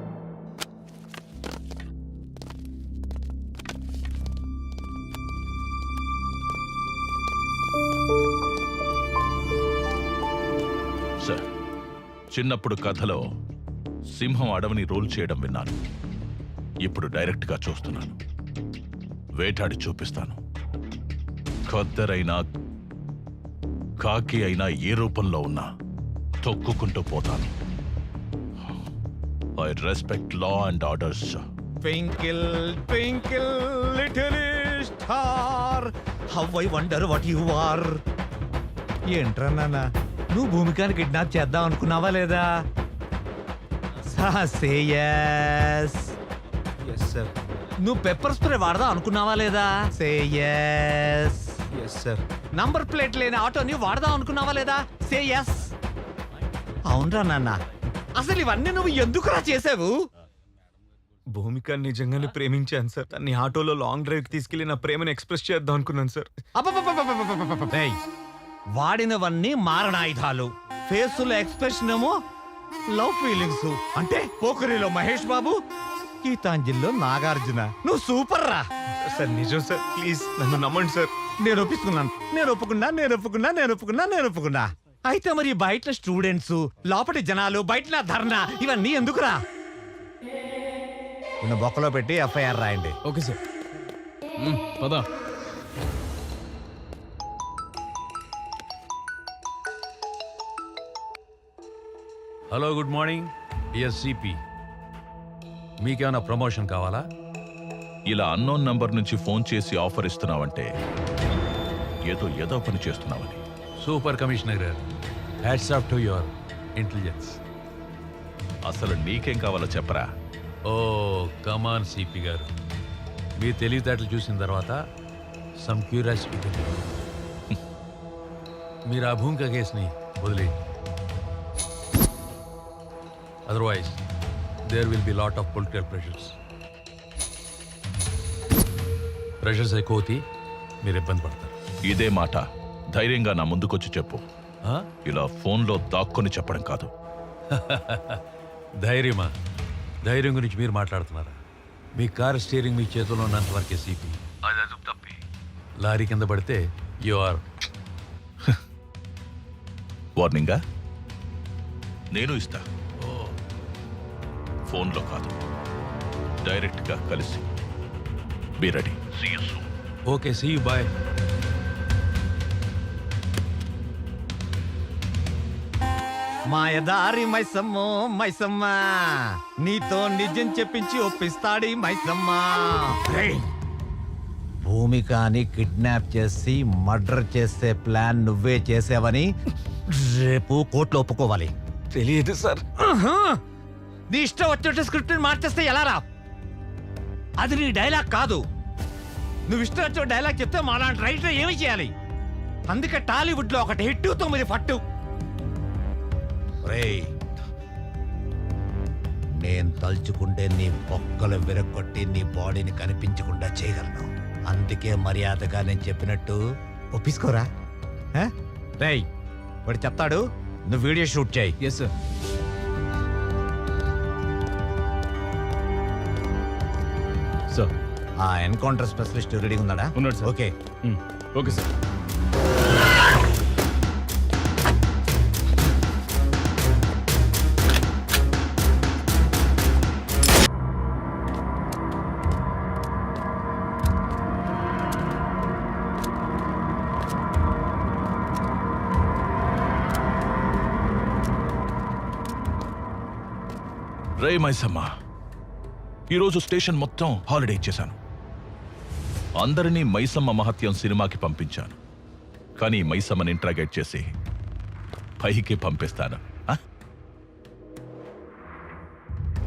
చిన్నప్పుడు కథలో సింహం అడవిని రూల్ చేయడం విన్నాను. ఇప్పుడు డైరెక్ట్గా చూస్తున్నాను. వేటాడి చూపిస్తాను. ఖద్దరైనా కాకి అయినా ఏ రూపంలో ఉన్నా తొక్కుకుంటూ పోతాను. I respect law and orders. Twinkle twinkle little star how I wonder what you are. ఏంట్రా నాన్న, నువ్వు భూమికాని కిడ్నాప్ చేద్దాం అనుకున్నావా లేదా? Say yes. Yes sir. నువ్వు పెప్పర్ స్ప్రే వాడదాం అనుకున్నావా లేదా? Say yes. Yes sir. Number plate లేని ఆటోని వాడదాం అనుకున్నావా లేదా? Say yes. అవునరా నాన్న, అసలు ఇవన్నీ నువ్వు ఎందుకురా చేసావు? భూమిక నిజంగానే ప్రేమించాను సార్. తన్ని ఆటోలో లాంగ్ డ్రైవ్ కి తీసుకెళ్లి నా ప్రేమను ఎక్స్ప్రెస్ చేద్దాం అనుకున్నాను సార్. ఏయ్, వాడినవన్నీ మారణాయుధాలు. ఫేసులో ఎక్స్ప్రెషన్ ఏమో లవ్ ఫీలింగ్స్. అంటే పోకరిలో మహేష్ బాబు, గీతాంజలిలో నాగార్జున. నువ్వు సూపర్ రా సార్. నిజం సార్, ప్లీజ్ నన్ను నమ్మండి సార్. నేను ఒప్పుకున్నా. అయితే మరి బయట స్టూడెంట్స్, లోపటి జనాలు, బయట ధర్నా ఇవన్నీ ఎందుకురా? ఉన్న బొక్కలో పెట్టి ఎఫ్ఐఆర్ రాయండి. Okay sir. పదా. Hello, good morning dear CP. మీకేమైనా ప్రమోషన్ కావాలా? ఇలా అన్నోన్ నంబర్ నుంచి ఫోన్ చేసి ఆఫర్ ఇస్తున్నావంటే ఏదో పని చేస్తున్నావని. Super commissioner garu, hats off to your intelligence. అసలు నీకేం కావాలో చెప్పరా? ఓ కమాన్ సిపి గారు, మీ తెలివితేటలు చూసిన తర్వాత సమ్ క్యూరియాసిటీ. మీరు ఆ భూమిక కేసుని వదిలేయండి. Otherwise there will be lot of political pressures ఎక్కువ అవుతాయి, మీరు ఇబ్బంది పడతారు. ఇదే మాట ధైర్యంగా నా ముందుకొచ్చి చెప్పు. ఇలా ఫోన్లో దాక్కుని చెప్పడం కాదు. ధైర్యమా? ధైర్యం గురించి మీరు మాట్లాడుతున్నారా? మీ కార్ స్టీరింగ్ మీ చేతిలో ఉన్నంత వరకే సిపి. అది అదుపు తప్పి లారీ కింద పడితే యు ఆర్. వార్నింగా? నేను ఇస్తా. ఫోన్లో కాదు, డైరెక్ట్గా కలిసి. Be ready. See you soon. Okay, see you, bye. మాయదారి మైసమ్మో మైసమ్మ, నీతో నిజం చెప్పించి ఒప్పిస్తాడి మైసమ్మ. భూమికాని కిడ్నాప్ చేసి మర్డర్ చేసే ప్లాన్ నువ్వే చేసావని రేపు కోర్టులో ఒప్పుకోవాలి. తెలియదు సార్. నీ ఇష్టం వచ్చినట్టు స్క్రిప్ట్ మార్చేస్తే ఎలా రా? అది నీ డైలాగ్ కాదు. నువ్వు ఇష్టం వచ్చిన డైలాగ్ చెప్తే మాలాంటి రైటర్ ఏమి చేయాలి? అందుకే టాలీవుడ్ లో ఒకటి హిట్ 9 ఫట్టు. నేను తలుచుకుంటే నీ బొక్కలు విరగొట్టి నీ బాడీని కనిపించకుండా చేయగలను. అందుకే మర్యాదగా నేను చెప్పినట్టు ఒప్పించుకోరా. రేయ్, వాడు చెప్తాడు, నువ్వు వీడియో షూట్ చేయి. Yes sir. సార్, ఆ ఎన్కౌంటర్ స్పెషలిస్ట్ రెడీ ఉన్నాడా? ఉన్నాడు సార్. ఓకే. Okay sir. రే మైసమ్మ, ఈరోజు స్టేషన్ మొత్తం హాలిడే ఇచ్చేశాను. అందరినీ మైసమ్మ మహత్యం సినిమాకి పంపించాను. కానీ మైసమ్మని ఇంట్రాగేట్ చేసి పైకి పంపిస్తాను.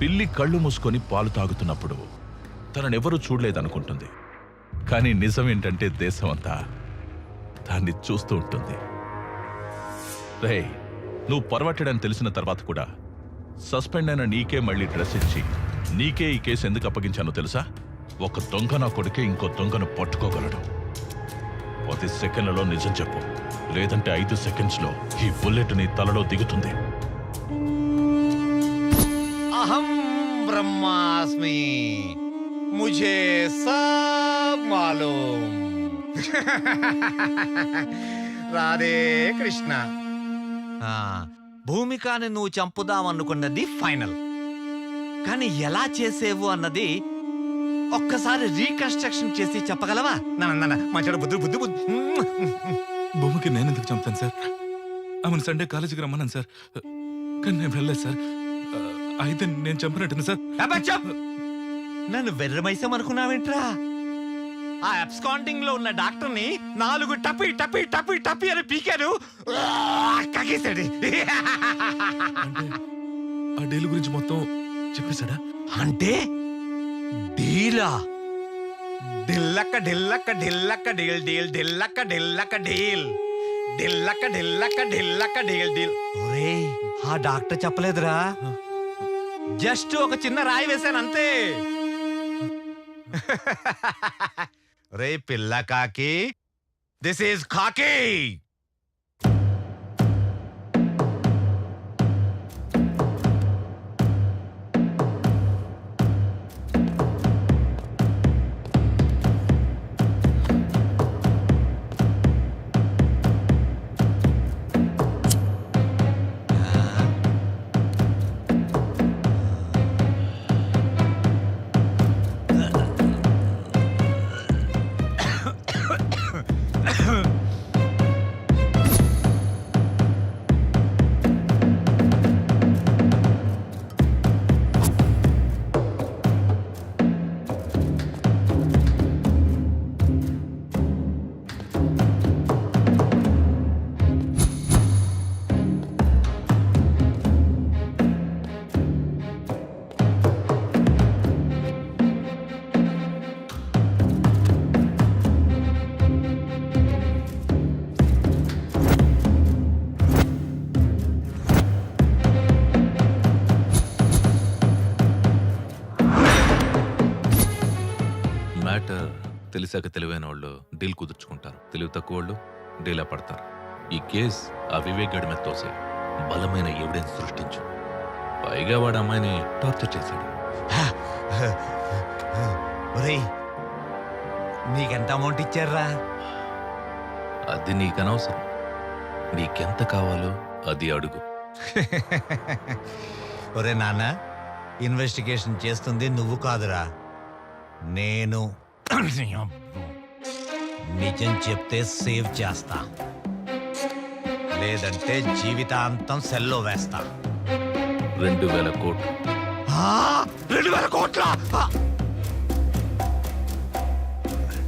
పిల్లి కళ్ళు మూసుకొని పాలు తాగుతున్నప్పుడు తననెవరూ చూడలేదనుకుంటుంది. కానీ నిజం ఏంటంటే దేశం అంతా దాన్ని చూస్తూ ఉంటుంది. రే, నువ్వు పరవట్టడని తెలిసిన తర్వాత కూడా సస్పెండ్ అయిన నీకే మళ్ళీ డ్రెస్ ఇచ్చి నీకే ఈ కేసు ఎందుకు అప్పగించానో తెలుసా? ఒక దొంగ నా కొడుకే ఇంకో దొంగను పట్టుకోగలడు. 10 సెకండ్లలో నిజం చెప్పు, లేదంటే 5 సెకండ్స్లో ఈ బుల్లెట్ నీ తలలో దిగుతుంది. అహం బ్రహ్మాస్మి, ముझे सब मालूम. రాధే కృష్ణ. భూమికాని నువ్వు చంపుదామనుకున్నది ఫైనల్, కానీ ఎలా చేసేవు అన్నది ఒక్కసారి రీకన్స్ట్రక్షన్ చేసి చెప్పగలవా? మంచి బుద్ధి బుద్ధి బుద్ధి. భూమికి నేను ఎందుకు చంపుతాను సార్? ఆమెను సండే కాలేజీకి రమ్మన్నాను సార్, కానీ నేను వెళ్ళలేదు సార్. అయితే నేను చంపినట్టుంది సార్. నన్ను వెర్రమైసం అనుకున్నావేంట్రా? ఆ అబ్స్కాండింగ్ లో ఉన్న డాక్టర్ని 4 టపి టపి టపి టపి అని పీకాను, కగేశాడు. ఆ డీల్ గురించి మొత్తం చెప్పేశాడా? అంటే డీలా? ఢిల్లక్క ఢిల్లక్క ఢిల్లక్క డీల్ డీల్ ఢిల్లక్క ఢిల్లక్క డీల్ ఢిల్లక్క ఢిల్లక్క ఢిల్లక్క డీల్ డీల్. ఒరేయ్, ఆ డాక్టర్ చెప్పలేదురా, జస్ట్ ఒక చిన్న రాయి వేశాను అంతే. రే పిల్ల కాకి, దిస్ ఈజ్ కాకి. తెలిసాక తెలివైన వాళ్ళు డీల్ కుదుర్చుకుంటారు, తెలివి తక్కువ వాళ్ళు డీలా పడతారు. ఈ కేస్ ఆ వివేక్ గడి మీద తోసే బలమైన ఎవిడెన్స్ సృష్టించు. పైగా వాడు అమ్మాయిని టార్చర్ చేశాడు. నీకెంత అమౌంట్ ఇచ్చారా? అది నీకనవసరం. నీకెంత కావాలో అది అడుగు. ఒరే నాన్న, ఇన్వెస్టిగేషన్ చేస్తుంది నువ్వు కాదురా, నేను. నిజం చెప్తే సేవ్ చేస్తా, లేదంటే జీవితాంతం సెల్లో వేస్తా. 2000 కోట్లు. 2000 కోట్ల?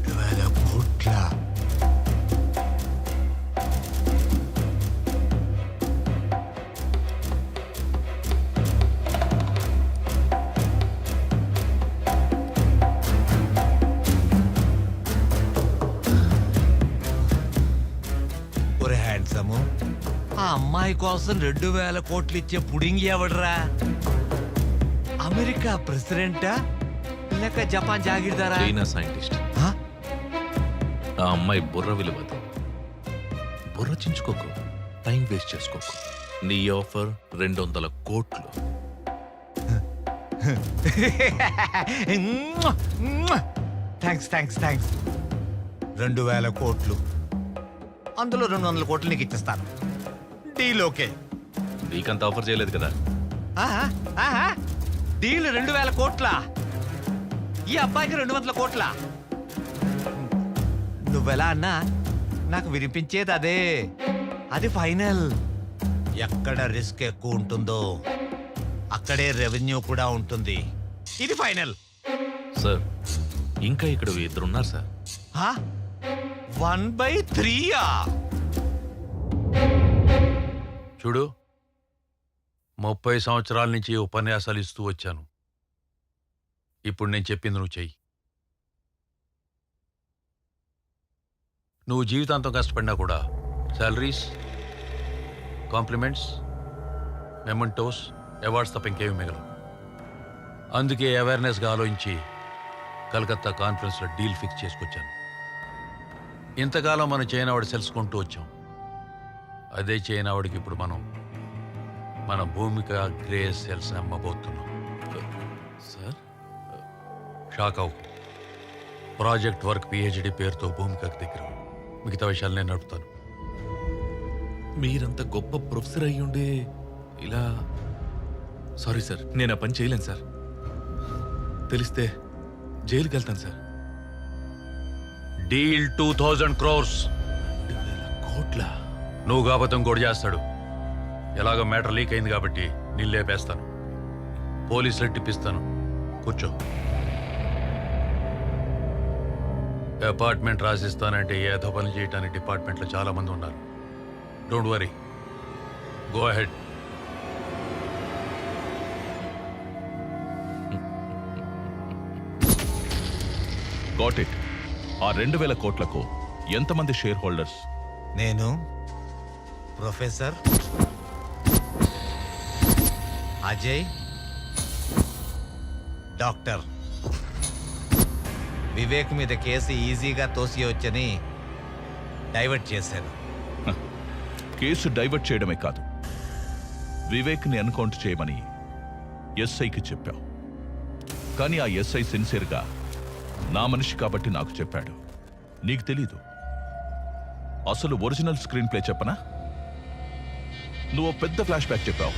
2000 కోట్ల? ఆ అమ్మాయి కోసం 2000 కోట్లు ఇచ్చే పుడింగి ఎవడరా? అమెరికా ప్రెసిడెంటా లేక జపాన్ జాగీర్దారా? China scientist. ఆ అమ్మాయి బుర్ర విలువదు. బుర్ర చించుకోకు, టైం వేస్ట్ చేసుకోకు. నీ ఆఫర్ 200 కోట్లు. Thanks thanks thanks. 2000 కోట్లు, అందులో 200 కోట్లు నీకు ఇచ్చేస్తాను. Deal okay. నీకంత ఆఫర్ చేయలేదు కదా. డీల్ 2000 కోట్ల, ఈ అబ్బాయికి 200 కోట్ల. నువ్వెలా అన్నా నాకు వినిపించేది అదే. అది ఫైనల్. ఎక్కడ రిస్క్ ఎక్కువ ఉంటుందో అక్కడే రెవెన్యూ కూడా ఉంటుంది. ఇది ఫైనల్. సార్, ఇంకా ఇక్కడ 2 ఉన్నారు సార్. 1/3. చూడు, 30 సంవత్సరాల నుంచి ఉపన్యాసాలు ఇస్తూ వచ్చాను. ఇప్పుడు నేను చెప్పింది నువ్వు చెయ్యి. నువ్వు జీవితాంతం కష్టపడినా కూడా శాలరీస్, కాంప్లిమెంట్స్, మెమెంటోస్, అవార్డ్స్ తప్ప ఇంకేమీ మిగలవు. అందుకే అవేర్నెస్గా ఆలోచించి కలకత్తా కాన్ఫరెన్స్లో డీల్ ఫిక్స్ చేసుకొచ్చాను. ఇంతకాలం మనం చైనావాడు సెల్స్ కొంటూ వచ్చాం. అదే చైనావాడికి ఇప్పుడు మన భూమిక గ్రే సెల్స్ అమ్మబోతున్నాం. సార్, షాక్ అవు. ప్రాజెక్ట్ వర్క్ పిహెచ్డి పేరుతో భూమికకు దగ్గర. మిగతా విషయాలు నేను నడుపుతాను. మీరంత గొప్ప ప్రొఫెసర్ అయ్యుండే ఇలా సారీ సార్, నేను ఆ పని చేయలేను సార్. తెలిస్తే జైలుకి వెళ్తాను సార్. Deal 2000 crores. కోట్ల నువ్వు కాబట్టి ఇంకోటి చేస్తాడు. ఎలాగో మ్యాటర్ లీక్ అయింది కాబట్టి నేను లేపేస్తాను. పోలీసులు టిప్పిస్తాను. కూర్చో. అపార్ట్మెంట్ రాసిస్తానంటే ఏదో పని చేయడానికి డిపార్ట్మెంట్లో చాలా మంది ఉన్నారు. Don't worry, go ahead. Got it. ఆ 2000 కోట్లకు ఎంతమంది షేర్ హోల్డర్స్? నేను, ప్రొఫెసర్ అజయ్, డాక్టర్. వివేక్ మీద కేసు ఈజీగా తోసియొచ్చని డైవర్ట్ చేశాను. కేసు డైవర్ట్ చేయడమే కాదు, వివేక్ని ఎన్కౌంటర్ చేయమని ఎస్ఐకి చెప్పావు. కానీ ఆ ఎస్ఐ సిన్సియర్గా నా మనిషి కాబట్టి నాకు చెప్పాడు. నీకు తెలీదు. అసలు ఒరిజినల్ స్క్రీన్ ప్లే చెప్పనా? నువ్వు పెద్ద ఫ్లాష్ బ్యాక్ చెప్పావు.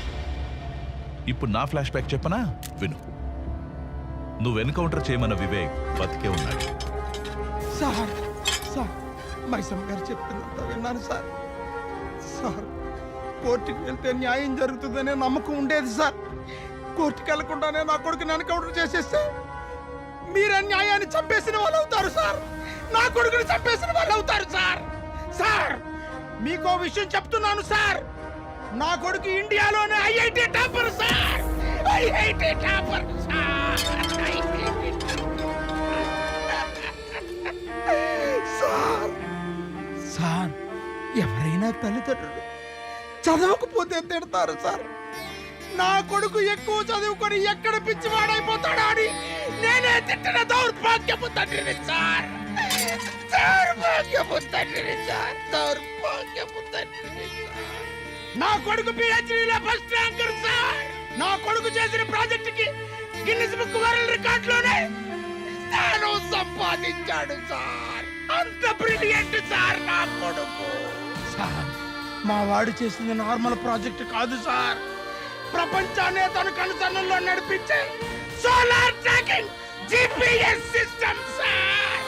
ఇప్పుడు నా ఫ్లాష్ బ్యాక్ చెప్పనా? విను. నువ్వు ఎన్కౌంటర్ చేయమన్న వివేక్ బతికే ఉన్నాడు. సార్ సార్ మైసమ్మ గారు చెప్పిందంతా విన్నాను సార్. సార్ కోర్టుకి వెళ్తే న్యాయం జరుగుతుందనే నమ్మకం ఉండేది సార్. కోర్టుకి వెళ్లకుండానే నా కొడుకుని ఎన్కౌంటర్ చేసేస్తే మీరు న్యాయాన్ని చంపేసిన వాళ్ళు అవుతారు సార్. నా కొడుకుని చంపేసిన వాళ్ళు అవుతారు సార్. సార్ మీకో విషయం చెప్తున్నాను సార్. నా కొడుకు ఇండియాలోనే IIT topper sir. IIT topper sir. Sir sir ఎవరైనా తల్లిదండ్రులు చదవకపోతే తిడతారు సార్. నా కొడుకు ఎక్కువ చదువుకొని ఎక్కడ పిచ్చివాడైపోతాడా అని నేనే తిట్టిన దౌర్భాగ్యపు తండ్రిని సార్. దౌర్భాగ్యపు తండ్రిని సార్. దౌర్భాగ్యపు తండ్రిని సార్. నా కొడుకు పిహెచ్డీలో ఫస్ట్ ర్యాంకర్ సార్. నా కొడుకు చేసిన ప్రాజెక్టుకి గిన్నిస్ బుక్ వరల్డ్ రికార్డులోనే స్థానం సంపాదించాడు సార్. అంత బ్రిలియంట్ సార్ నా కొడుకు. సార్ మా వాడు చేసింది నార్మల్ ప్రాజెక్ట్ కాదు సార్. ప్రపంచాన్ని తన కనుసన్నల్లో నడిపించే solar tracking GPS system sir.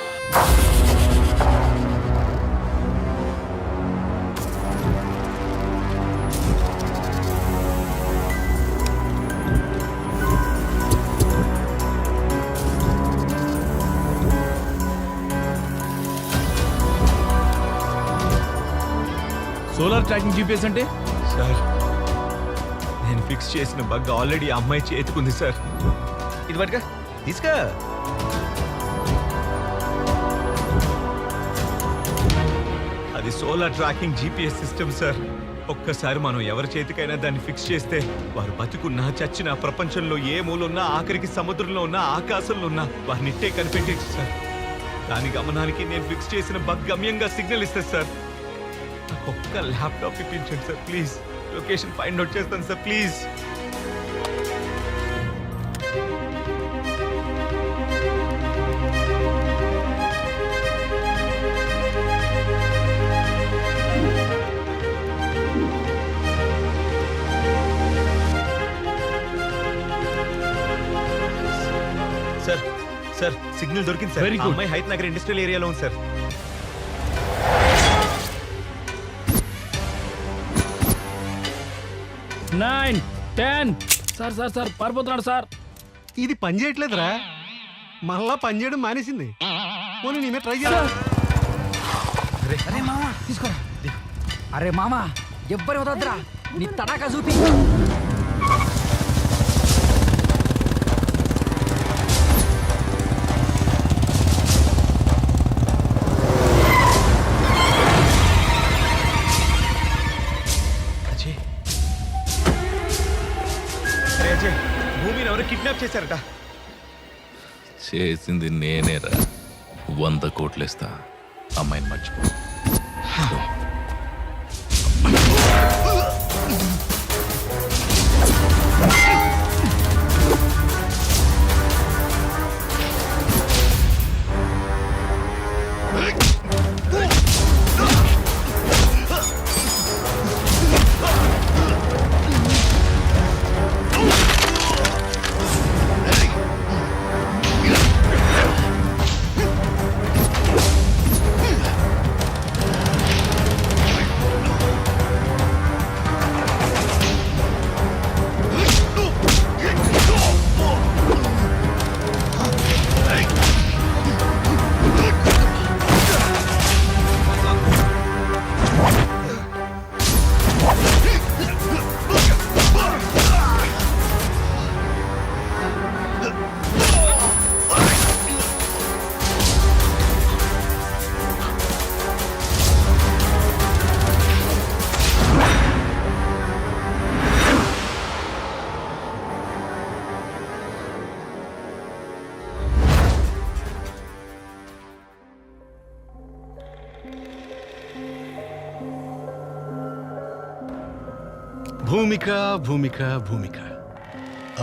Solar tracking GPS అంటే? సార్ నేను ఫిక్స్ చేసిన బగ్ ఆల్రెడీ ఆ అమ్మాయి చేతుకుంది సార్. ఇది పట్టుగా తీసుకా. అది solar tracking GPS system sir. ఒక్కసారి మనం ఎవరి చేతికైనా దాన్ని ఫిక్స్ చేస్తే వారు బతుకున్నా చచ్చినా ప్రపంచంలో ఏ మూలున్నా ఆఖరికి సముద్రంలో ఉన్నా ఆకాశంలో ఉన్నా వారిని ఇట్టే కనిపెట్టేది సార్. దాని గమనానికి నేను ఫిక్స్ చేసిన బగ్ గమ్యంగా సిగ్నల్ ఇస్తుంది సార్. ఒక్క ల్యాప్టాప్ ఇప్పించండి sir please. Location find out చేస్తాను sir please. Sir sir signal దొరికింది సార్. ఆ అమ్మాయి హైత్ నగర్ ఇండస్ట్రియల్ ఏరియాలో ఉంది sir. Nine 10. Sir sir sir పారిపోతున్నాడు సార్. ఇది పని చేయట్లేదురా. మళ్ళా పని చేయడం మానేసింది. పోనీ నీ మీద ట్రై చేయాలి. అరే మామా తీసుకోరా. అరే మామా ఎవ్వరి వదద్దురా. నీ తడాకా చూపి. భూమిని ఎవరు కిడ్నాప్ చేశారట. చేసింది నేనేరా. 100 కోట్లు ఇస్తా, అమ్మాయిని మర్చిపో. భూమిక భూమిక భూమిక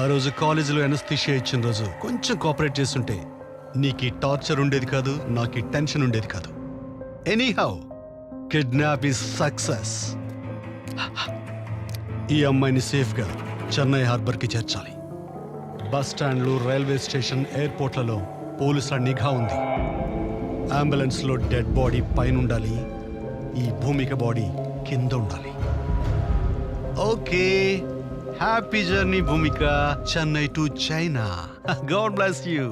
ఆ రోజు కాలేజీలో ఎనస్థిషియా ఇచ్చిన రోజు కొంచెం కోఆపరేట్ చేస్తుంటే నీకు ఈ టార్చర్ ఉండేది కాదు, నాకు ఈ టెన్షన్ ఉండేది కాదు. Anyhow kidnap is success. ఈ అమ్మాయిని సేఫ్గా చెన్నై హార్బర్కి చేర్చాలి. బస్ స్టాండ్లు, రైల్వే స్టేషన్, ఎయిర్పోర్ట్లలో పోలీసుల నిఘా ఉంది. అంబులెన్స్లో డెడ్ బాడీ పైన ఉండాలి, ఈ భూమిక బాడీ కింద ఉండాలి. Okay, happy journey Bhumika, Chennai to China. God bless you.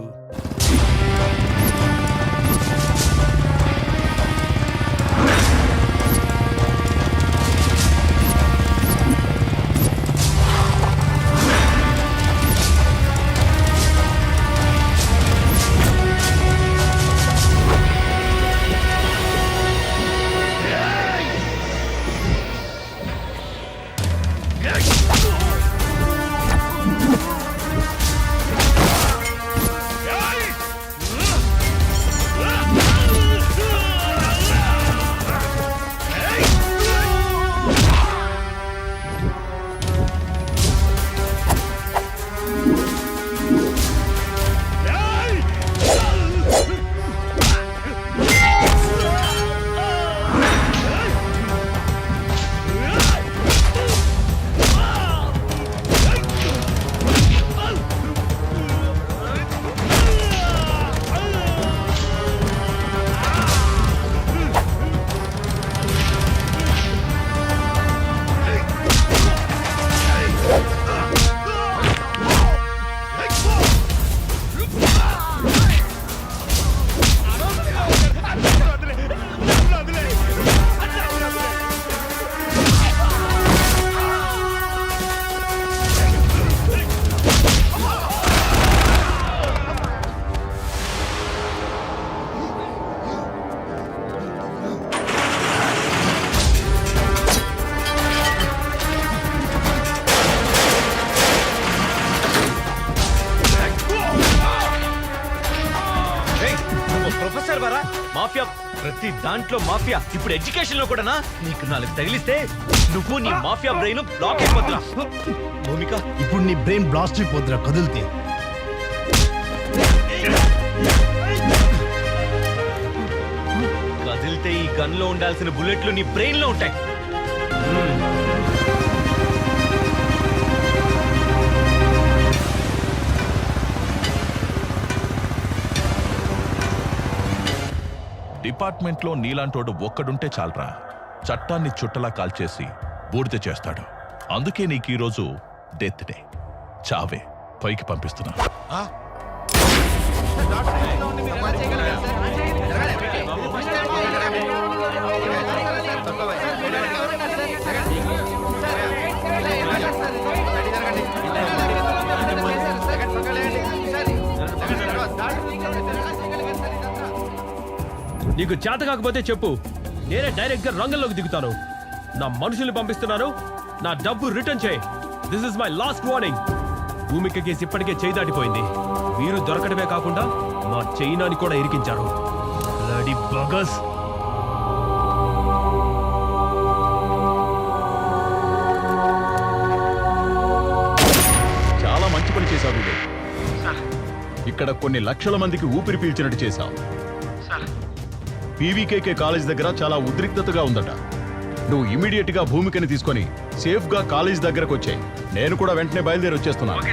Professor వరా మాఫియా, ప్రతి దాంట్లో మాఫియా. ఇప్పుడు ఎడ్యుకేషన్ లో కూడానా? నీకు 4 తగిలిస్తే నువ్వు నీ మాఫియా బ్రెయిన్ బ్లాక్ అయిపోతున్నా. భూమిక, ఇప్పుడు నీ బ్రెయిన్ బ్లాస్ట్ అయిపోద్దురా కదిలితే. కదిలితే ఈ గన్ లో ఉండాల్సిన బుల్లెట్లు నీ బ్రెయిన్ లో ఉంటాయి. డిపార్ట్మెంట్లో నీలాంటోడు ఒక్కడుంటే చాలరా, చట్టాన్ని చుట్టలా కాల్చేసి బూడిద చేస్తాడు. అందుకే నీకు ఈరోజు డెత్ డే, చావే పైకి పంపిస్తున్నా. నీకు చేత కాకపోతే చెప్పు, నేనే డైరెక్ట్ గా రంగంలోకి దిగుతాను. నా మనుషుల్ని పంపిస్తున్నాను, నా డబ్బు రిటర్న్ చేయి. This is my last warning. Bhumika case ఇప్పటికే చేయి దాటిపోయింది. మీరు దొరకడమే కాకుండా మా చైనాని కూడా ఇరికించారు. బ్లడీ బగస్. చాలా మంచి పని చేశావు వివేక్. ఇక్కడ కొన్ని లక్షల మందికి ఊపిరి పీల్చినట్టు చేశావు. పీవీకేకే కాలేజ్ దగ్గర చాలా ఉద్రిక్తతగా ఉందట. నువ్వు ఇమీడియట్ గా భూమికని తీసుకొని సేఫ్ గా కాలేజ్ దగ్గరకు వచ్చాయి. నేను కూడా వెంటనే బయలుదేరి వచ్చేస్తున్నాను.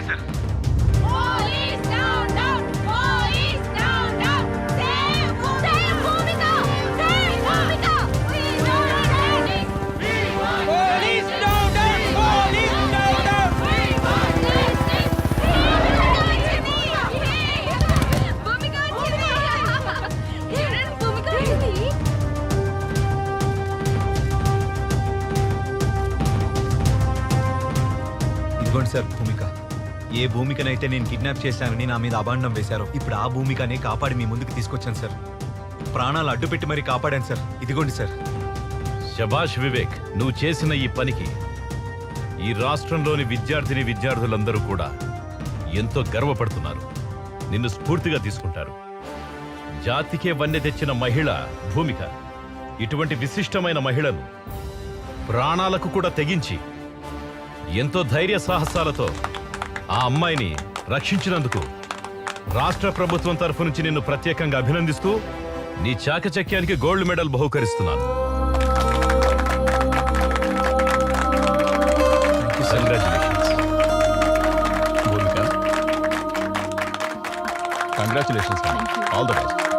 ఇదిగోండి సార్ భూమిక. ఏ భూమికనైతే నేను కిడ్నాప్ చేశానని నా మీద అభాండం వేశారో, ఇప్పుడు ఆ భూమికనే కాపాడి మీ ముందుకు తీసుకొచ్చాను సార్. ప్రాణాలు అడ్డుపెట్టి మరీ కాపాడాను సార్. ఇదిగోండి సార్. శభాష్ వివేక్, నువ్వు చేసిన ఈ పనికి ఈ రాష్ట్రంలోని విద్యార్థులందరూ కూడా ఎంతో గర్వపడుతున్నారు. నిన్ను స్ఫూర్తిగా తీసుకుంటారు. జాతికే వన్నె తెచ్చిన మహిళ భూమిక. ఇటువంటి విశిష్టమైన మహిళను ప్రాణాలకు కూడా తెగించి ఎంతో ధైర్య సాహసాలతో ఆ అమ్మాయిని రక్షించినందుకు రాష్ట్ర ప్రభుత్వం తరఫు నుంచి నిన్ను ప్రత్యేకంగా అభినందిస్తూ నీ చాకచక్యానికి గోల్డ్ మెడల్ బహుకరిస్తున్నాను. Congratulations all the best.